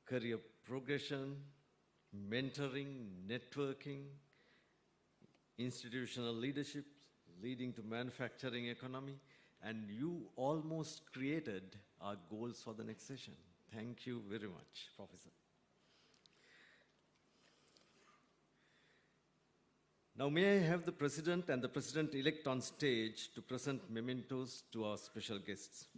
career progression, mentoring, networking, institutional leadership, leading to manufacturing economy, and you almost created our goals for the next session. Thank you very much, Professor. Now may I have the President and the President-elect on stage to present mementos to our special guests.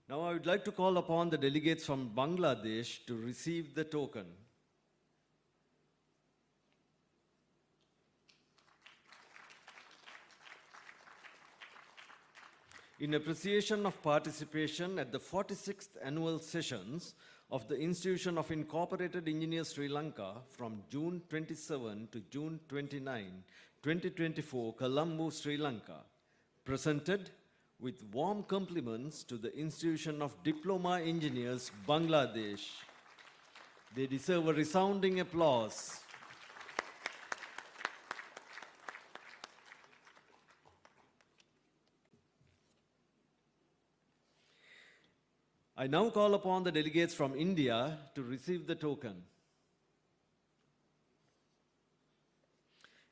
Now I would like to call upon the delegates from Bangladesh to receive the token. In appreciation of participation at the 46th annual sessions of the Institution of Incorporated Engineers Sri Lanka from June 27 to June 29, 2024, Colombo, Sri Lanka, presented with warm compliments to the Institution of Diploma Engineers, Bangladesh. They deserve a resounding applause. I now call upon the delegates from India to receive the token.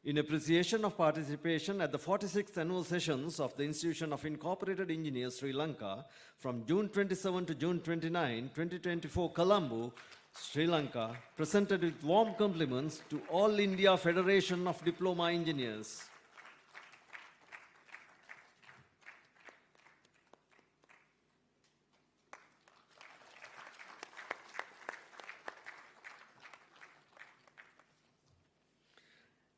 In appreciation of participation at the 46th annual sessions of the Institution of Incorporated Engineers Sri Lanka from June 27 to June 29, 2024, Colombo, Sri Lanka, presented with warm compliments to All India Federation of Diploma Engineers.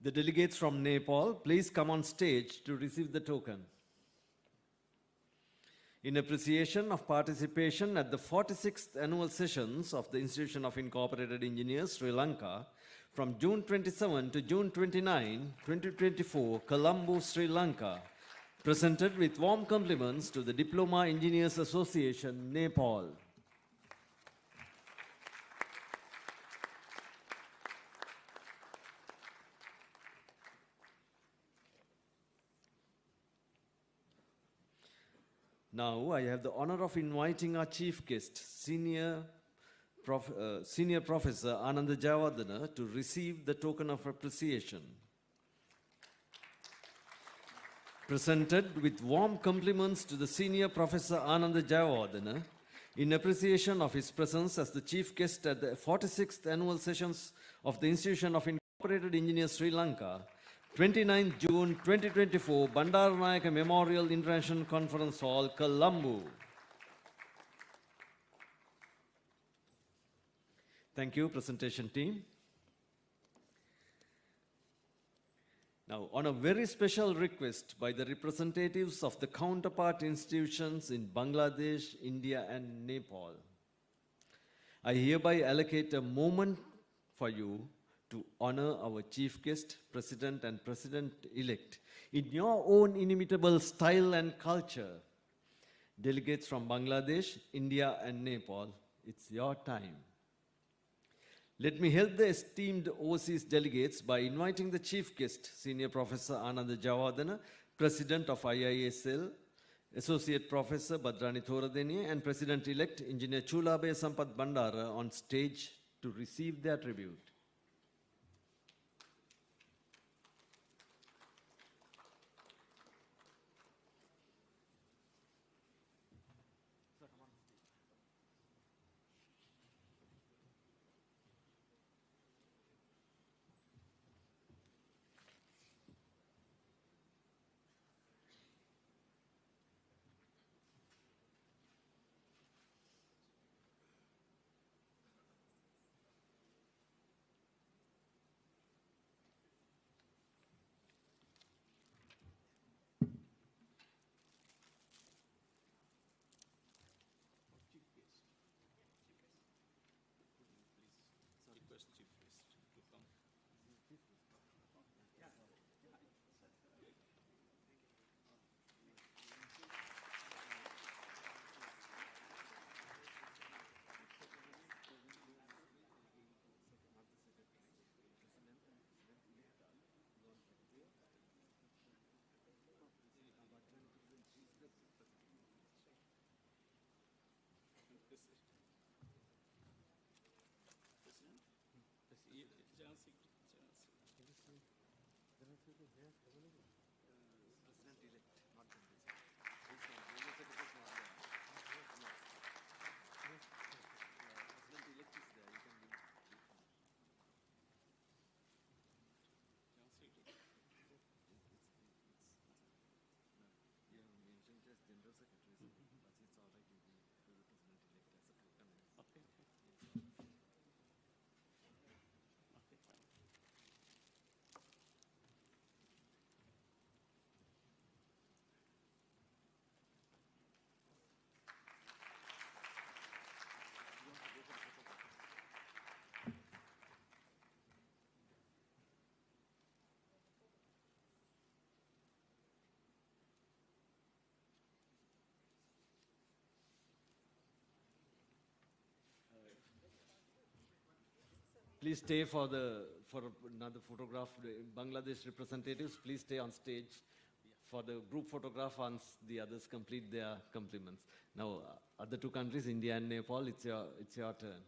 The delegates from Nepal, please come on stage to receive the token. In appreciation of participation at the 46th annual sessions of the Institution of Incorporated Engineers, Sri Lanka, from June 27 to June 29, 2024, Colombo, Sri Lanka, presented with warm compliments to the Diploma Engineers Association, Nepal. Now, I have the honor of inviting our chief guest, Senior Professor Ananda Jayawardena, to receive the token of appreciation. Presented with warm compliments to the Senior Professor Ananda Jayawardena in appreciation of his presence as the chief guest at the 46th annual sessions of the Institution of Incorporated Engineers Sri Lanka, 29 June 2024, Bandaranaike Memorial International Conference Hall, Colombo. Thank you, presentation team. Now, on a very special request by the representatives of the counterpart institutions in Bangladesh, India, and Nepal, I hereby allocate a moment for you to honor our chief guest, President and President-elect, in your own inimitable style and culture. Delegates from Bangladesh, India, and Nepal, it's your time. Let me help the esteemed overseas delegates by inviting the chief guest, Senior Professor Ananda Jayawardena, President of IIESL, Associate Professor Bhadrani Thoradeni, and President-elect Engineer Chulabe Sampath Bandara on stage to receive their tribute. Please stay for another photograph. Bangladesh representatives, please stay on stage for the group photograph once the others complete their compliments. Now, other two countries, India and Nepal, it's your turn.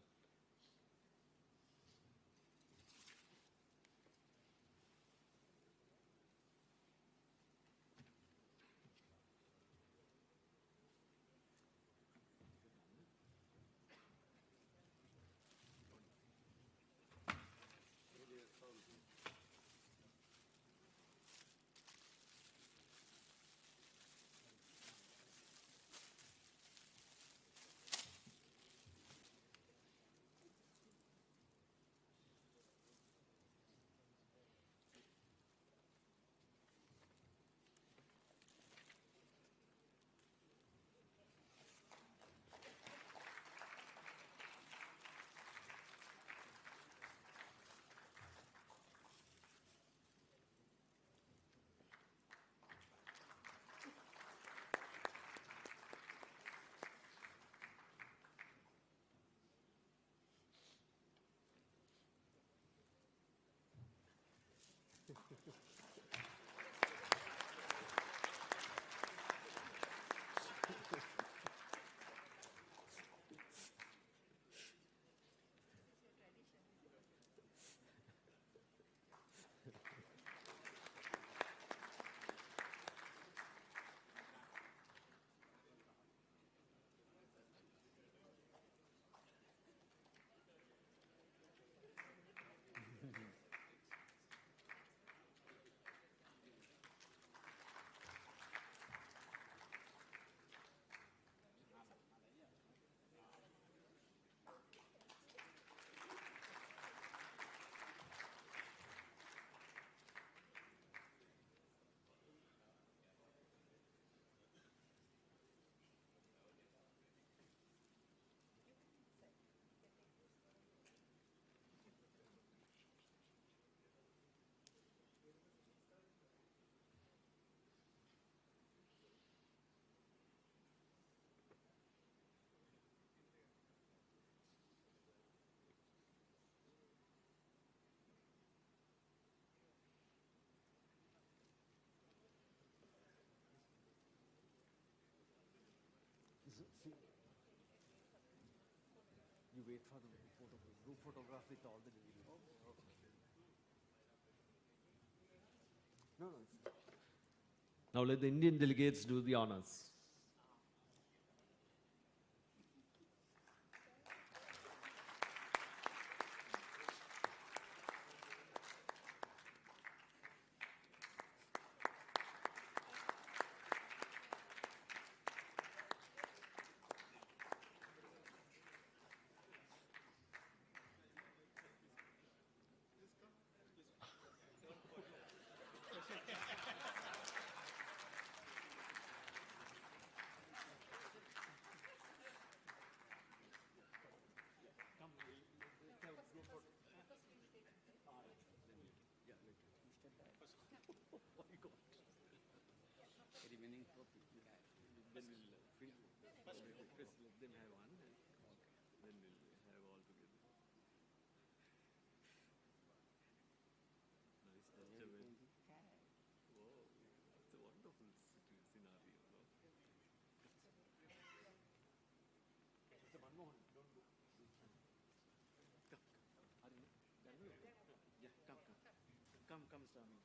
You wait for the group photograph with all the delegates. No. Now let the Indian delegates do the honors. Come, Swami.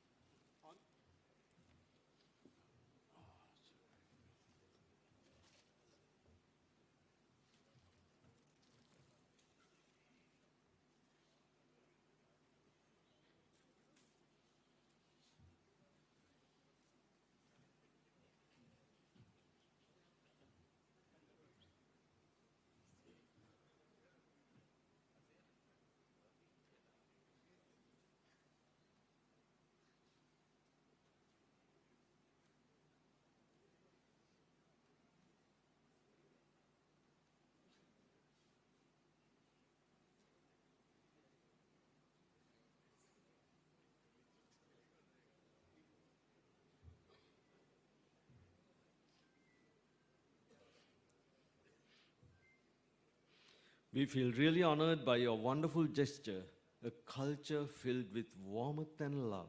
We feel really honored by your wonderful gesture a culture filled with warmth and love.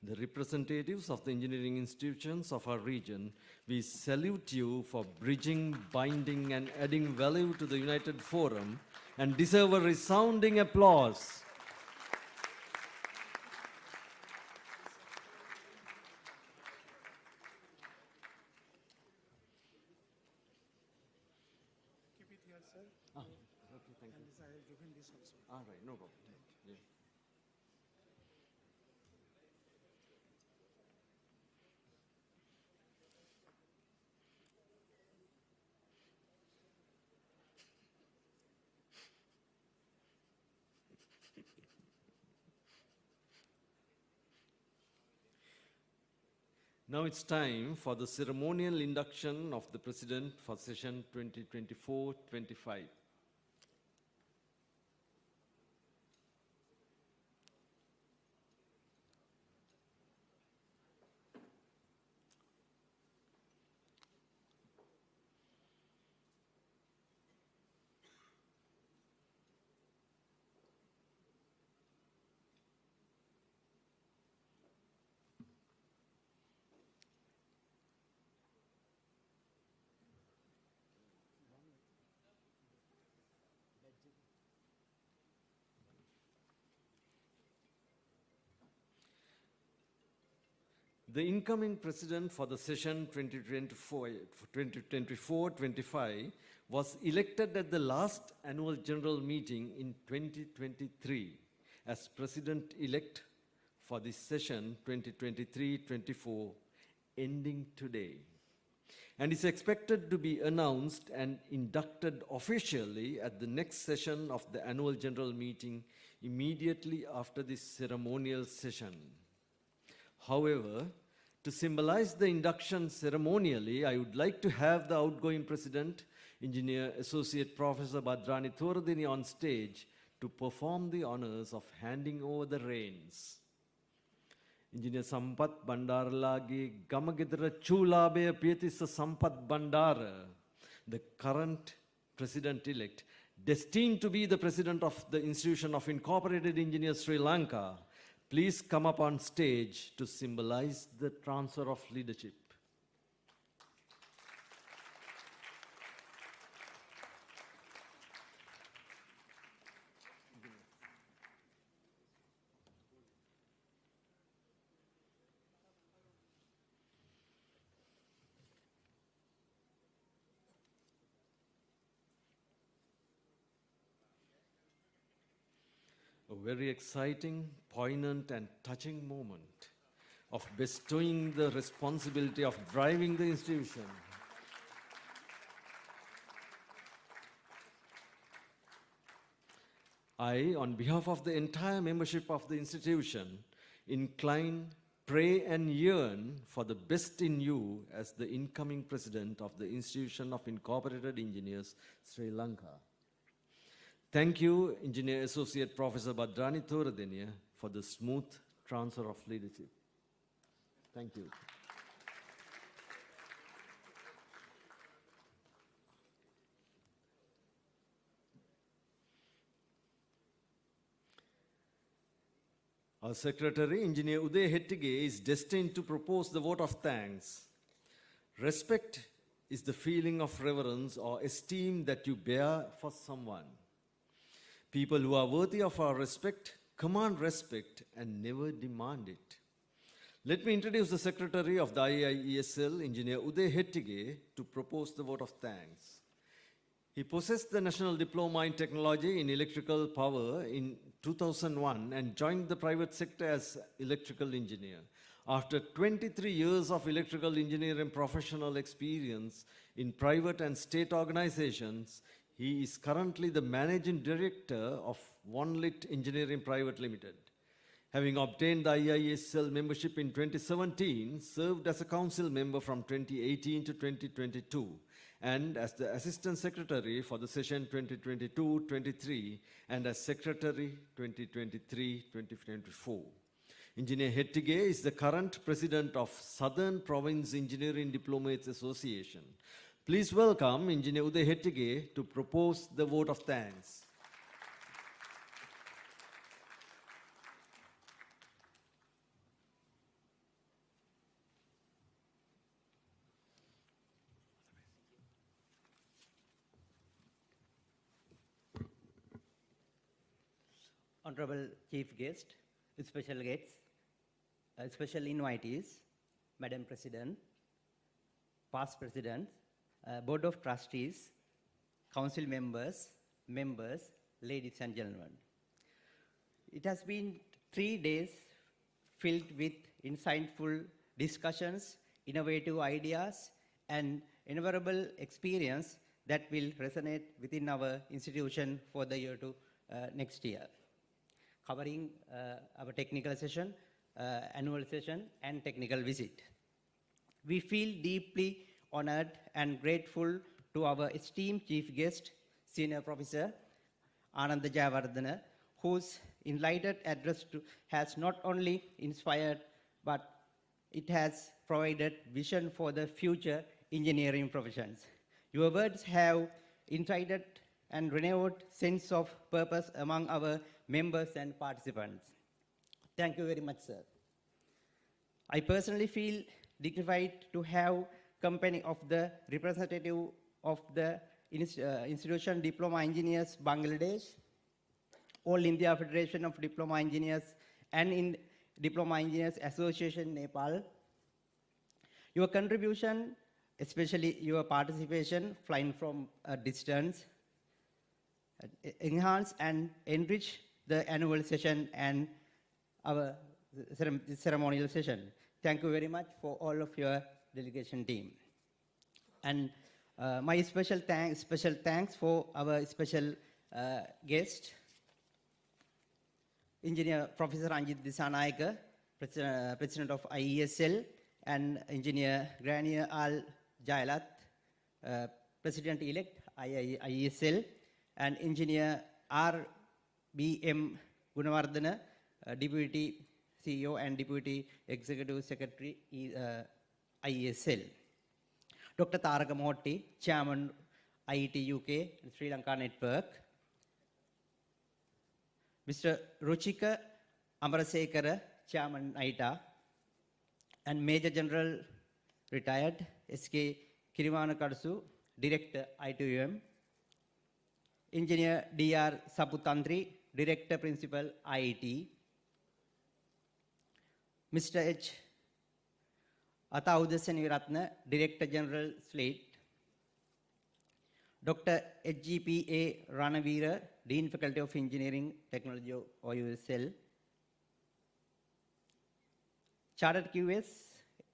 The representatives of the engineering institutions of our region, we salute you for bridging, binding, and adding value to the United Forum and deserve a resounding applause.
Keep it here, sir.
Okay, thank you.
I will give him this also.
All right, no problem. Yeah. Now it's time for the ceremonial induction of the President for session 2024-25. The incoming president for the session 2024-25 was elected at the last annual general meeting in 2023 as president-elect for this session 2023-24 ending today, and is expected to be announced and inducted officially at the next session of the annual general meeting immediately after this ceremonial session. However, to symbolize the induction ceremonially, I would like to have the outgoing President, Engineer Associate Professor Bhadrani Thoradini on stage to perform the honors of handing over the reins. Engineer Sampath Bandaralagi Gamagidra Chulabe Pietissa Sampath Bandara, the current President-elect, destined to be the President of the Institution of Incorporated Engineers Sri Lanka, please come up on stage to symbolize the transfer of leadership. A very exciting, poignant, and touching moment of bestowing the responsibility of driving the institution. I, on behalf of the entire membership of the institution, incline, pray, and yearn for the best in you as the incoming president of the Institution of Incorporated Engineers, Sri Lanka. Thank you, Engineer Associate Professor Bhadrani Thoradini, for the smooth transfer of leadership. Thank you. Our Secretary, Engineer Uday Hettige, is destined to propose the vote of thanks. Respect is the feeling of reverence or esteem that you bear for someone. People who are worthy of our respect command respect and never demand it. Let me introduce the Secretary of the IIESL, Engineer Uday Hettige, to propose the vote of thanks. He possessed the National Diploma in Technology in Electrical Power in 2001 and joined the private sector as electrical engineer. After 23 years of electrical engineering professional experience in private and state organizations, he is currently the Managing Director of OneLit Engineering Private Limited. Having obtained the IIESL membership in 2017, served as a council member from 2018 to 2022, and as the Assistant Secretary for the session 2022-23 and as Secretary 2023-2024. Engineer Hettige is the current President of Southern Province Engineering Diplomates Association. Please welcome Engineer Uday Hettige to propose the vote of thanks.
honorable chief guest, special guests, special invitees, Madam President, past presidents, Board of Trustees, council members, ladies and gentlemen. It has been 3 days filled with insightful discussions, innovative ideas, and innumerable experience that will resonate within our institution for the year to next year, covering our technical session, annual session, and technical visit. We feel deeply honored and grateful to our esteemed chief guest, Senior Professor Ananda Jayawardena, whose enlightened address has not only inspired, but it has provided vision for the future engineering professions. Your words have incited and renewed sense of purpose among our members and participants. Thank you very much, sir. I personally feel dignified to have company of the representative of the Institution Diploma Engineers Bangladesh, All India Federation of Diploma Engineers, and in Diploma Engineers Association Nepal. Your contribution, especially your participation flying from a distance, enhance and enrich the annual session and our ceremonial session. Thank you very much for all of your delegation team. And my special thanks for our special guest, Engineer Professor Anjit Disanayake, President of IIESL, and Engineer Granier Al Jailat, President-elect IIESL, and Engineer R.B.M. Gunawardena, Deputy CEO and Deputy Executive Secretary, IIESL. Dr. Taraka Motti, Chairman, IIT UK, Sri Lanka Network. Mr. Ruchika Amarasekara, Chairman, ITA. And Major General, retired, S.K. Kirimana Karsu, Director, ITUM. Engineer D.R. Saputantri, Director Principal, IIT. Mr. H. Ataudasenviratna, Director General, Slate. Dr. H.G.P.A. Ranavira, Dean Faculty of Engineering, Technology, OUSL. Chartered QS,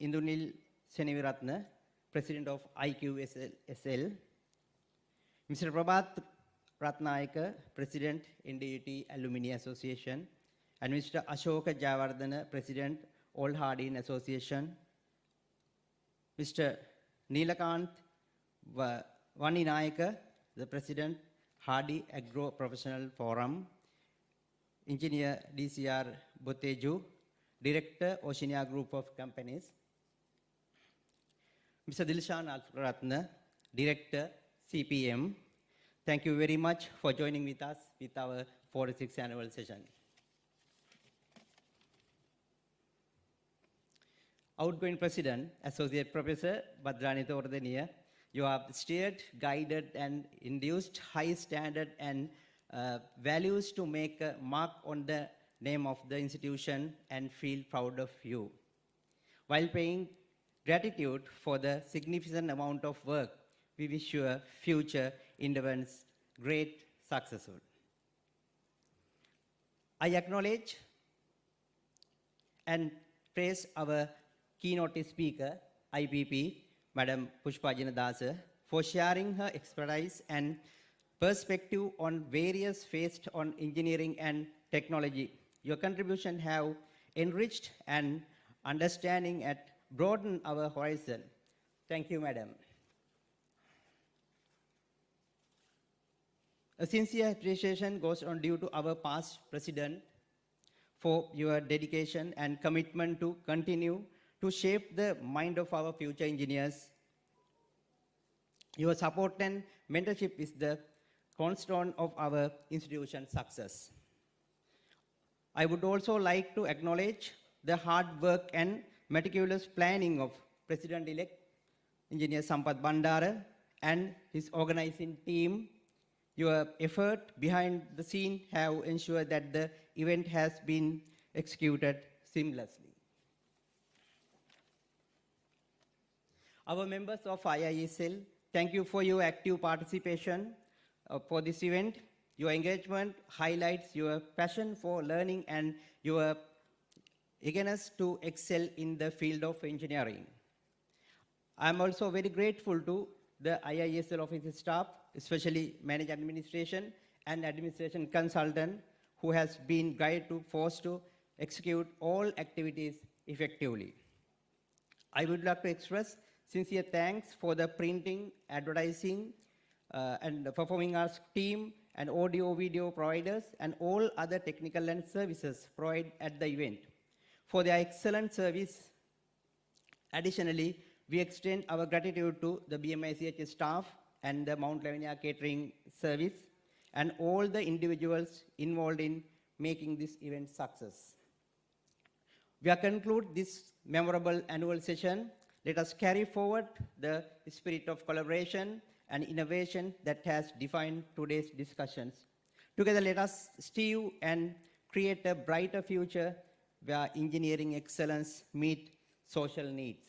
Indunil Seneviratna, President of IQSL. Mr. Prabhat Ratnayaka, President, NDUT Alumni Association. And Mr. Ashoka Jayawardena, President, Old Hardin Association. Mr. Neelakant Vaninayaka, the President, Hardy Agro Professional Forum. Engineer DCR Boteju, Director, Oceania Group of Companies. Mr. Dilshan Alfratna, Director, CPM. Thank you very much for joining with us with our 46th annual session. Outgoing President, Associate Professor Bhadrani Tordeniya, you have steered, guided, and induced high standard and values to make a mark on the name of the institution and feel proud of you. While paying gratitude for the significant amount of work, we wish your future endeavors great successful. I acknowledge and praise our keynote speaker, IPP, Madam Pushpa Jinadasa, for sharing her expertise and perspective on various facets on engineering and technology. Your contribution have enriched and understanding and broadened our horizon. Thank you, Madam. A sincere appreciation goes on due to our past president for your dedication and commitment to continue to shape the mind of our future engineers. Your support and mentorship is the cornerstone of our institution's success. I would also like to acknowledge the hard work and meticulous planning of President-elect Engineer Sampath Bandara and his organizing team, Your effort behind the scene have ensured that the event has been executed seamlessly. Our members of IIESL, thank you for your active participation for this event. Your engagement highlights your passion for learning and your eagerness to excel in the field of engineering. I am also very grateful to the IIESL office staff, especially managed administration and administration consultant, who has been guided to force to execute all activities effectively. I would like to express sincere thanks for the printing, advertising, and the performing arts team and audio-video providers and all other technical and services provided at the event for their excellent service. Additionally, we extend our gratitude to the BMICH staff and the Mount Lavinia Catering Service and all the individuals involved in making this event success. We are conclude this memorable annual session. Let us carry forward the spirit of collaboration and innovation that has defined today's discussions. Together, let us strive and create a brighter future where engineering excellence meets social needs.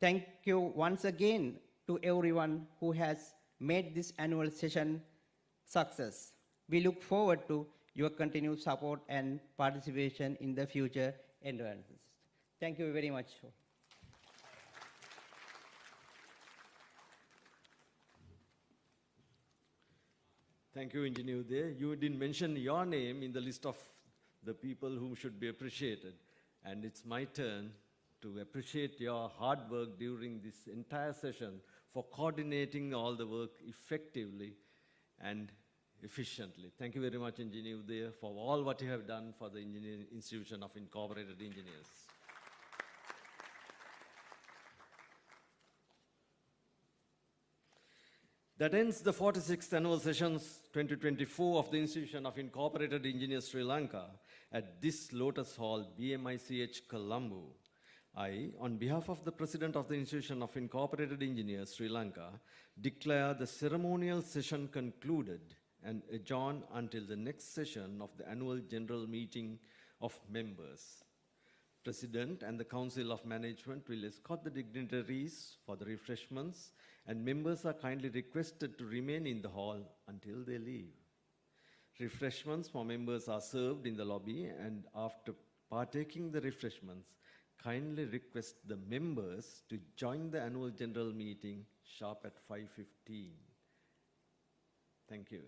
Thank you once again to everyone who has made this annual session success. We look forward to your continued support and participation in the future endeavors. Thank you very much.
Thank you, Engineer Uday. You didn't mention your name in the list of the people who should be appreciated. And it's my turn to appreciate your hard work during this entire session for coordinating all the work effectively and efficiently. Thank you very much, Engineer Uday, for all what you have done for the Engineering Institution of Incorporated Engineers. That ends the 46th Annual Sessions 2024 of the Institution of Incorporated Engineers Sri Lanka at this Lotus Hall, BMICH, Colombo. I, on behalf of the President of the Institution of Incorporated Engineers Sri Lanka, declare the ceremonial session concluded and adjourn until the next session of the Annual General Meeting of Members. President and the Council of Management will escort the dignitaries for the refreshments, and members are kindly requested to remain in the hall until they leave. Refreshments for members are served in the lobby, and after partaking the refreshments, kindly request the members to join the annual general meeting sharp at 5:15. Thank you.